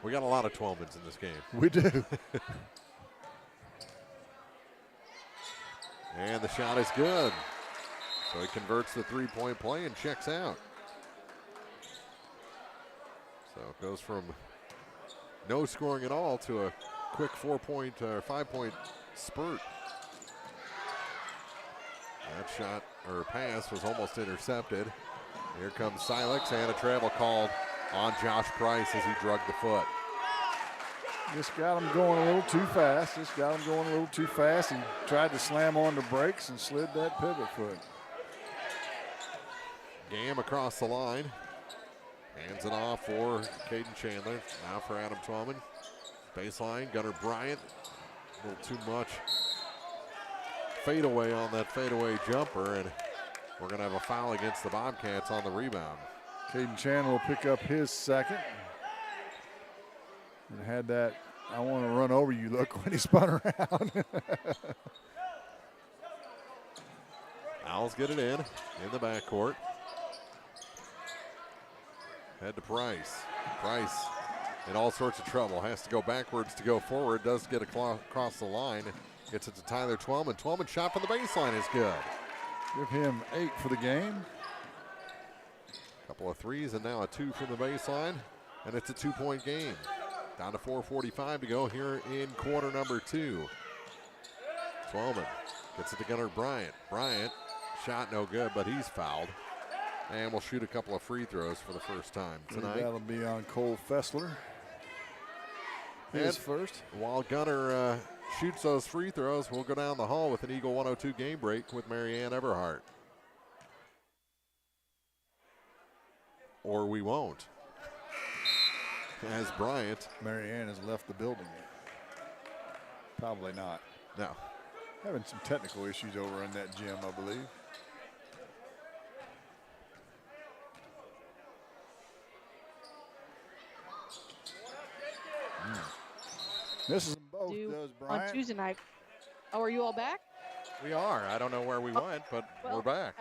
We got a lot of 12-mans in this game. We do. And the shot is good. So he converts the three-point play and checks out. So it goes from no scoring at all to a quick 4-point or 5-point spurt. That shot or pass was almost intercepted. Here comes Silex, and a travel called on Josh Price as he drug the foot. Just got him going a little too fast. He tried to slam on the brakes and slid that pivot foot. Gam across the line. Hands it off for Caden Chandler. Now for Adam Twellman. Baseline, Gunnar Bryant. A little too much fadeaway on that fadeaway jumper, and we're going to have a foul against the Bobcats on the rebound. Caden Chandler will pick up his second. And had that I want to run over you look when he spun around. Owls get it in the backcourt. Head to Price. Price in all sorts of trouble. Has to go backwards to go forward. Does get across the line. Gets it to Tyler Twellman. Twellman shot from the baseline is good. Give him 8 for the game. Couple of threes and now a 2 from the baseline. And it's a 2-point game. Down to 4:45 to go here in quarter number 2. Twellman gets it to Gunnar Bryant. Bryant, shot no good, but he's fouled. And we'll shoot a couple of free throws for the first time tonight. That'll be on Cole Fessler. His first. While Gunnar shoots those free throws, we'll go down the hall with an Eagle 102 game break with Marianne Everhart. Or we won't. As Bryant. Marianne has left the building. Probably not. No. Having some technical issues over in that gym, I believe. Misses them both, does Bryant. On Tuesday night. Oh, are you all back? We are. I don't know where we went, but we're back.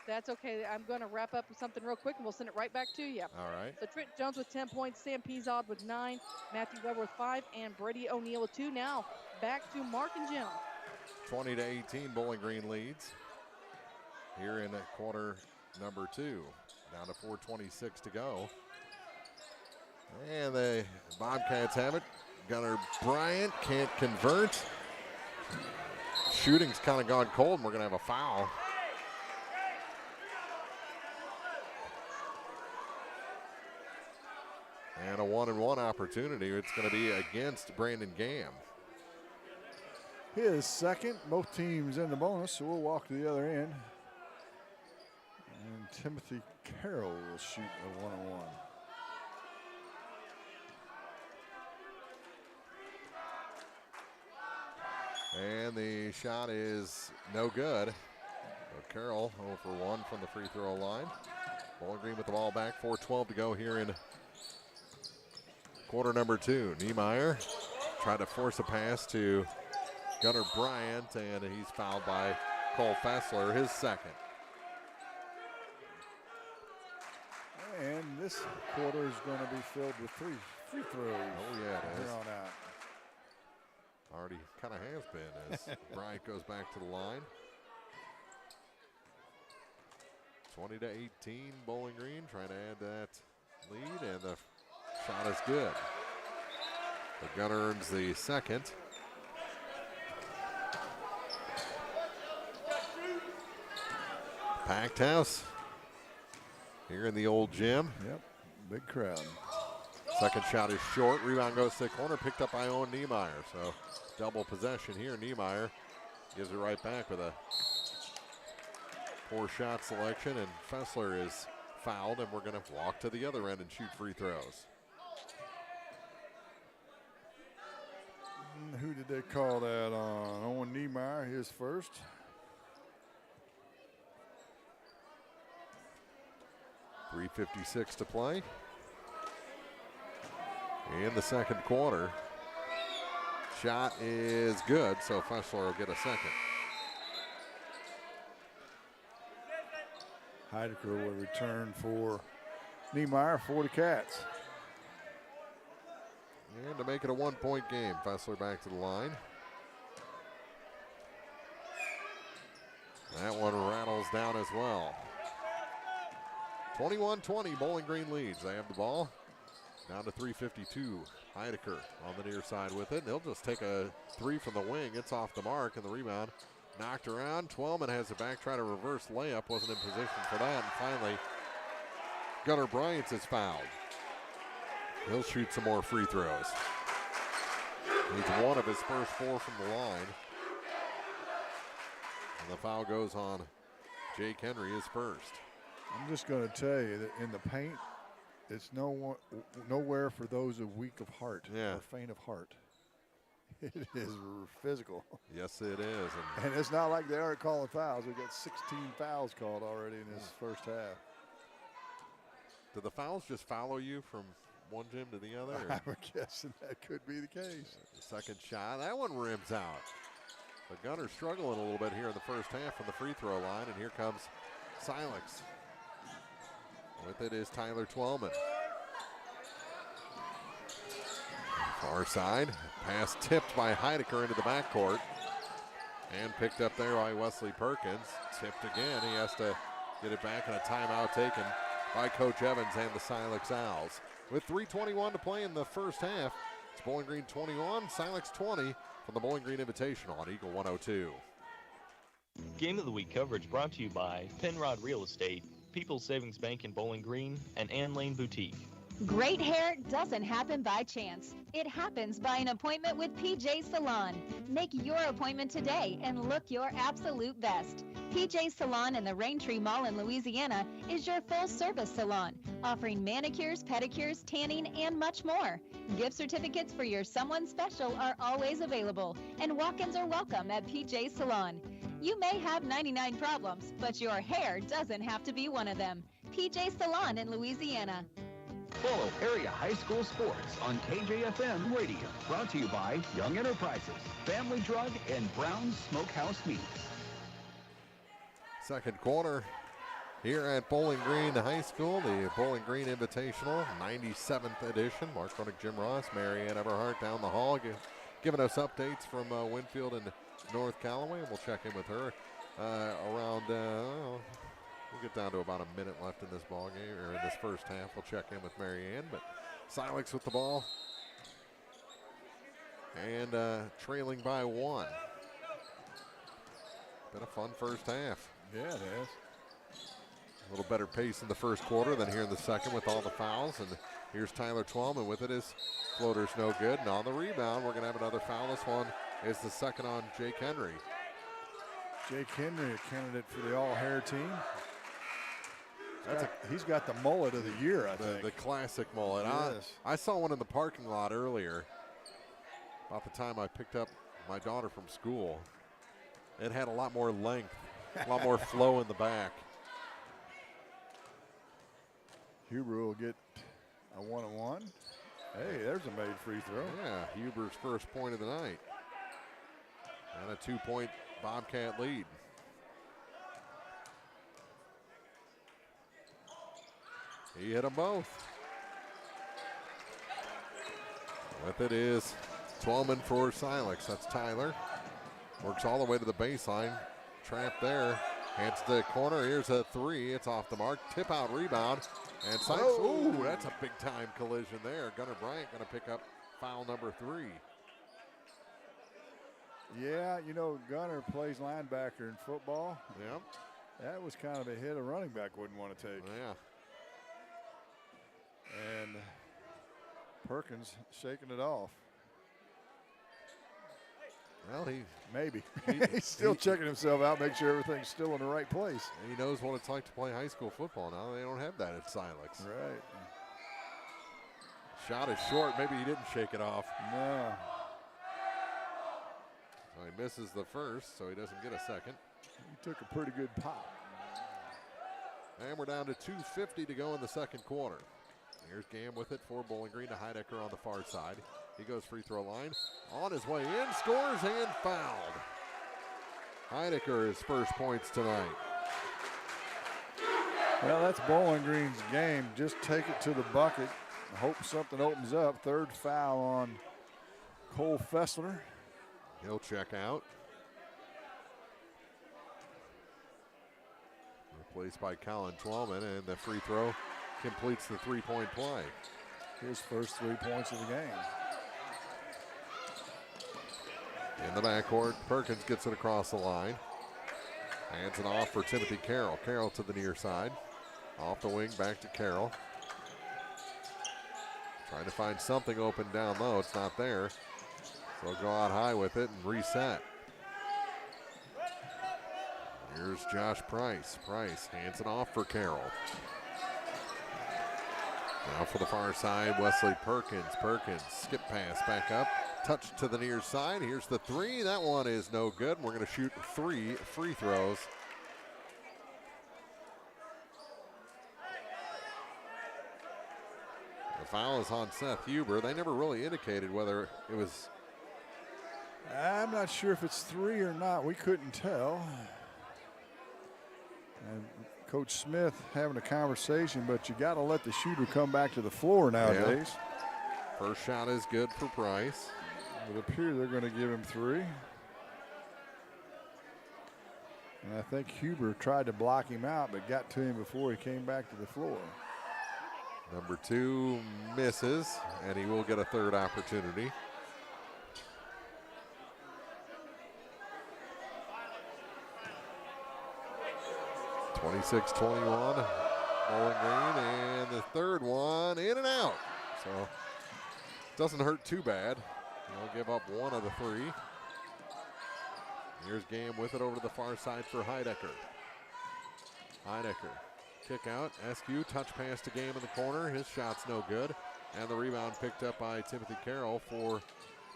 That's okay. I'm going to wrap up with something real quick, and we'll send it right back to you. All right. So Trent Jones with 10 points, Sam Peasod with 9, Matthew Weber with 5, and Brady O'Neill with 2. Now back to Mark and Jim. 20-18, Bowling Green leads here in quarter number 2. Down to 4:26 to go. And the Bobcats have it. Gunnar Bryant can't convert. Shooting's kind of gone cold, and we're going to have a foul. And a 1-and-1 opportunity. It's going to be against Brandon Gam. His second, both teams in the bonus, so we'll walk to the other end. And Timothy Carroll will shoot a 1-on-1. And the shot is no good. So Carroll 0 for 1 from the free throw line. Bowling Green with the ball back. 4:12 to go here in quarter number 2. Niemeyer tried to force a pass to Gunnar Bryant, and he's fouled by Cole Fessler, his second. And this quarter is going to be filled with free throws. Oh, yeah, it is. Here on out. Already kind of has been as Bryant goes back to the line. 20-18, Bowling Green trying to add that lead, and the shot is good. The Gunner earns the second. Packed house here in the old gym. Yep, big crowd. Second shot is short. Rebound goes to the corner, picked up by Owen Niemeyer. So double possession here. Niemeyer gives it right back with a poor shot selection, and Fessler is fouled, and we're going to walk to the other end and shoot free throws. Who did they call that on? Owen Niemeyer, his first. .356 to play in the second quarter. Shot is good, so Fessler will get a second. Heidecker will return for Niemeyer for the Cats. And to make it a one-point game, Fessler back to the line. That one rattles down as well. 21-20, Bowling Green leads. They have the ball. Down to .352. Heidecker on the near side with it. They'll just take a three from the wing. It's off the mark, and the rebound knocked around. Twellman has it back, try to reverse layup. Wasn't in position for that. And finally, Gunnar Bryant is fouled. He'll shoot some more free throws. He's one of his first four from the line. And the foul goes on Jake Henry, his first. I'm just going to tell you that in the paint, it's nowhere for those of weak of heart or faint of heart. It is physical. Yes, it is. And it's not like they aren't calling fouls. We've got 16 fouls called already in this first half. Do the fouls just follow you from one gym to the other? I'm guessing that could be the case. The second shot, that one rims out. The Gunners struggling a little bit here in the first half from the free throw line, and here comes Silex. With it is Tyler Twellman. Far side, pass tipped by Heidecker into the backcourt. And picked up there by Wesley Perkins. Tipped again, he has to get it back, and a timeout taken by Coach Evans and the Silex Owls. With 3:21 to play in the first half, it's Bowling Green 21, Silex 20 from the Bowling Green Invitational on Eagle 102. Game of the Week coverage brought to you by Penrod Real Estate, People's Savings Bank in Bowling Green, and Ann Lane Boutique. Great hair doesn't happen by chance. It happens by an appointment with PJ Salon. Make your appointment today and look your absolute best. PJ Salon in the Raintree Mall in Louisiana is your full-service salon, offering manicures, pedicures, tanning, and much more. Gift certificates for your someone special are always available, and walk-ins are welcome at PJ Salon. You may have 99 problems, but your hair doesn't have to be one of them. PJ Salon in Louisiana. Follow Area High School Sports on KJFM Radio. Brought to you by Young Enterprises, Family Drug, and Brown's Smokehouse Meats. Second quarter here at Bowling Green High School, the Bowling Green Invitational, 97th edition. Mark Ronick, Jim Ross, Marianne Everhart down the hall, giving us updates from Winfield and North Callaway, and we'll check in with her around, we'll get down to about a minute left in this ball game, or in this first half. We'll check in with Marianne, but Silex with the ball and trailing by one. Been a fun first half. Yeah, it has. A little better pace in the first quarter than here in the second with all the fouls. And here's Tyler Twellman with it. His floater's no good. And on the rebound, we're going to have another foul. This one is the second on Jake Henry. Jake Henry, a candidate for the all-hair team. He's got the mullet of the year, I think. The classic mullet. Yes. I saw one in the parking lot earlier, about the time I picked up my daughter from school. It had a lot more length, a lot more flow in the back. Huber will get a one-on-one. Hey, there's a made free throw. Yeah, Huber's first point of the night. And a 2-point Bobcat lead. He hit them both. With it is Twelman for Silex. That's Tyler. Works all the way to the baseline. Trap there. Hands to the corner. Here's a three. It's off the mark. Tip out rebound. And Silex. Ooh, that's a big time collision there. Gunnar Bryant going to pick up foul number 3. Yeah, you know, Gunnar plays linebacker in football. Yep. That was kind of a hit a running back wouldn't want to take. Yeah. And Perkins shaking it off. Well, he's still checking himself out, make sure everything's still in the right place. He knows what it's like to play high school football now. They don't have that at Silex. Right. Shot is short. Maybe he didn't shake it off. No. So he misses the first, so he doesn't get a second. He took a pretty good pop. And we're down to 2:50 to go in the second quarter. Here's Gam with it for Bowling Green to Heidecker on the far side. He goes free throw line. On his way in, scores and fouled. Heidecker his first points tonight. Well, that's Bowling Green's game. Just take it to the bucket. Hope something opens up. Third foul on Cole Fessler. He'll check out. Replaced by Colin Twelman, and the free throw completes the three-point play. His first 3 points of the game. In the backcourt, Perkins gets it across the line. Hands it off for Timothy Carroll. Carroll to the near side. Off the wing, back to Carroll. Trying to find something open down low. It's not there. So go out high with it and reset. Here's Josh Price. Price hands it off for Carroll. Now for the far side, Wesley Perkins. Perkins, skip pass back up. Touch to the near side. Here's the three. That one is no good. We're going to shoot 3 free throws. The foul is on Seth Huber. They never really indicated whether it was. I'm not sure if it's 3 or not. We couldn't tell. And Coach Smith having a conversation, but you got to let the shooter come back to the floor nowadays. Yeah. First shot is good for Price. It would appear they're going to give him 3. And I think Huber tried to block him out, but got to him before he came back to the floor. Number 2 misses, and he will get a third opportunity. (26-21) Bowling Green, and the third one in and out. So doesn't hurt too bad. They'll give up one of the 3. Here's Gam with it over to the far side for Heidecker. Heidecker, kick out. SQ touch pass to Gam in the corner. His shot's no good. And the rebound picked up by Timothy Carroll for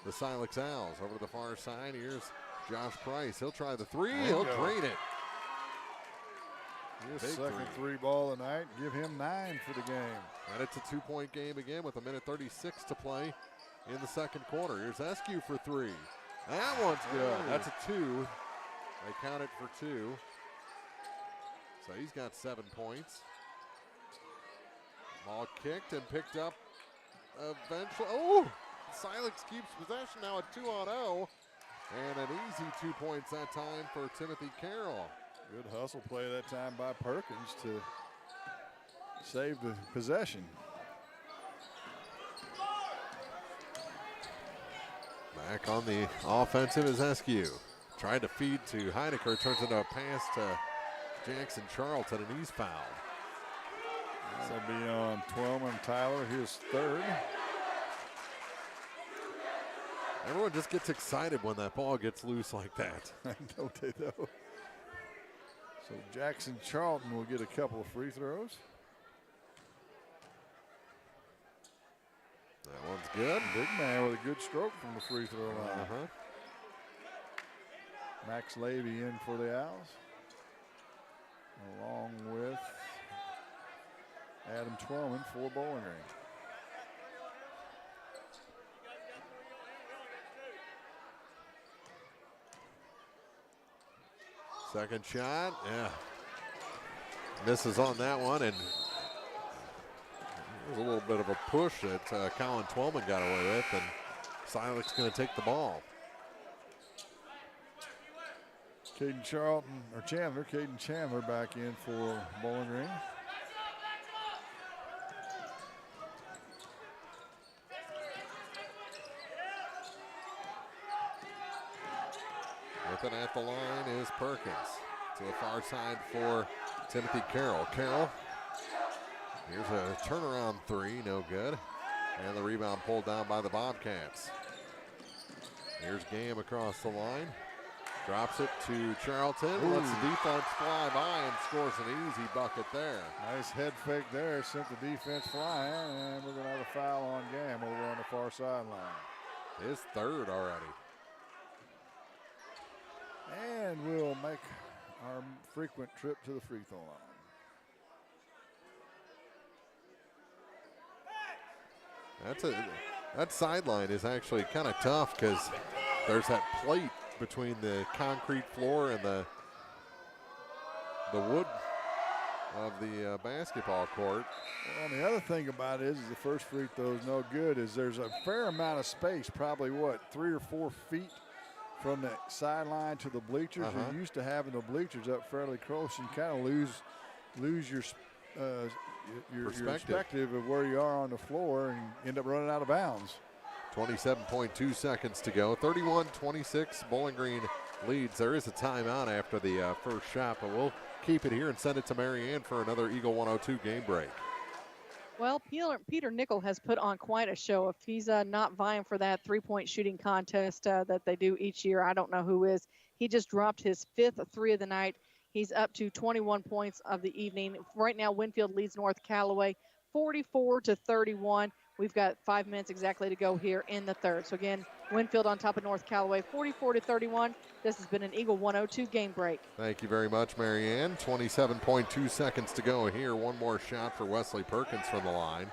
the Silex Owls. Over to the far side, here's Josh Price. He'll try the 3. He'll drain it. His second 3 ball tonight. Give him 9 for the game. And it's a 2-point game again with 1:36 to play in the second quarter. Here's Eskew for 3. That one's good. That's a 2. They count it for 2. So he's got 7 points. Ball kicked and picked up eventually. Oh! Silex keeps possession now at 2-on-0. And an easy 2 points that time for Timothy Carroll. Good hustle play that time by Perkins to save the possession. Back on the offensive is Eskew. Tried to feed to Heidecker, turns into a pass to Jackson Charlton, and he's fouled. That'll be on Twelman Tyler, his 3rd. Everyone just gets excited when that ball gets loose like that. Don't they though? So Jackson Charlton will get a couple of free throws. That one's good. Big man with a good stroke from the free throw line. Max Levy in for the Owls, along with Adam Twelman for Bowling Green. Second shot, yeah. Misses on that one, and there's a little bit of a push that Colin Twellman got away with, and Silex going to take the ball. Caden Chandler back in for Bowling Green. With it at the line is Perkins. To the far side for Timothy Carroll. Carroll, here's a turnaround three, no good. And the rebound pulled down by the Bobcats. Here's Game across the line. Drops it to Charlton. Ooh. Lets the defense fly by and scores an easy bucket there. Nice head fake there. Sent the defense flying, and we're going to have a foul on Gam over on the far sideline. His third already. And we'll make our frequent trip to the free throw line. That sideline is actually kind of tough because there's that plate between the concrete floor and the wood of the basketball court. Well, and the other thing about it is the first free throw is no good. Is there's a fair amount of space, probably 3 or 4 feet from the sideline to the bleachers. You're used to having the bleachers up fairly close, and kind of lose your perspective of where you are on the floor and end up running out of bounds. 27.2 seconds to go. 31-26, Bowling Green leads. There is a timeout after the first shot, but we'll keep it here and send it to Marianne for another Eagle 102 game break. Well, Peter Nickel has put on quite a show. If he's not vying for that three-point shooting contest that they do each year, I don't know who is. He just dropped his 5th three of the night. He's up to 21 points of the evening. Right now, Winfield leads North Callaway 44-31. We've got 5 minutes exactly to go here in the third. So again, Winfield on top of North Callaway, 44-31. This has been an Eagle 102 game break. Thank you very much, Marianne. 27.2 seconds to go here. One more shot for Wesley Perkins from the line.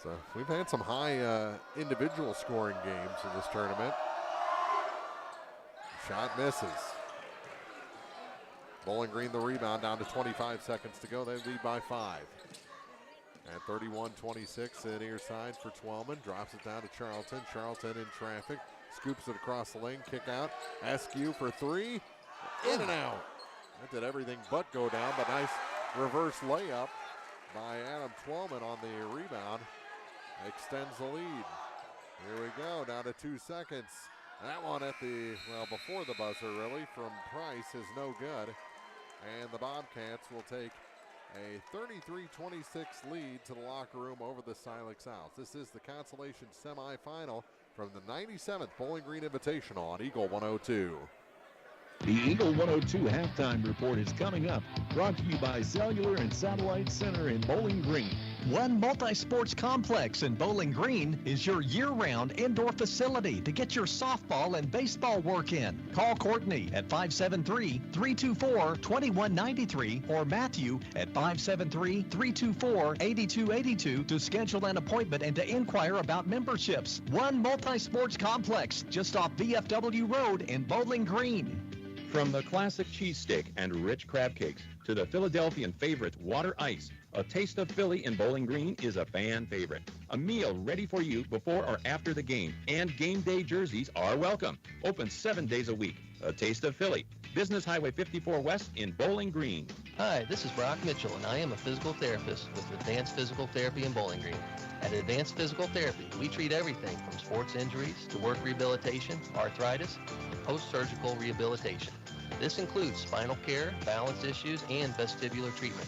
So we've had some high individual scoring games in this tournament. Shot misses. Bowling Green the rebound, down to 25 seconds to go. They lead by 5. At 31-26, the near side for Twellman. Drops it down to Charlton. Charlton in traffic. Scoops it across the lane. Kick out. Askew for 3. In and out. That did everything but go down, but nice reverse layup by Adam Twellman on the rebound. Extends the lead. Here we go, down to 2 seconds. That one at before the buzzer really, from Price is no good. And the Bobcats will take a 33-26 lead to the locker room over the Silex Owls. This is the Consolation Semifinal from the 97th Bowling Green Invitational on Eagle 102. The Eagle 102 halftime report is coming up, brought to you by Cellular and Satellite Center in Bowling Green. One multi-sports complex in Bowling Green is your year-round indoor facility to get your softball and baseball work in. Call Courtney at 573-324-2193 or Matthew at 573-324-8282 to schedule an appointment and to inquire about memberships. One multi-sports complex just off VFW Road in Bowling Green. From the classic cheesesteak and rich crab cakes to the Philadelphian favorite water ice, a taste of Philly in Bowling Green is a fan favorite. A meal ready for you before or after the game, and game day jerseys are welcome. Open 7 days a week. A taste of Philly. Business Highway 54 West in Bowling Green. Hi, this is Brock Mitchell, and I am a physical therapist with Advanced Physical Therapy in Bowling Green. At Advanced Physical Therapy, we treat everything from sports injuries to work rehabilitation, arthritis, and post-surgical rehabilitation. This includes spinal care, balance issues, and vestibular treatment.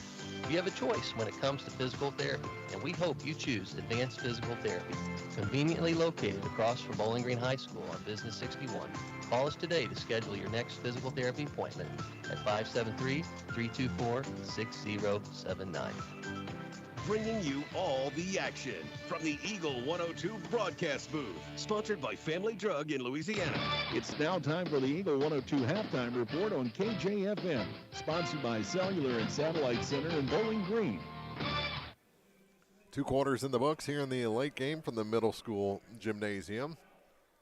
You have a choice when it comes to physical therapy, and we hope you choose Advanced Physical Therapy. Conveniently located across from Bowling Green High School on Business 61. Call us today to schedule your next physical therapy appointment at 573-324-6079. Bringing you all the action from the Eagle 102 broadcast booth. Sponsored by Family Drug in Louisiana. It's now time for the Eagle 102 halftime report on KJFM, sponsored by Cellular and Satellite Center in Bowling Green. 2 quarters in the books here in the late game from the middle school gymnasium.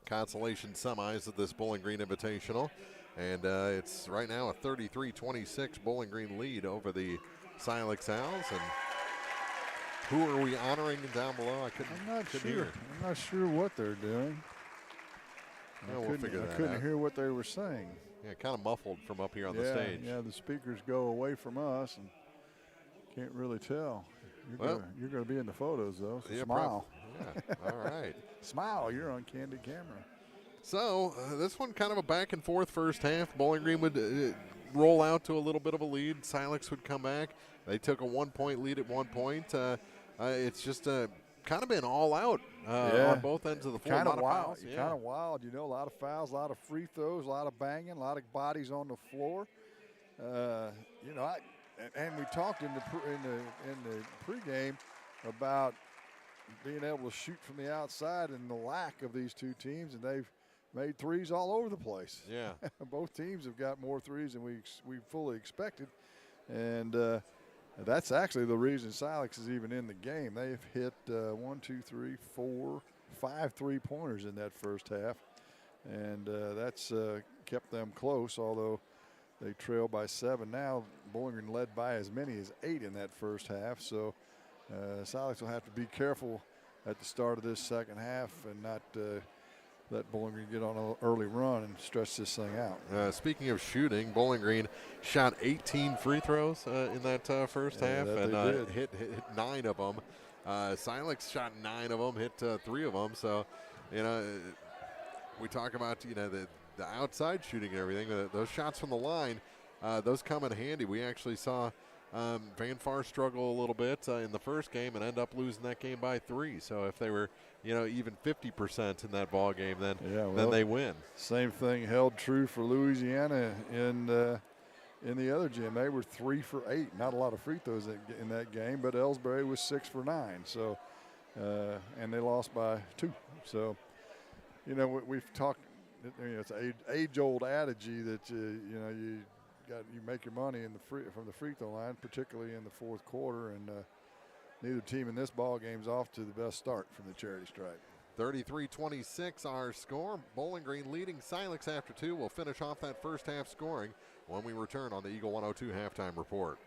Consolation semis of this Bowling Green Invitational. And it's right now a 33-26 Bowling Green lead over the Silex Owls. And who are we honoring down below? I'm not sure what they're doing. We'll figure that out. I couldn't hear what they were saying. Yeah, kind of muffled from up here on the stage. Yeah, the speakers go away from us and can't really tell. You're going to be in the photos, though, so smile. Yeah, all right. Smile, you're on candid camera. So this one kind of a back and forth first half. Bowling Green would roll out to a little bit of a lead. Silex would come back. They took a 1-point lead at one point. It's just kind of been all out on both ends of the floor. Kind of wild. Kind of wild. You know, a lot of fouls, a lot of free throws, a lot of banging, a lot of bodies on the floor. You know, and we talked in the pregame about being able to shoot from the outside and the lack of these two teams, and they've made threes all over the place. Yeah. Both teams have got more threes than we fully expected, and that's actually the reason Silex is even in the game. They've hit 5 3-pointers in that first half, and that's kept them close, although they trail by 7 now. Bowling Green led by as many as 8 in that first half, so Silex will have to be careful at the start of this second half and not let Bowling Green get on an early run and stretch this thing out. Speaking of shooting, Bowling Green shot 18 free throws in that first half and hit 9 of them. Silex shot 9 of them, hit 3 of them. So, you know, we talk about, you know, the outside shooting and everything. Those shots from the line, those come in handy. We actually saw Van Far struggle a little bit in the first game and end up losing that game by 3. So if they were, you know, even 50% in that ball game, then they win. Same thing held true for Louisiana in the other gym. They were 3 for 8. Not a lot of free throws in that game, but Ellsbury was 6 for 9. So, and they lost by 2. So, you know, we've talked. You know, it's an age-old adage that you know you make your money from the free throw line, particularly in the fourth quarter, and neither team in this ball game's off to the best start from the charity stripe. 33-26 our score. Bowling Green leading Silex after 2. We'll finish off that first half scoring when we return on the Eagle 102 halftime report.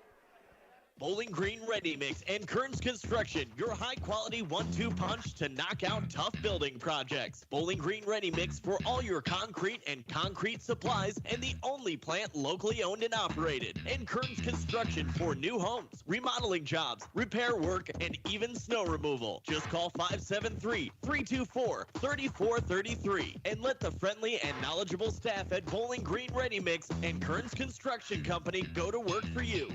Bowling Green Ready Mix and Kearns Construction, your high-quality 1-2 punch to knock out tough building projects. Bowling Green Ready Mix for all your concrete and concrete supplies, and the only plant locally owned and operated. And Kearns Construction for new homes, remodeling jobs, repair work, and even snow removal. Just call 573-324-3433 and let the friendly and knowledgeable staff at Bowling Green Ready Mix and Kearns Construction Company go to work for you.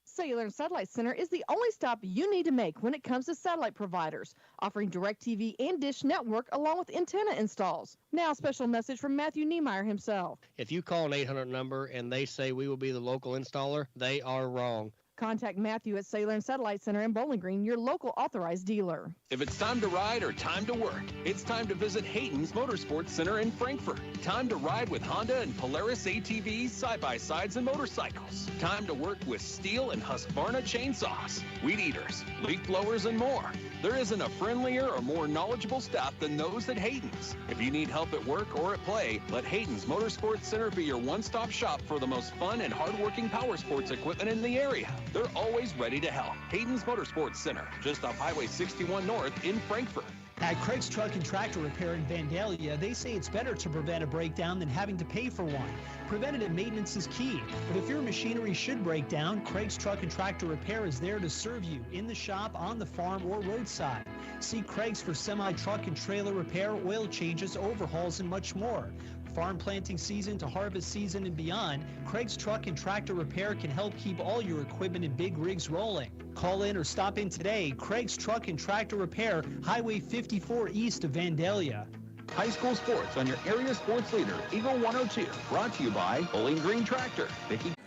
Cellular and Satellite Center is the only stop you need to make when it comes to satellite providers, offering DirecTV and Dish Network along with antenna installs. Now, a special message from Matthew Niemeyer himself. If you call an 800 number and they say we will be the local installer, they are wrong. Contact Matthew at Cellular and Satellite Center in Bowling Green, your local authorized dealer. If it's time to ride or time to work, it's time to visit Hayden's Motorsports Center in Frankfort. Time to ride with Honda and Polaris ATVs, side-by-sides, and motorcycles. Time to work with Steel and Husqvarna chainsaws, weed eaters, leaf blowers, and more. There isn't a friendlier or more knowledgeable staff than those at Hayden's. If you need help at work or at play, let Hayden's Motorsports Center be your one-stop shop for the most fun and hard-working power sports equipment in the area. They're always ready to help. Hayden's Motorsports Center, just off Highway 61 North in Frankfort. At Craig's Truck and Tractor Repair in Vandalia, they say it's better to prevent a breakdown than having to pay for one. Preventative maintenance is key, but if your machinery should break down, Craig's Truck and Tractor Repair is there to serve you in the shop, on the farm, or roadside. See Craig's for semi-truck and trailer repair, oil changes, overhauls, and much more. Farm planting season to harvest season and beyond, Craig's Truck and Tractor Repair can help keep all your equipment and big rigs rolling. Call in or stop in today. Craig's Truck and Tractor Repair, Highway 54 east of Vandalia. High school sports on your area sports leader, Eagle 102. Brought to you by Bowling Green Tractor.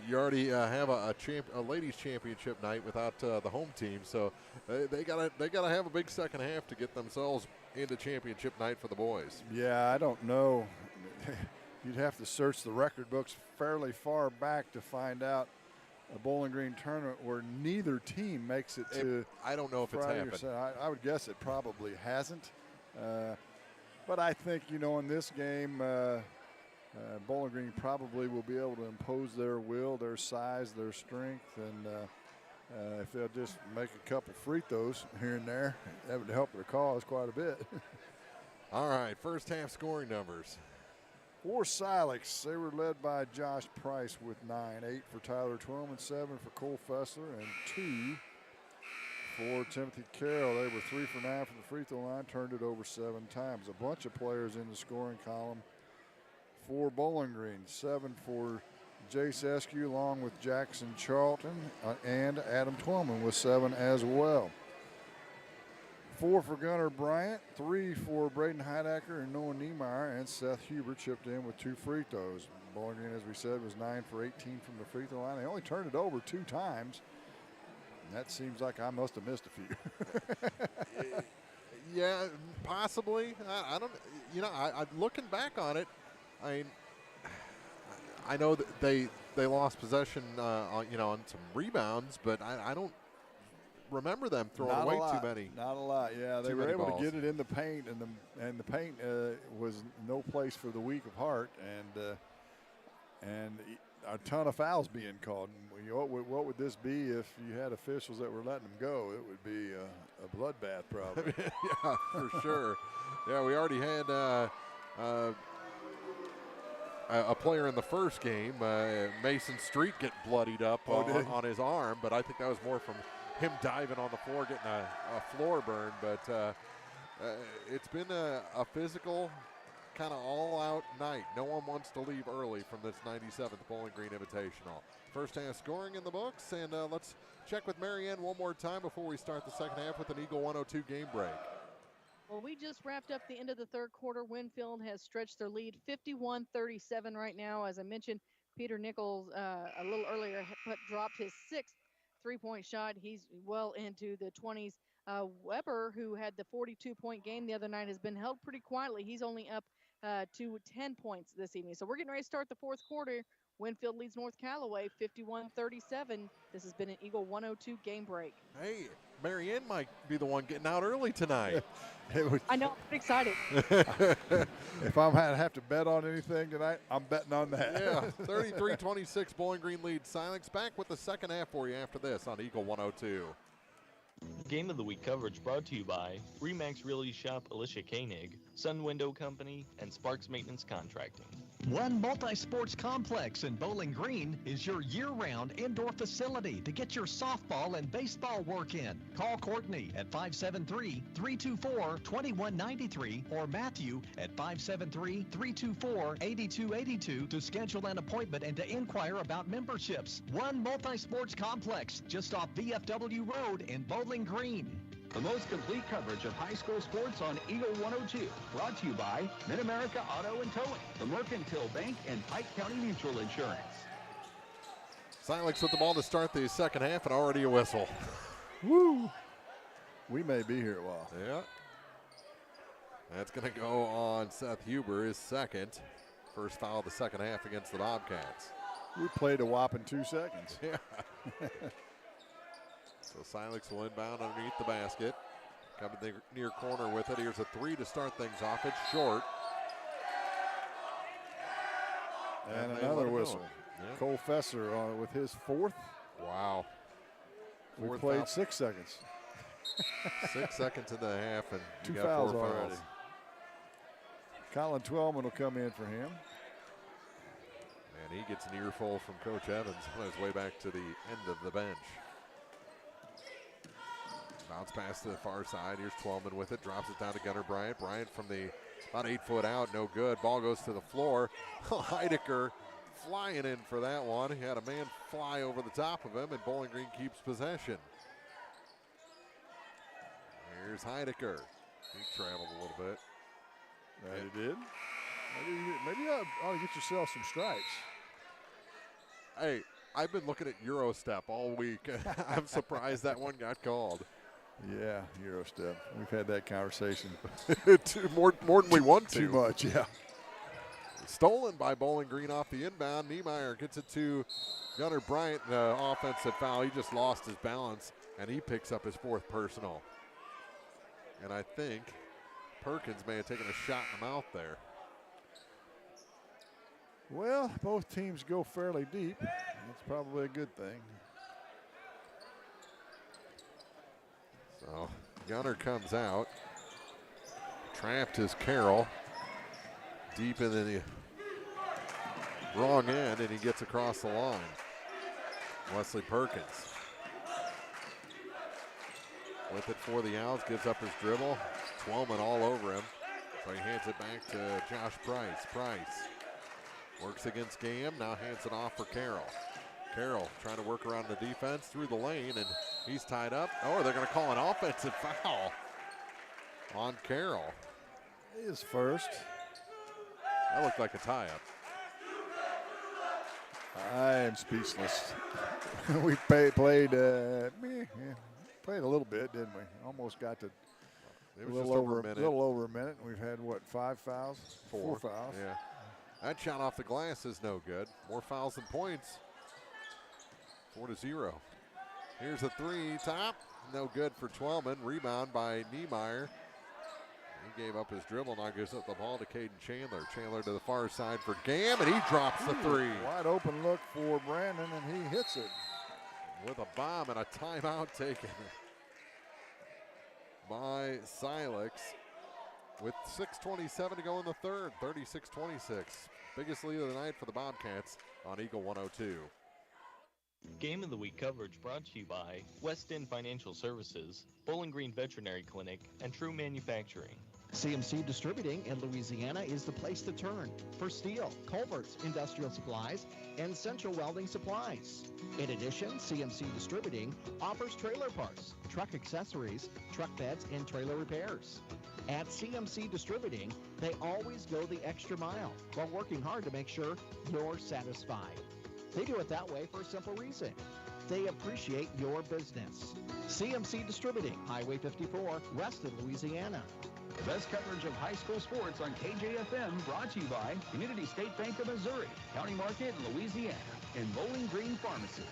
You already have a ladies championship night without the home team, so they gotta have a big second half to get themselves into championship night for the boys. Yeah, I don't know. You'd have to search the record books fairly far back to find out a Bowling Green tournament where neither team makes it to. I don't know if it's happened. I would guess it probably hasn't. But I think, you know, in this game, Bowling Green probably will be able to impose their will, their size, their strength, and if they'll just make a couple free throws here and there, that would help their cause quite a bit. All right, first half scoring numbers. For Silex, they were led by Josh Price with 9, 8 for Tyler Twillman, 7 for Cole Fessler, and 2 for Timothy Carroll. They were 3 for 9 from the free throw line, turned it over 7 times. A bunch of players in the scoring column for Bowling Green. 7 for Jace Eskew, along with Jackson Charlton, and Adam Twillman with 7 as well. 4 for Gunnar Bryant, 3 for Braden Heidacker and Noah Niemeyer, and Seth Huber chipped in with 2 free throws. Bowling Green, as we said, was 9 for 18 from the free throw line. They only turned it over 2 times. That seems like I must have missed a few. Yeah, possibly. I don't. You know, I'm looking back on it. I know that they lost possession, on some rebounds, but I don't remember them throwing away too many. Not a lot. Yeah, they were able to get it in the paint, and the paint was no place for the weak of heart, and a ton of fouls being called. What would this be if you had officials that were letting them go? It would be a bloodbath, probably. Yeah, for sure. Yeah, we already had a player in the first game, Mason Street, get bloodied up on his arm, but I think that was more from him diving on the floor, getting a floor burn. But it's been a physical, kind of all-out night. No one wants to leave early from this 97th Bowling Green Invitational. First half scoring in the books, and let's check with Marianne one more time before we start the second half with an Eagle 102 game break. Well, we just wrapped up the end of the third quarter. Winfield has stretched their lead 51-37 right now. As I mentioned, Peter Nichols a little earlier dropped his 6th three-point shot. He's well into the 20s. Weber, who had the 42-point game the other night, has been held pretty quietly. He's only up to 10 points this evening. So we're getting ready to start the fourth quarter. Winfield leads North Callaway 51-37. This has been an Eagle 102 game break. Hey, Marianne might be the one getting out early tonight. I know, I'm excited. If I'm going to have to bet on anything tonight, I'm betting on that. Yeah, 33-26 Bowling Green leads Silex. Back with the second half for you after this on Eagle 102. Game of the Week coverage brought to you by Remax Realty Shop Alicia Koenig, Sun Window Company, and Sparks Maintenance Contracting. One Multi-Sports Complex in Bowling Green is your year-round indoor facility to get your softball and baseball work in. Call Courtney at 573-324-2193 or Matthew at 573-324-8282 to schedule an appointment and to inquire about memberships. One Multi-Sports Complex just off VFW Road in Bowling Green. The most complete coverage of high school sports on Eagle 102. Brought to you by Mid-America Auto and Towing, the Mercantile Bank, and Pike County Mutual Insurance. Silex with the ball to start the second half, and already a whistle. Woo! We may be here a while. Yeah. That's going to go on Seth Huber, his second. First foul of the second half against the Bobcats. We played a whopping 2 seconds. Yeah. So Silex will inbound underneath the basket. Coming the near corner with it. Here's a 3 to start things off. It's short. And another whistle. Yeah. Cole Fesser with his 4th. Wow. We played 6 seconds. 6 seconds in the half, and 2 got fouls 4 already. fouls. Colin Twellman will come in for him. And he gets an earful from Coach Evans on his way back to the end of the bench. Bounce pass to the far side. Here's Twellman with it. Drops it down to Gunnar Bryant. Bryant from the about 8 foot out. No good. Ball goes to the floor. Heidecker flying in for that one. He had a man fly over the top of him, and Bowling Green keeps possession. Here's Heidecker. He traveled a little bit. Right, he did. Maybe you ought to get yourself some stripes. Hey, I've been looking at Eurostep all week. I'm surprised that one got called. Yeah, Eurostep. We've had that conversation. more than we want to. Too much, yeah. Stolen by Bowling Green off the inbound. Niemeyer gets it to Gunnar Bryant. Offensive foul. He just lost his balance, and he picks up his 4th personal. And I think Perkins may have taken a shot in the mouth there. Well, both teams go fairly deep. That's probably a good thing. So Gunner comes out. Trapped is Carroll. Deep in the wrong end, and he gets across the line. Wesley Perkins. With it for the Owls, gives up his dribble. Twelman all over him. So he hands it back to Josh Price. Price works against Gam, now hands it off for Carroll. Carroll trying to work around the defense through the lane, and he's tied up. Oh, they're going to call an offensive foul on Carroll. His first. That looked like a tie-up. I am speechless. We played a little bit, didn't we? Almost got to It was just over a minute. A little over a minute. We've had, what, 5 fouls? 4 fouls. Yeah. That shot off the glass is no good. More fouls than points. 4-0. Here's a three, top. No good for Twelman. Rebound by Niemeyer. He gave up his dribble, now gives up the ball to Caden Chandler. Chandler to the far side for Gam, and he drops the three. Wide open look for Brandon, and he hits it. With a bomb and a timeout taken by Silex. With 6:27 to go in the third, 36-26. Biggest lead of the night for the Bobcats on Eagle 102. Game of the Week coverage brought to you by West End Financial Services, Bowling Green Veterinary Clinic, and True Manufacturing. CMC Distributing in Louisiana is the place to turn for steel, culverts, industrial supplies, and central welding supplies. In addition, CMC Distributing offers trailer parts, truck accessories, truck beds, and trailer repairs. At CMC Distributing, they always go the extra mile while working hard to make sure you're satisfied. They do it that way for a simple reason. They appreciate your business. CMC Distributing, Highway 54, west of Louisiana. The best coverage of high school sports on KJFM, brought to you by Community State Bank of Missouri, County Market, Louisiana, and Bowling Green Pharmacy.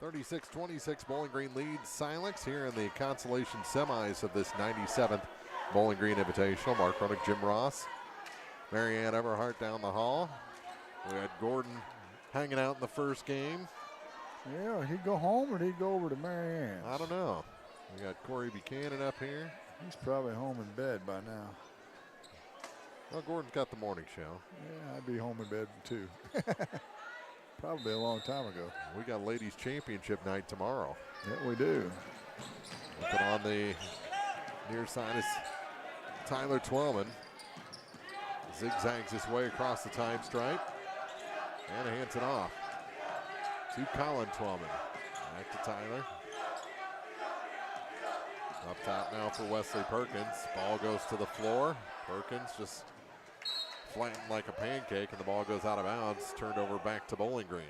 36-26, Bowling Green leads Silex here in the consolation semis of this 97th Bowling Green Invitational. Mark Ronick, Jim Ross, Marianne Everhart down the hall. We had Gordon hanging out in the first game. Yeah, he'd go home or he'd go over to Marianne? I don't know. We got Corey Buchanan up here. He's probably home in bed by now. Well, Gordon's got the morning show. Yeah, I'd be home in bed too. Probably a long time ago. We got ladies championship night tomorrow. Yeah, we do. Looking on the near side is Tyler Twelman. Zigzags his way across the time stripe and hands it off to Colin Twelman. Back to Tyler. Up top now for Wesley Perkins. Ball goes to the floor. Perkins just flattened like a pancake, and the ball goes out of bounds. Turned over back to Bowling Green.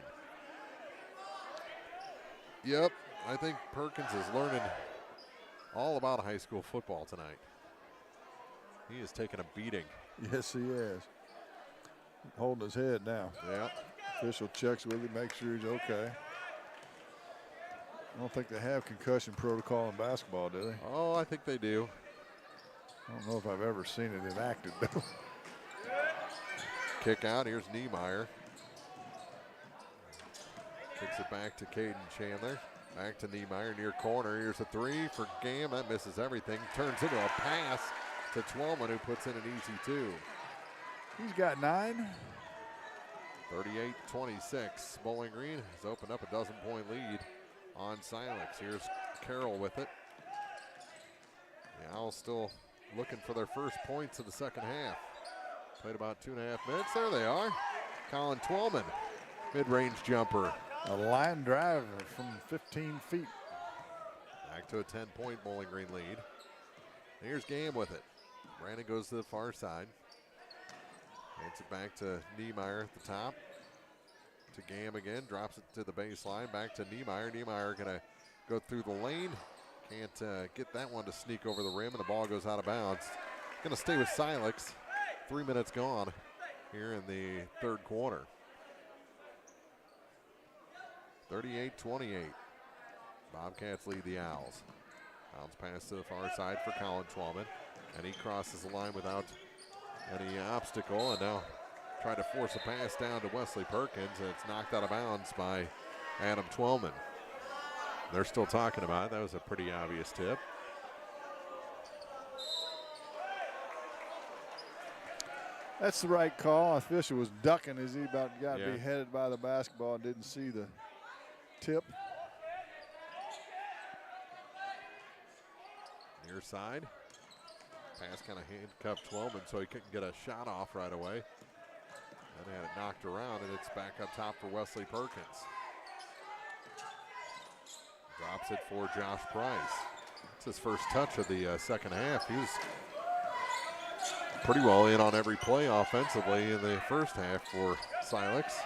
Yep, I think Perkins is learning all about high school football tonight. He is taking a beating. Yes, he is. Holding his head now. Yeah. Official checks with him, make sure he's okay. I don't think they have concussion protocol in basketball, do they? Oh, I think they do. I don't know if I've ever seen it enacted, though. Kick out, here's Niemeyer. Kicks it back to Caden Chandler. Back to Niemeyer, near corner. Here's a three for Gam. That misses everything. Turns into a pass to Twelman, who puts in an easy two. He's got 9. 38-26. Bowling Green has opened up a 12-point lead on Silex. Here's Carroll with it. The Owls still looking for their first points of the second half. Played about 2.5 minutes. There they are. Colin Twelman, mid-range jumper. A line drive from 15 feet. Back to a 10-point Bowling Green lead. Here's Gam with it. Brandon goes to the far side. Hands it back to Niemeyer at the top. To Gam again, drops it to the baseline, back to Niemeyer. Niemeyer gonna go through the lane. Can't get that one to sneak over the rim, and the ball goes out of bounds. Gonna stay with Silex. 3 minutes gone here in the third quarter. 38-28. Bobcats lead the Owls. Owls pass to the far side for Colin Twelman, and he crosses the line without any obstacle, and now Tried to force a pass down to Wesley Perkins, and it's knocked out of bounds by Adam Twellman. They're still talking about it. That was a pretty obvious tip. That's the right call. Official was ducking as he about got beheaded by the basketball and didn't see the tip. Near side. Pass kind of handcuffed Twellman so he couldn't get a shot off right away. And had it knocked around, and it's back up top for Wesley Perkins. Drops it for Josh Price. It's his first touch of the second half. He was pretty well in on every play offensively in the first half for Silex.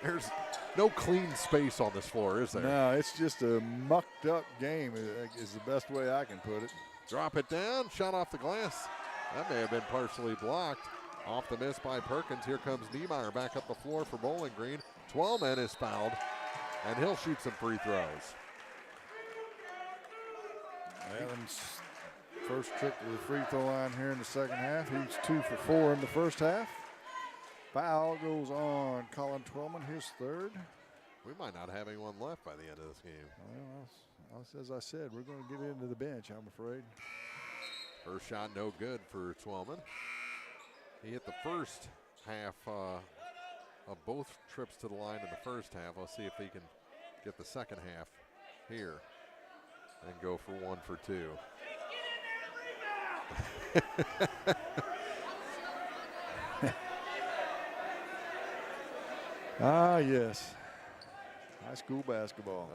There's no clean space on this floor, is there? No, it's just a mucked up game is the best way I can put it. Drop it down, shot off the glass. That may have been partially blocked. Off the miss by Perkins. Here comes Niemeyer back up the floor for Bowling Green. Twellman is fouled, and he'll shoot some free throws. Adams' first trip to the free throw line here in the second half. He's 2 for 4 in the first half. Foul goes on Colin Twellman, his third. We might not have anyone left by the end of this game. Well, as I said, we're going to get into the bench, I'm afraid. First shot no good for Twellman. He hit the first half of both trips to the line in the first half. Let's see if he can get the second half here and go for 1 for 2. Ah, yes. High school basketball.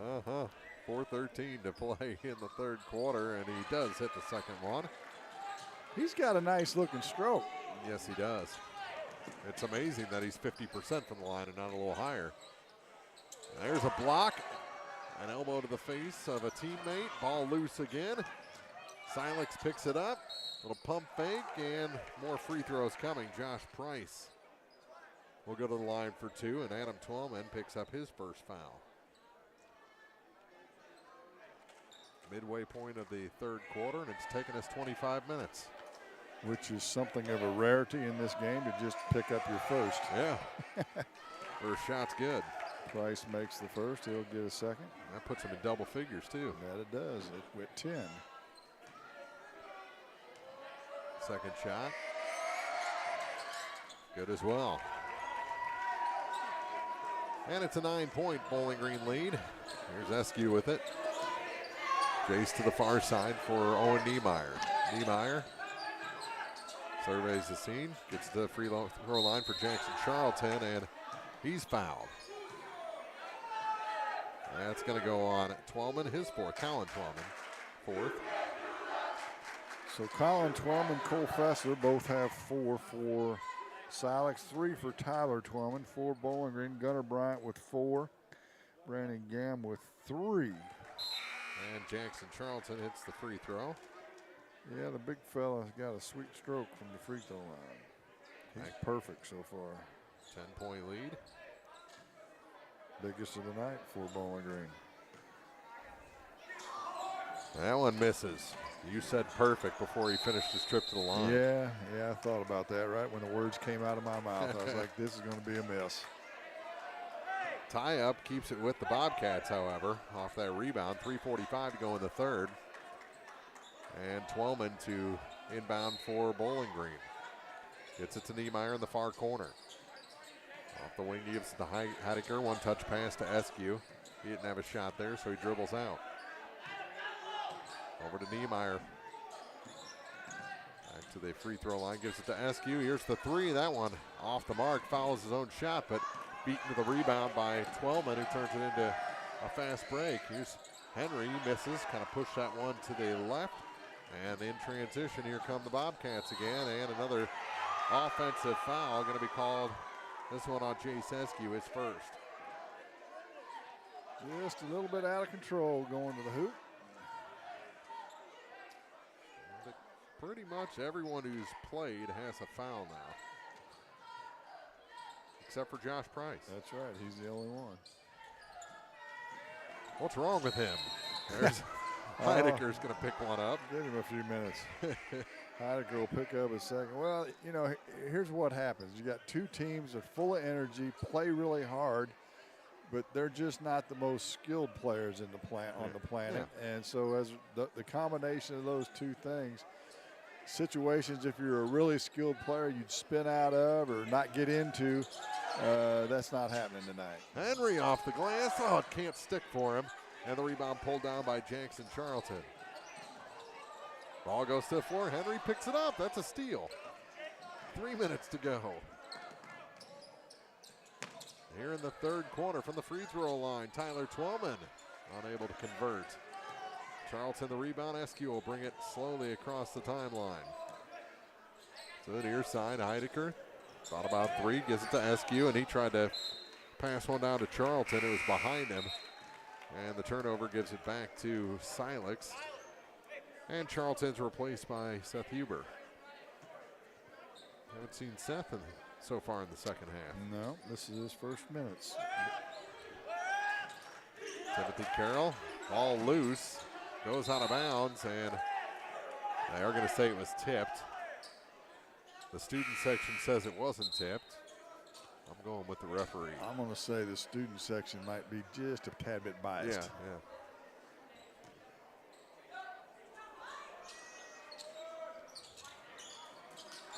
4:13 to play in the third quarter, and he does hit the second one. He's got a nice looking stroke. Yes, he does. It's amazing that he's 50% from the line and not a little higher. There's a block. An elbow to the face of a teammate. Ball loose again. Silex picks it up. Little pump fake, and more free throws coming. Josh Price will go to the line for 2, and Adam Twellman picks up his first foul. Midway point of the third quarter, and it's taken us 25 minutes. Which is something of a rarity in this game to just pick up your first. Yeah. First shot's good. Price makes the first. He'll get a second. That puts him in double figures, too. That it does. It went 10. Second shot. Good as well. And it's a 9-point Bowling Green lead. Here's Eskew with it. Jace to the far side for Owen Niemeyer. Niemeyer surveys the scene, gets the free throw line for Jackson Charlton, and he's fouled. That's going to go on Twellman, his fourth. Colin Twellman, fourth. So Colin Twellman, Cole Fessler both have 4 for Silex, 3 for Tyler Twellman, 4 Bowling Green. Gunnar Bryant with 4. Brandon Gamm with 3. And Jackson Charlton hits the free throw. Yeah, the big fella's got a sweet stroke from the free throw line. He's perfect so far. 10-point lead. Biggest of the night for Bowling Green. That one misses. You said perfect before he finished his trip to the line. Yeah, I thought about that right when the words came out of my mouth. I was like, this is going to be a miss. Tie up keeps it with the Bobcats, however, off that rebound. 3:45 to go in the third. And Twellman to inbound for Bowling Green. Gets it to Niemeyer in the far corner. Off the wing, he gives it to Heidecker. One touch pass to Eskew. He didn't have a shot there, so he dribbles out. Over to Niemeyer. Back to the free throw line, gives it to Eskew. Here's the three. That one off the mark, fouls his own shot, but beaten to the rebound by Twellman, who turns it into a fast break. Here's Henry, misses, kind of pushed that one to the left. And in transition, here come the Bobcats again, and another offensive foul going to be called. This one on Jace Eskew, his first. Just a little bit out of control going to the hoop. Pretty much everyone who's played has a foul now. Except for Josh Price. That's right, he's the only one. What's wrong with him? There's Heideker's going to pick one up. Give him a few minutes. Heideker will pick up a second. Well, you know, here's what happens. You got two teams that are full of energy, play really hard, but they're just not the most skilled players in the on the planet. Yeah. And so as the combination of those two things, situations if you're a really skilled player you'd spin out of or not get into, that's not happening tonight. Henry off the glass. Oh, it can't stick for him. And the rebound pulled down by Jackson Charlton. Ball goes to the floor. Henry picks it up. That's a steal. 3 minutes to go. Here in the third quarter from the free throw line, Tyler Twellman unable to convert. Charlton the rebound. Eskew will bring it slowly across the timeline. To the near side, Heideker thought about three, gives it to Eskew, and he tried to pass one down to Charlton. It was behind him. And the turnover gives it back to Silex. And Charlton's replaced by Seth Huber. Haven't seen Seth so far in the second half. No, this is his first minutes. Timothy Carroll, ball loose, goes out of bounds, and they are going to say it was tipped. The student section says it wasn't tipped. I'm going with the referee. I'm going to say the student section might be just a tad bit biased. Yeah.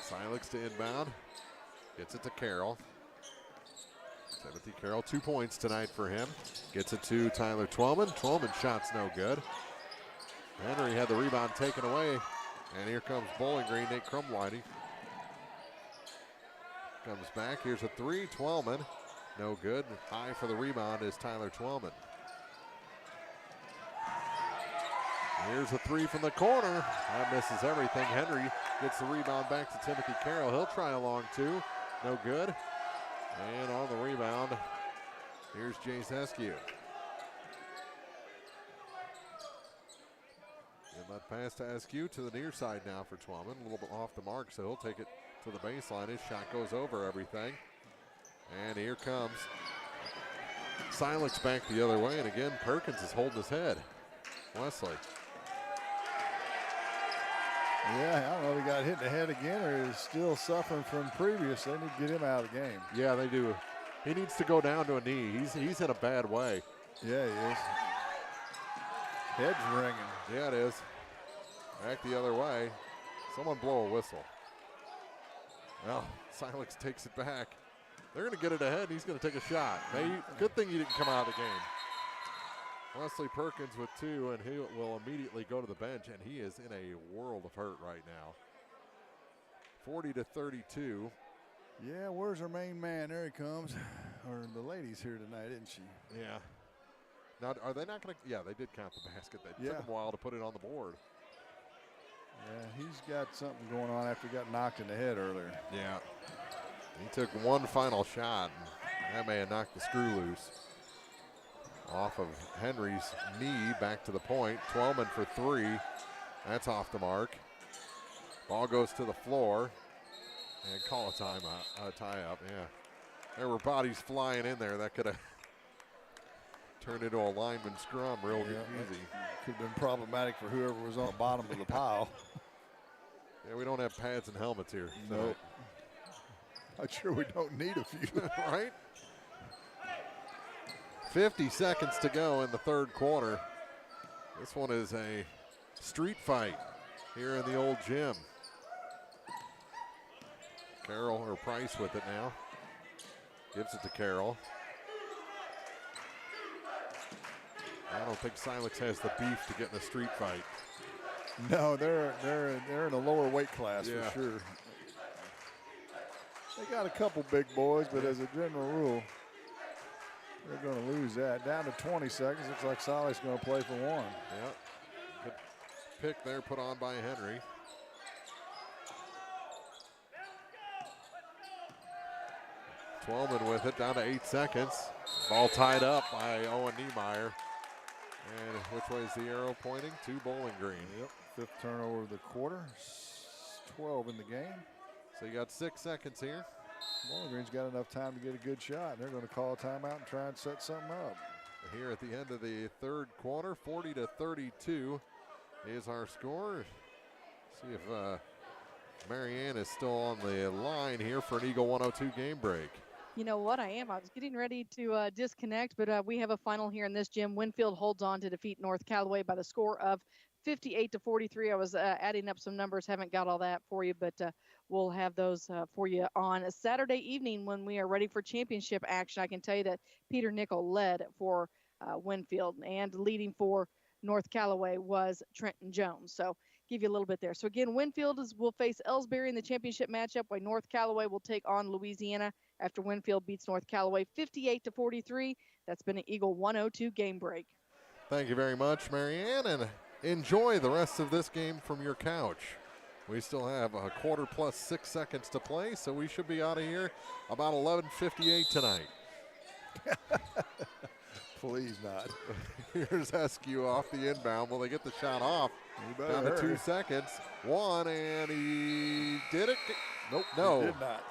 Silex to inbound. Gets it to Carroll. Timothy Carroll, 2 points tonight for him. Gets it to Tyler Twellman. Twellman shot's no good. Henry had the rebound taken away. And here comes Bowling Green, Nate Crumwhitey. Comes back, here's a three, Twellman, no good. High for the rebound is Tyler Twellman. Here's a three from the corner, that misses everything. Henry gets the rebound back to Timothy Carroll. He'll try a long two, no good. And on the rebound, here's Jace Eskew. And that pass to Eskew to the near side now for Twellman, a little bit off the mark, so he'll take it to the baseline. His shot goes over everything. And here comes Silex back the other way. And again, Perkins is holding his head. Wesley. Yeah, I don't know if he got hit in the head again or is still suffering from previous. They need to get him out of the game. Yeah, they do. He needs to go down to a knee. He's in a bad way. Yeah, he is. Head's ringing. Yeah, it is. Back the other way. Someone blow a whistle. Well, Silex takes it back. They're going to get it ahead, and he's going to take a shot. Good thing he didn't come out of the game. Wesley Perkins with two, and he will immediately go to the bench, and he is in a world of hurt right now. 40-32. Yeah, where's our main man? There he comes. Or the lady's here tonight, isn't she? Yeah. Now, are they not going to? Yeah, they did count the basket. They took him a while to put it on the board. Yeah, he's got something going on after he got knocked in the head earlier. Yeah. He took one final shot, and that may have knocked the screw loose. Off of Henry's knee, back to the point. Twellman for three. That's off the mark. Ball goes to the floor. And call a timeout, tie-up, yeah. There were bodies flying in there. That could have turned into a lineman scrum real easy. Could have been problematic for whoever was on the bottom of the pile. Yeah, we don't have pads and helmets here. No. Nope. I'm sure we don't need a few. Right? 50 seconds to go in the third quarter. This one is a street fight here in the old gym. Carroll or Price with it now. Gives it to Carroll. I don't think Silex has the beef to get in a street fight. No, they're in a lower weight class for sure. They got a couple big boys, but as a general rule, they're going to lose that. Down to 20 seconds. Looks like Silex going to play for one. Yep. Good pick there put on by Henry. Twellman with it, down to 8 seconds. Ball tied up by Owen Niemeyer. And which way is the arrow pointing? To Bowling Green. Yep, fifth turnover of the quarter. 12 in the game. So you got 6 seconds here. Bowling Green's got enough time to get a good shot. They're going to call a timeout and try and set something up. here at the end of the third quarter. 40-32 is our score. See if Marianne is still on the line here for an Eagle 102 game break. You know what? I am. I was getting ready to disconnect, but we have a final here in this gym. Winfield holds on to defeat North Callaway by the score of 58-43. I was adding up some numbers. Haven't got all that for you, but we'll have those for you on a Saturday evening when we are ready for championship action. I can tell you that Peter Nickel led for Winfield, and leading for North Callaway was Trenton Jones. So give you a little bit there. So again, Winfield will face Ellsbury in the championship matchup, while North Callaway will take on Louisiana after Winfield beats North Callaway 58-43. That's been an Eagle 102 game break. Thank you very much, Marianne, and enjoy the rest of this game from your couch. We still have a quarter plus 6 seconds to play, so we should be out of here about 11:58 tonight. Please not. Here's Eskew off the inbound. Will they get the shot off? Down to 2 seconds. One, and he did it. Nope, no. he did not.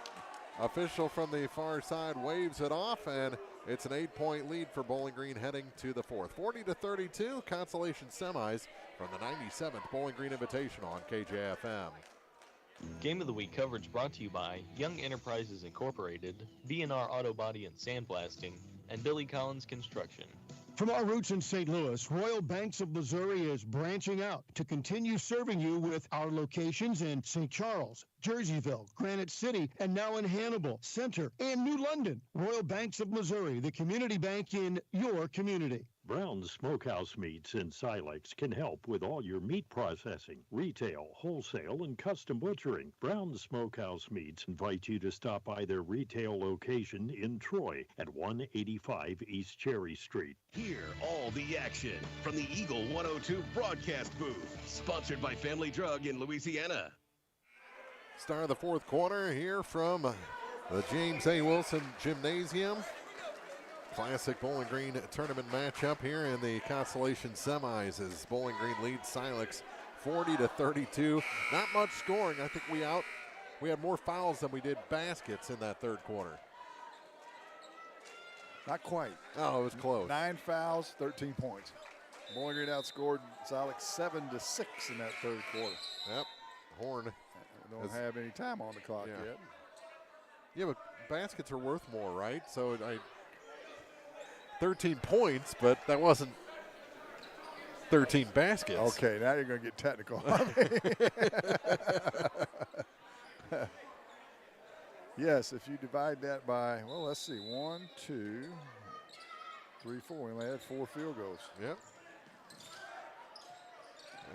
Official from the far side waves it off, and it's an 8-point lead for Bowling Green heading to the fourth. 40-32, Consolation Semis from the 97th Bowling Green Invitational on KJFM. Game of the Week coverage brought to you by Young Enterprises Incorporated, B&R Auto Body and Sandblasting, and Billy Collins Construction. From our roots in St. Louis, Royal Banks of Missouri is branching out to continue serving you with our locations in St. Charles, Jerseyville, Granite City, and now in Hannibal, Center, and New London. Royal Banks of Missouri, the community bank in your community. Brown's Smokehouse Meats in Silex can help with all your meat processing, retail, wholesale, and custom butchering. Brown's Smokehouse Meats invite you to stop by their retail location in Troy at 185 East Cherry Street. Hear all the action from the Eagle 102 broadcast booth. Sponsored by Family Drug in Louisiana. Start of the fourth quarter here from the James A. Wilson Gymnasium. Classic Bowling Green tournament matchup here in the Consolation Semis as Bowling Green leads Silex 40-32. Not much scoring. I think we had more fouls than we did baskets in that third quarter. Not quite. Oh, it was close. 9 fouls, 13 points. Bowling Green outscored Silex 7-6 in that third quarter. Yep. Horn don't have any time on the clock yet. Yeah, but baskets are worth more, right? So 13 points, but that wasn't 13 baskets. Okay, now you're going to get technical. Yes, if you divide that by, well, let's see, 1, 2, 3, 4. We only had 4 field goals. Yep.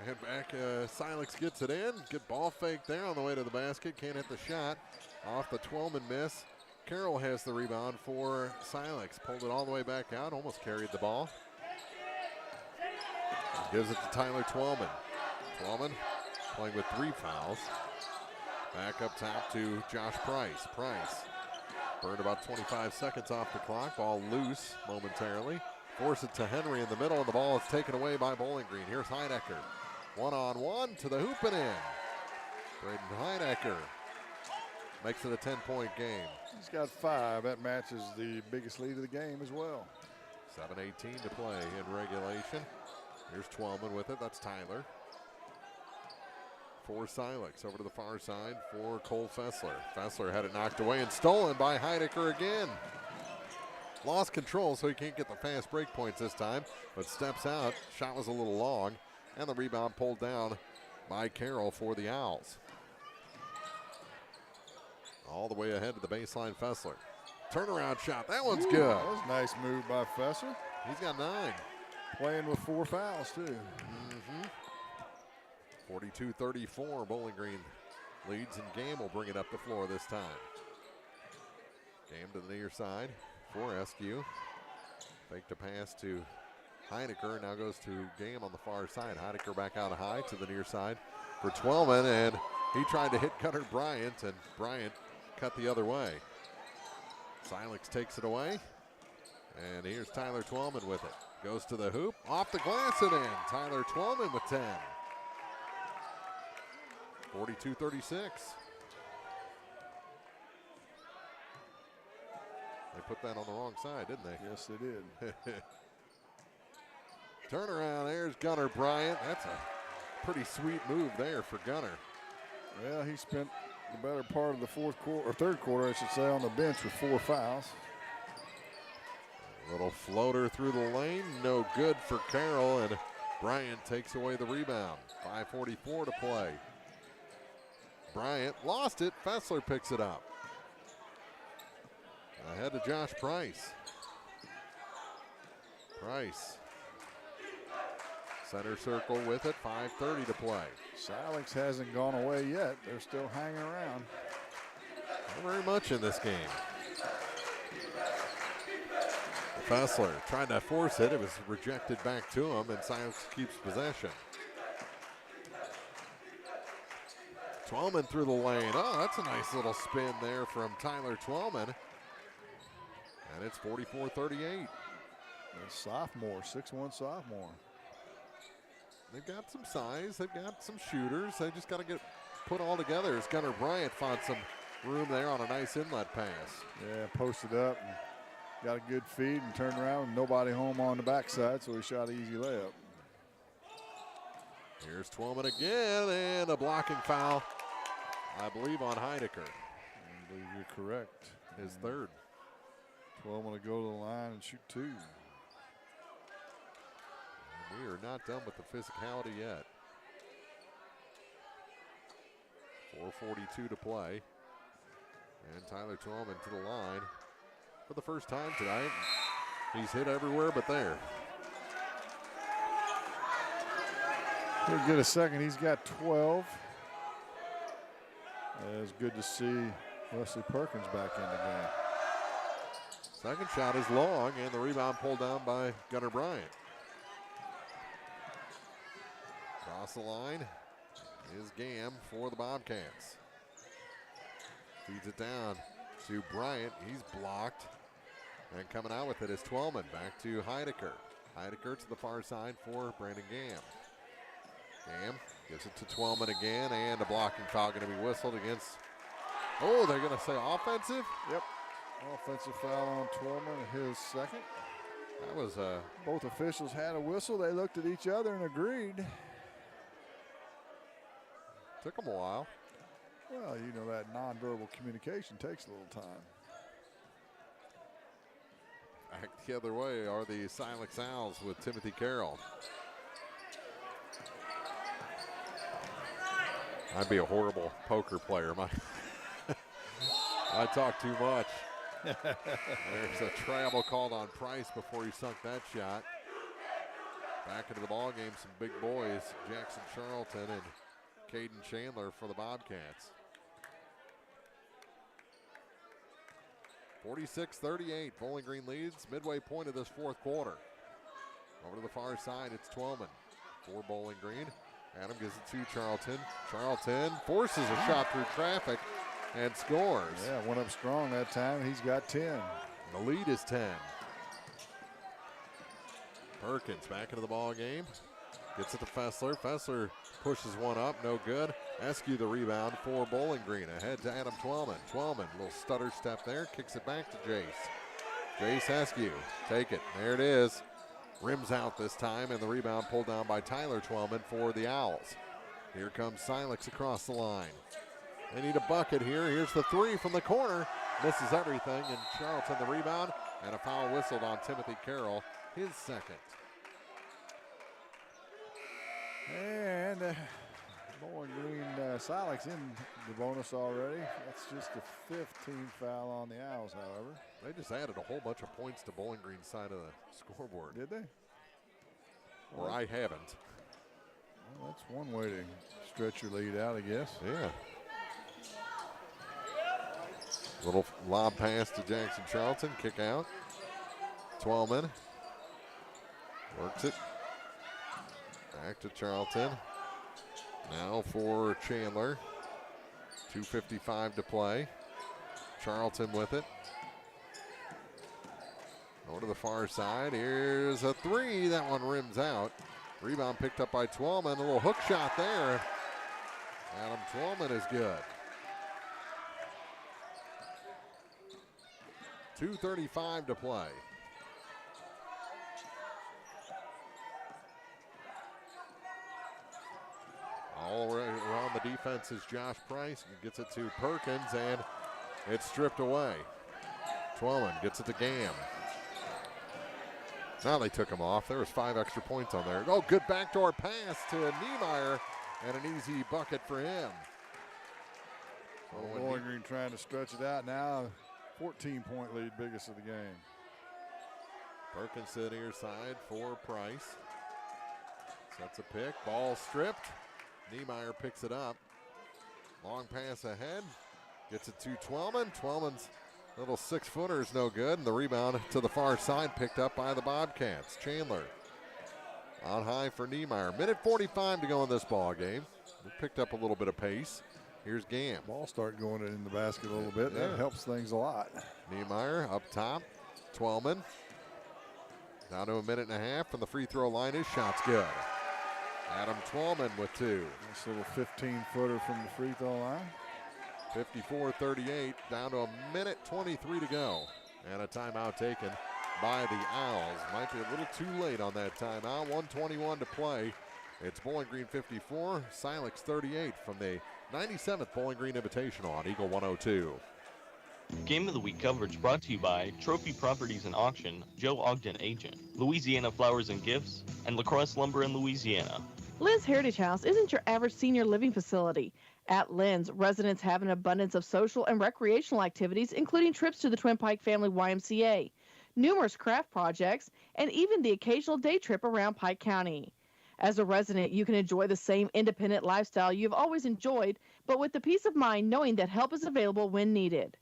Head back, Silex gets it in. Good ball fake there on the way to the basket. Can't hit the shot. Off the Twelman miss. Carroll has the rebound for Silex. Pulled it all the way back out. Almost carried the ball. Gives it to Tyler Twelman. Twelman playing with 3 fouls. Back up top to Josh Price. Price burned about 25 seconds off the clock. Ball loose momentarily. Force it to Henry in the middle, and the ball is taken away by Bowling Green. Here's Heinecker. One-on-one to the hoop and in. Braden Heinecker makes it a 10-point game. He's got 5. That matches the biggest lead of the game as well. 7:18 to play in regulation. Here's Twelman with it. That's Tyler. For Silex, over to the far side for Cole Fessler. Fessler had it knocked away and stolen by Heinecker again. Lost control, so he can't get the fast break points this time, but steps out. Shot was a little long, and the rebound pulled down by Carroll for the Owls. All the way ahead to the baseline, Fessler. Turnaround shot, that one's good. That was a nice move by Fessler. He's got 9. Playing with 4 fouls, too. 42-34, Bowling Green leads, and Game will bring it up the floor this time. Game to the near side for Eskew. Fake to pass to Heinecker, now goes to Game on the far side. Heinecker back out high to the near side for Twelman, and he tried to hit Gunnar Bryant, and Bryant cut the other way. Silex takes it away, and here's Tyler Twelman with it. Goes to the hoop, off the glass and in. Tyler Twelman with 10. 42-36. They put that on the wrong side, didn't they? Yes, they did. Turnaround, there's Gunnar Bryant. That's a pretty sweet move there for Gunnar. Well, he spent the better part of the third quarter, I should say, on the bench with 4 fouls. Little floater through the lane, no good for Carroll, and Bryant takes away the rebound. 5:44 to play. Bryant lost it. Fessler picks it up. Ahead to Josh Price. Price. Center circle with it. 5:30 to play. Silex hasn't gone away yet. They're still hanging around. Not very much in this game. Fessler tried to force it. It was rejected back to him, and Silex keeps possession. Twellman through the lane. Oh, that's a nice little spin there from Tyler Twellman. And it's 44-38. A sophomore, 6'1" sophomore. They've got some size. They've got some shooters. They just got to get put all together. As Gunnar Bryant found some room there on a nice inlet pass. Yeah, posted up and got a good feed and turned around with nobody home on the backside, so he shot an easy layup. Here's Twellman again, and a blocking foul, I believe, on Heidecker. I believe you're correct. His third. Twellman to go to the line and shoot 2. We are not done with the physicality yet. 4:42 to play. And Tyler Twellman to the line for the first time tonight. He's hit everywhere but there. He'll get a second. He's got 12. It's good to see Wesley Perkins back in the game. Second shot is long, and the rebound pulled down by Gunnar Bryant. Across the line is Gam for the Bobcats. Feeds it down to Bryant. He's blocked. And coming out with it is Twellman. Back to Heidecker. Heidecker to the far side for Brandon Gam. Gam gives it to Twellman again, and a blocking foul going to be whistled against. Oh, they're going to say offensive? Yep. Offensive foul on Twellman, his second. That was both officials had a whistle. They looked at each other and agreed. Took them a while. Well, you know that nonverbal communication takes a little time. Back the other way are the Silex Owls with Timothy Carroll. I'd be a horrible poker player. I talk too much. There's a travel called on Price before he sunk that shot. Back into the ball game, some big boys, Jackson Charlton and Caden Chandler for the Bobcats. 46-38, Bowling Green leads midway point of this fourth quarter. Over to the far side, it's Twellman for Bowling Green. Adam gives it to Charlton. Charlton forces a shot through traffic and scores. Yeah, went up strong that time. He's got 10. The lead is 10. Perkins back into the ball game. Gets it to Fessler. Fessler pushes one up, no good. Eskew the rebound for Bowling Green. Ahead to Adam Twellman. Twellman, little stutter step there, kicks it back to Jace. Jace Eskew, take it. There it is. Rims out this time, and the rebound pulled down by Tyler Twellman for the Owls. Here comes Silex across the line. They need a bucket here. Here's the three from the corner. Misses everything, and Charlton the rebound, and a foul whistled on Timothy Carroll, his second. And Bowling Green Silex in the bonus already. That's just the 15th foul on the Owls, however. They just added a whole bunch of points to Bowling Green's side of the scoreboard. Did they? Or I haven't. Well, that's one way to stretch your lead out, I guess. Yeah. Little lob pass to Jackson Charlton, kick out. Twellman works it. Back to Charlton. Now for Chandler. 2:55 to play. Charlton with it. Over to the far side. Here's a three. That one rims out. Rebound picked up by Twellman. A little hook shot there. Adam Twellman is good. 2:35 to play. All around the defense is Josh Price. He gets it to Perkins, and it's stripped away. Twellman gets it to Gam. Now they took him off. There was 5 extra points on there. Oh, good backdoor pass to Niemeyer, and an easy bucket for him. Bowling Green trying to stretch it out now. 14-point lead, biggest of the game. Perkins to the near side for Price. Sets a pick, ball stripped. Niemeyer picks it up. Long pass ahead. Gets it to Twellman. Twellman's little 6-footer is no good, and the rebound to the far side picked up by the Bobcats. Chandler on high for Niemeyer. Minute 45 to go in this ball game. We picked up a little bit of pace. Here's Gam. Ball start going in the basket a little bit. Yeah. That helps things a lot. Niemeyer up top. Twellman. Down to a minute and a half from the free throw line. His shot's good. Adam Twellman with 2. Nice little 15-footer from the free throw line. 54-38, down to a minute 23 to go. And a timeout taken by the Owls. Might be a little too late on that timeout. 1:21 to play. It's Bowling Green 54, Silex 38 from the 97th Bowling Green Invitational on Eagle 102. Game of the Week coverage brought to you by Trophy Properties and Auction, Joe Ogden Agent, Louisiana Flowers and Gifts, and LaCrosse Lumber in Louisiana. Lynn's Heritage House isn't your average senior living facility. At Lynn's, residents have an abundance of social and recreational activities, including trips to the Twin Pike Family YMCA, numerous craft projects, and even the occasional day trip around Pike County. As a resident, you can enjoy the same independent lifestyle you've always enjoyed, but with the peace of mind knowing that help is available when needed.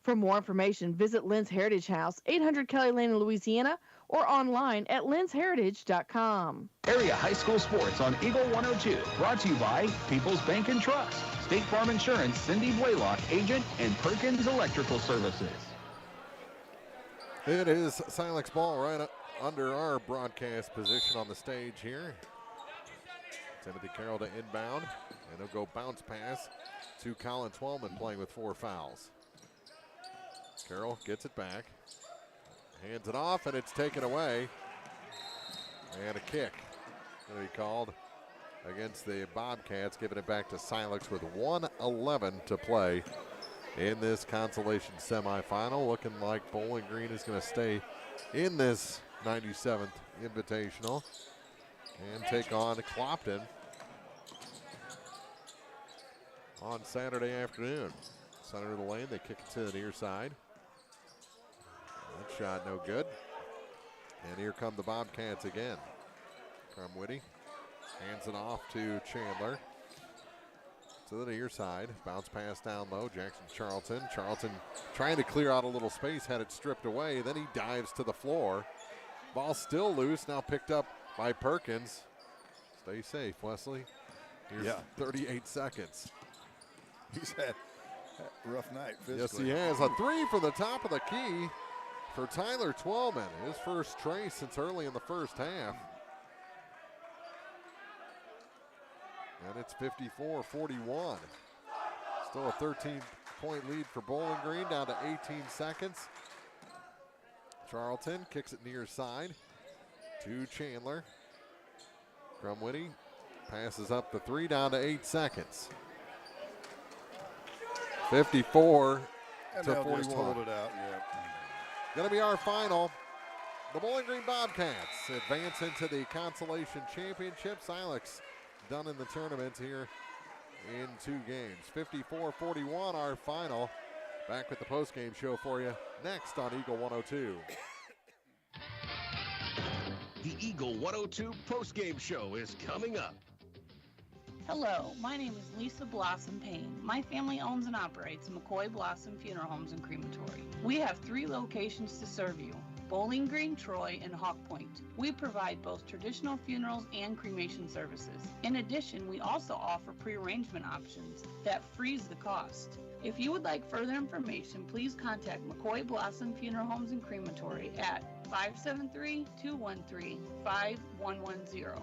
For more information, visit Lynn's Heritage House, 800 Kelly Lane in Louisiana, or online at lynsheritage.com. Area high school sports on Eagle 102. Brought to you by People's Bank and Trust, State Farm Insurance, Cindy Blaylock, agent, and Perkins Electrical Services. It is Silex ball right under our broadcast position on the stage here. Timothy Carroll to inbound, and he'll go bounce pass to Colin Twellman, playing with 4 fouls. Carroll gets it back, hands it off, and it's taken away. And a kick going to be called against the Bobcats, giving it back to Silex with 1:11 to play in this consolation semifinal. Looking like Bowling Green is going to stay in this 97th Invitational and take on Clopton on Saturday afternoon. Center of the lane, they kick it to the near side. That shot no good. And here come the Bobcats again. Crumwitty hands it off to Chandler. To the near side, bounce pass down low, Jackson Charlton. Charlton trying to clear out a little space, had it stripped away, then he dives to the floor. Ball still loose, now picked up by Perkins. Stay safe, Wesley. Here's 38 seconds. He's had a rough night physically. Yes, he has. A 3 from the top of the key for Tyler Twellman. His first trace since early in the first half. And it's 54-41. Still a 13-point lead for Bowling Green, down to 18 seconds. Charlton kicks it near side to Chandler. Crumwitty passes up the 3, down to 8 seconds. 54 to 41. Just hold it out. Going to be our final. The Bowling Green Bobcats advance into the Consolation Championship. Silex done in the tournament here in 2 games. 54-41 our final. Back with the postgame show for you next on Eagle 102. The Eagle 102 postgame show is coming up. Hello, my name is Lisa Blossom Payne. My family owns and operates McCoy Blossom Funeral Homes and Crematory. We have 3 locations to serve you: Bowling Green, Troy, and Hawk Point. We provide both traditional funerals and cremation services. In addition, we also offer pre-arrangement options that freeze the cost. If you would like further information, please contact McCoy Blossom Funeral Homes and Crematory at 573-213-5110.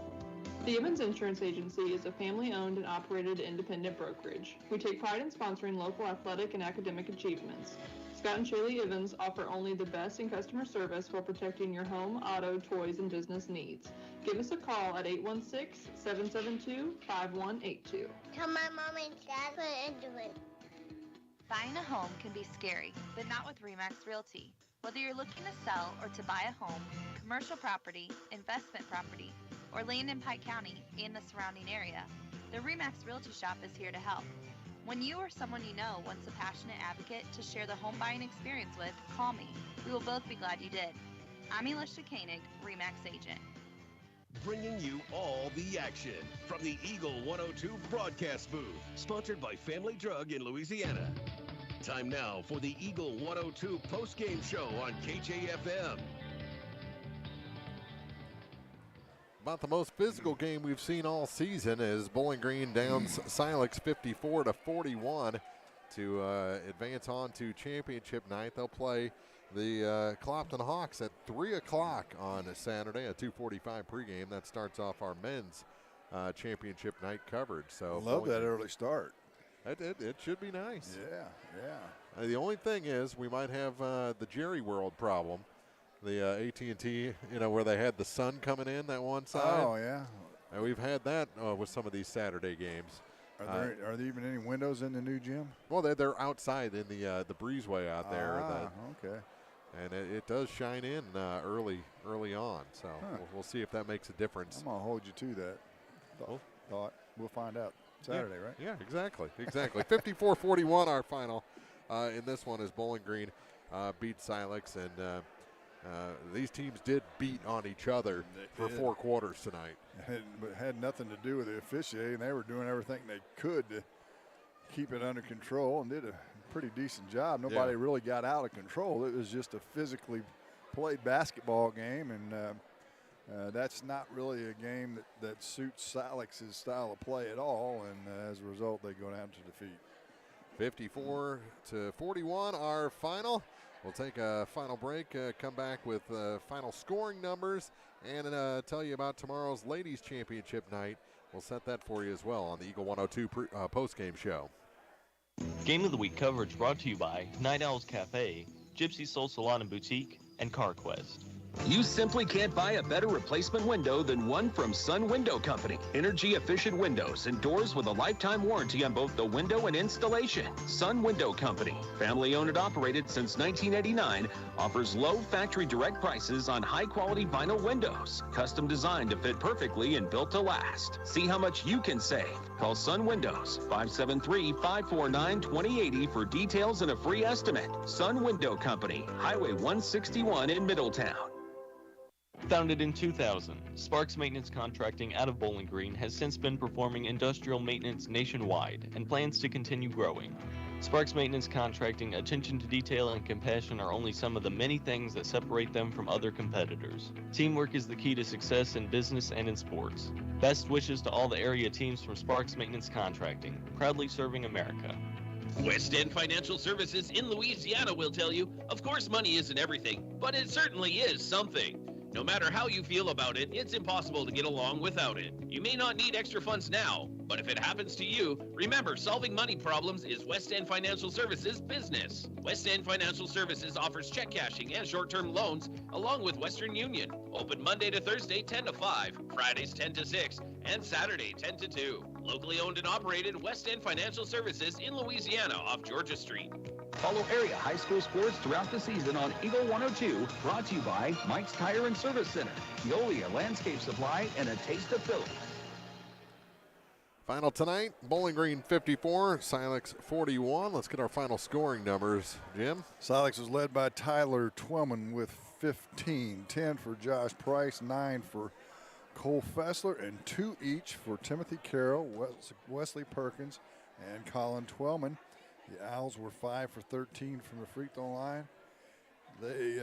The Evans Insurance Agency is a family-owned and operated independent brokerage. We take pride in sponsoring local athletic and academic achievements. Scott and Shirley Evans offer only the best in customer service for protecting your home, auto, toys, and business needs. Give us a call at 816-772-5182. Tell my mom and dad what I'm doing. Buying a home can be scary, but not with RE/MAX Realty. Whether you're looking to sell or to buy a home, commercial property, investment property, or land in Pike County and the surrounding area, the RE/MAX Realty Shop is here to help. When you or someone you know wants a passionate advocate to share the home buying experience with, call me. We will both be glad you did. I'm Elisha Koenig, RE/MAX agent. Bringing you all the action from the Eagle 102 broadcast booth, sponsored by Family Drug in Louisiana. Time now for the Eagle 102 postgame show on KJFM. About the most physical game we've seen all season as Bowling Green downs Silex 54-41 to advance on to championship night. They'll play the Clopton Hawks at 3 o'clock on Saturday, a 2:45 pregame. That starts off our men's championship night coverage. So love that early start. It should be nice. Yeah. The only thing is we might have the Jerry World problem. The AT&T, where they had the sun coming in that one side. Oh, yeah. And we've had that with some of these Saturday games. Are there even any windows in the new gym? Well, they're outside in the breezeway out there. Okay. And it does shine in early on. So we'll see if that makes a difference. I'm going to hold you to that thought. We'll find out Saturday, right? Yeah, exactly. 54-41 our final in this one as Bowling Green beat Silex. And these teams did beat on each other for 4 quarters tonight. But it had nothing to do with the officiating. They were doing everything they could to keep it under control and did a pretty decent job. Nobody really got out of control. It was just a physically played basketball game, and that's not really a game that suits Silex's style of play at all, and as a result, they go down to defeat. 54-41 our final. We'll take a final break, come back with final scoring numbers, and tell you about tomorrow's ladies championship night. We'll set that for you as well on the Eagle 102 postgame show. Game of the Week coverage brought to you by Night Owls Cafe, Gypsy Soul Salon and Boutique, and CarQuest. You simply can't buy a better replacement window than one from Sun Window Company. Energy-efficient windows and doors with a lifetime warranty on both the window and installation. Sun Window Company, family-owned and operated since 1989, offers low factory direct prices on high-quality vinyl windows. Custom designed to fit perfectly and built to last. See how much you can save. Call Sun Windows, 573-549-2080 for details and a free estimate. Sun Window Company, Highway 161 in Middletown. Founded in 2000, Sparks Maintenance Contracting out of Bowling Green has since been performing industrial maintenance nationwide and plans to continue growing. Sparks Maintenance Contracting attention to detail and compassion are only some of the many things that separate them from other competitors. Teamwork is the key to success in business and in sports. Best wishes to all the area teams from Sparks Maintenance Contracting, proudly serving America. West End Financial Services in Louisiana will tell you, of course money isn't everything, but it certainly is something. No matter how you feel about it, it's impossible to get along without it. You may not need extra funds now, but if it happens to you, remember solving money problems is West End Financial Services business. West End Financial Services offers check cashing and short-term loans along with Western Union. Open Monday to Thursday 10 to 5, Fridays 10 to 6, and Saturday 10 to 2. Locally owned and operated West End Financial Services in Louisiana off Georgia Street. Follow area high school sports throughout the season on Eagle 102, brought to you by Mike's Tire and Service Center, Veolia Landscape Supply, and a taste of Philly. Final tonight, Bowling Green 54, Silex 41. Let's get our final scoring numbers, Jim. Silex was led by Tyler Twellman with 15, 10 for Josh Price, 9 for Cole Fessler, and 2 each for Timothy Carroll, Wesley Perkins, and Colin Twellman. The Owls were 5 for 13 from the free throw line. They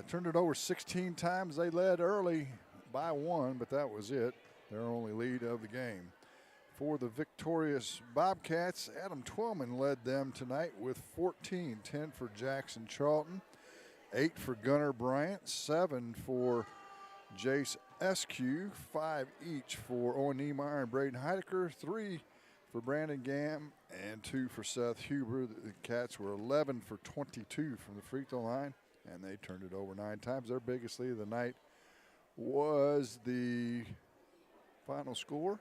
turned it over 16 times. They led early by 1, but that was it. Their only lead of the game. For the victorious Bobcats, Adam Twellman led them tonight with 14, 10 for Jackson Charlton, 8 for Gunnar Bryant, 7 for Jace SQ, 5 each for Owen Niemeyer and Braden Heidecker, 3 for Brandon Gamm and 2 for Seth Huber. The Cats were 11 for 22 from the free throw line, and they turned it over 9 times. Their biggest lead of the night was the final score.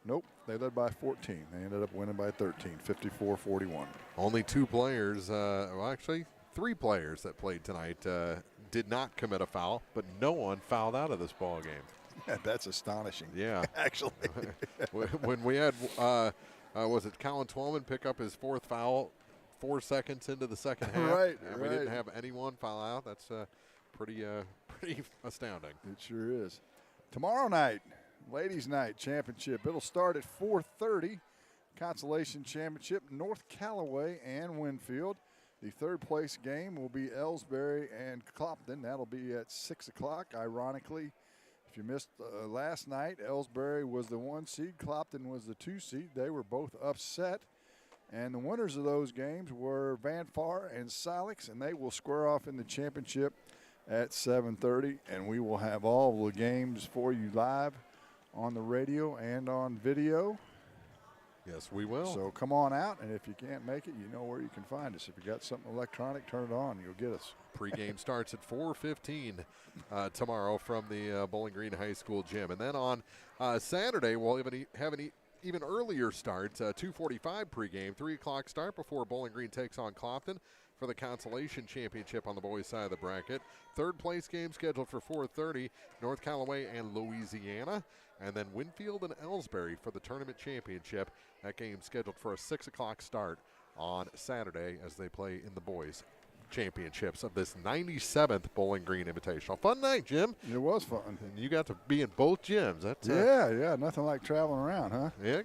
Nope, they led by 14. They ended up winning by 13, 54-41. Only 2 players, well, actually 3 players that played tonight did not commit a foul, but no one fouled out of this ball game. That's astonishing. Yeah. Actually. When we had, was it Colin Twellman pick up his 4th foul 4 seconds into the second half? Right, and we didn't have anyone foul out. That's pretty astounding. It sure is. Tomorrow night, Ladies Night Championship. It'll start at 4:30. Consolation Championship, North Callaway and Winfield. The 3rd place game will be Ellsbury and Clopton. That'll be at 6 o'clock. Ironically, if you missed last night, Ellsbury was the 1 seed. Clopton was the 2 seed. They were both upset. And the winners of those games were Van Far and Silex, and they will square off in the championship at 7:30. And we will have all the games for you live on the radio and on video. Yes, we will. So come on out, and if you can't make it, you know where you can find us. If you got something electronic, turn it on. You'll get us. Pregame starts at 4:15 tomorrow from the Bowling Green High School gym. And then on Saturday, we'll have an even earlier start, 2:45 pregame, 3 o'clock start before Bowling Green takes on Clopton for the Consolation Championship on the boys' side of the bracket. 3rd place game scheduled for 4:30, North Callaway and Louisiana. And then Winfield and Ellsbury for the tournament championship. That game scheduled for a 6 o'clock start on Saturday as they play in the boys' championships of this 97th Bowling Green Invitational. Fun night, Jim. It was fun. And you got to be in both gyms. That's yeah. Nothing like traveling around, huh? Yeah.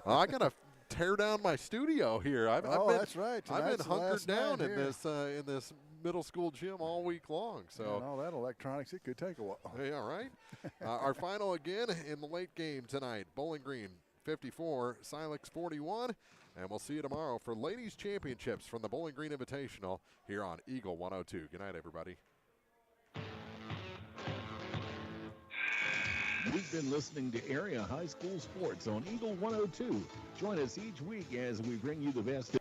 I got to tear down my studio here. That's right. I've been hunkered down in this middle school gym all week long. So and all that electronics, it could take a while. Yeah, right. Our final again in the late game tonight. Bowling Green 54, Silex 41. And we'll see you tomorrow for ladies championships from the Bowling Green Invitational here on Eagle 102. Good night, everybody. We've been listening to Area High School Sports on Eagle 102. Join us each week as we bring you the best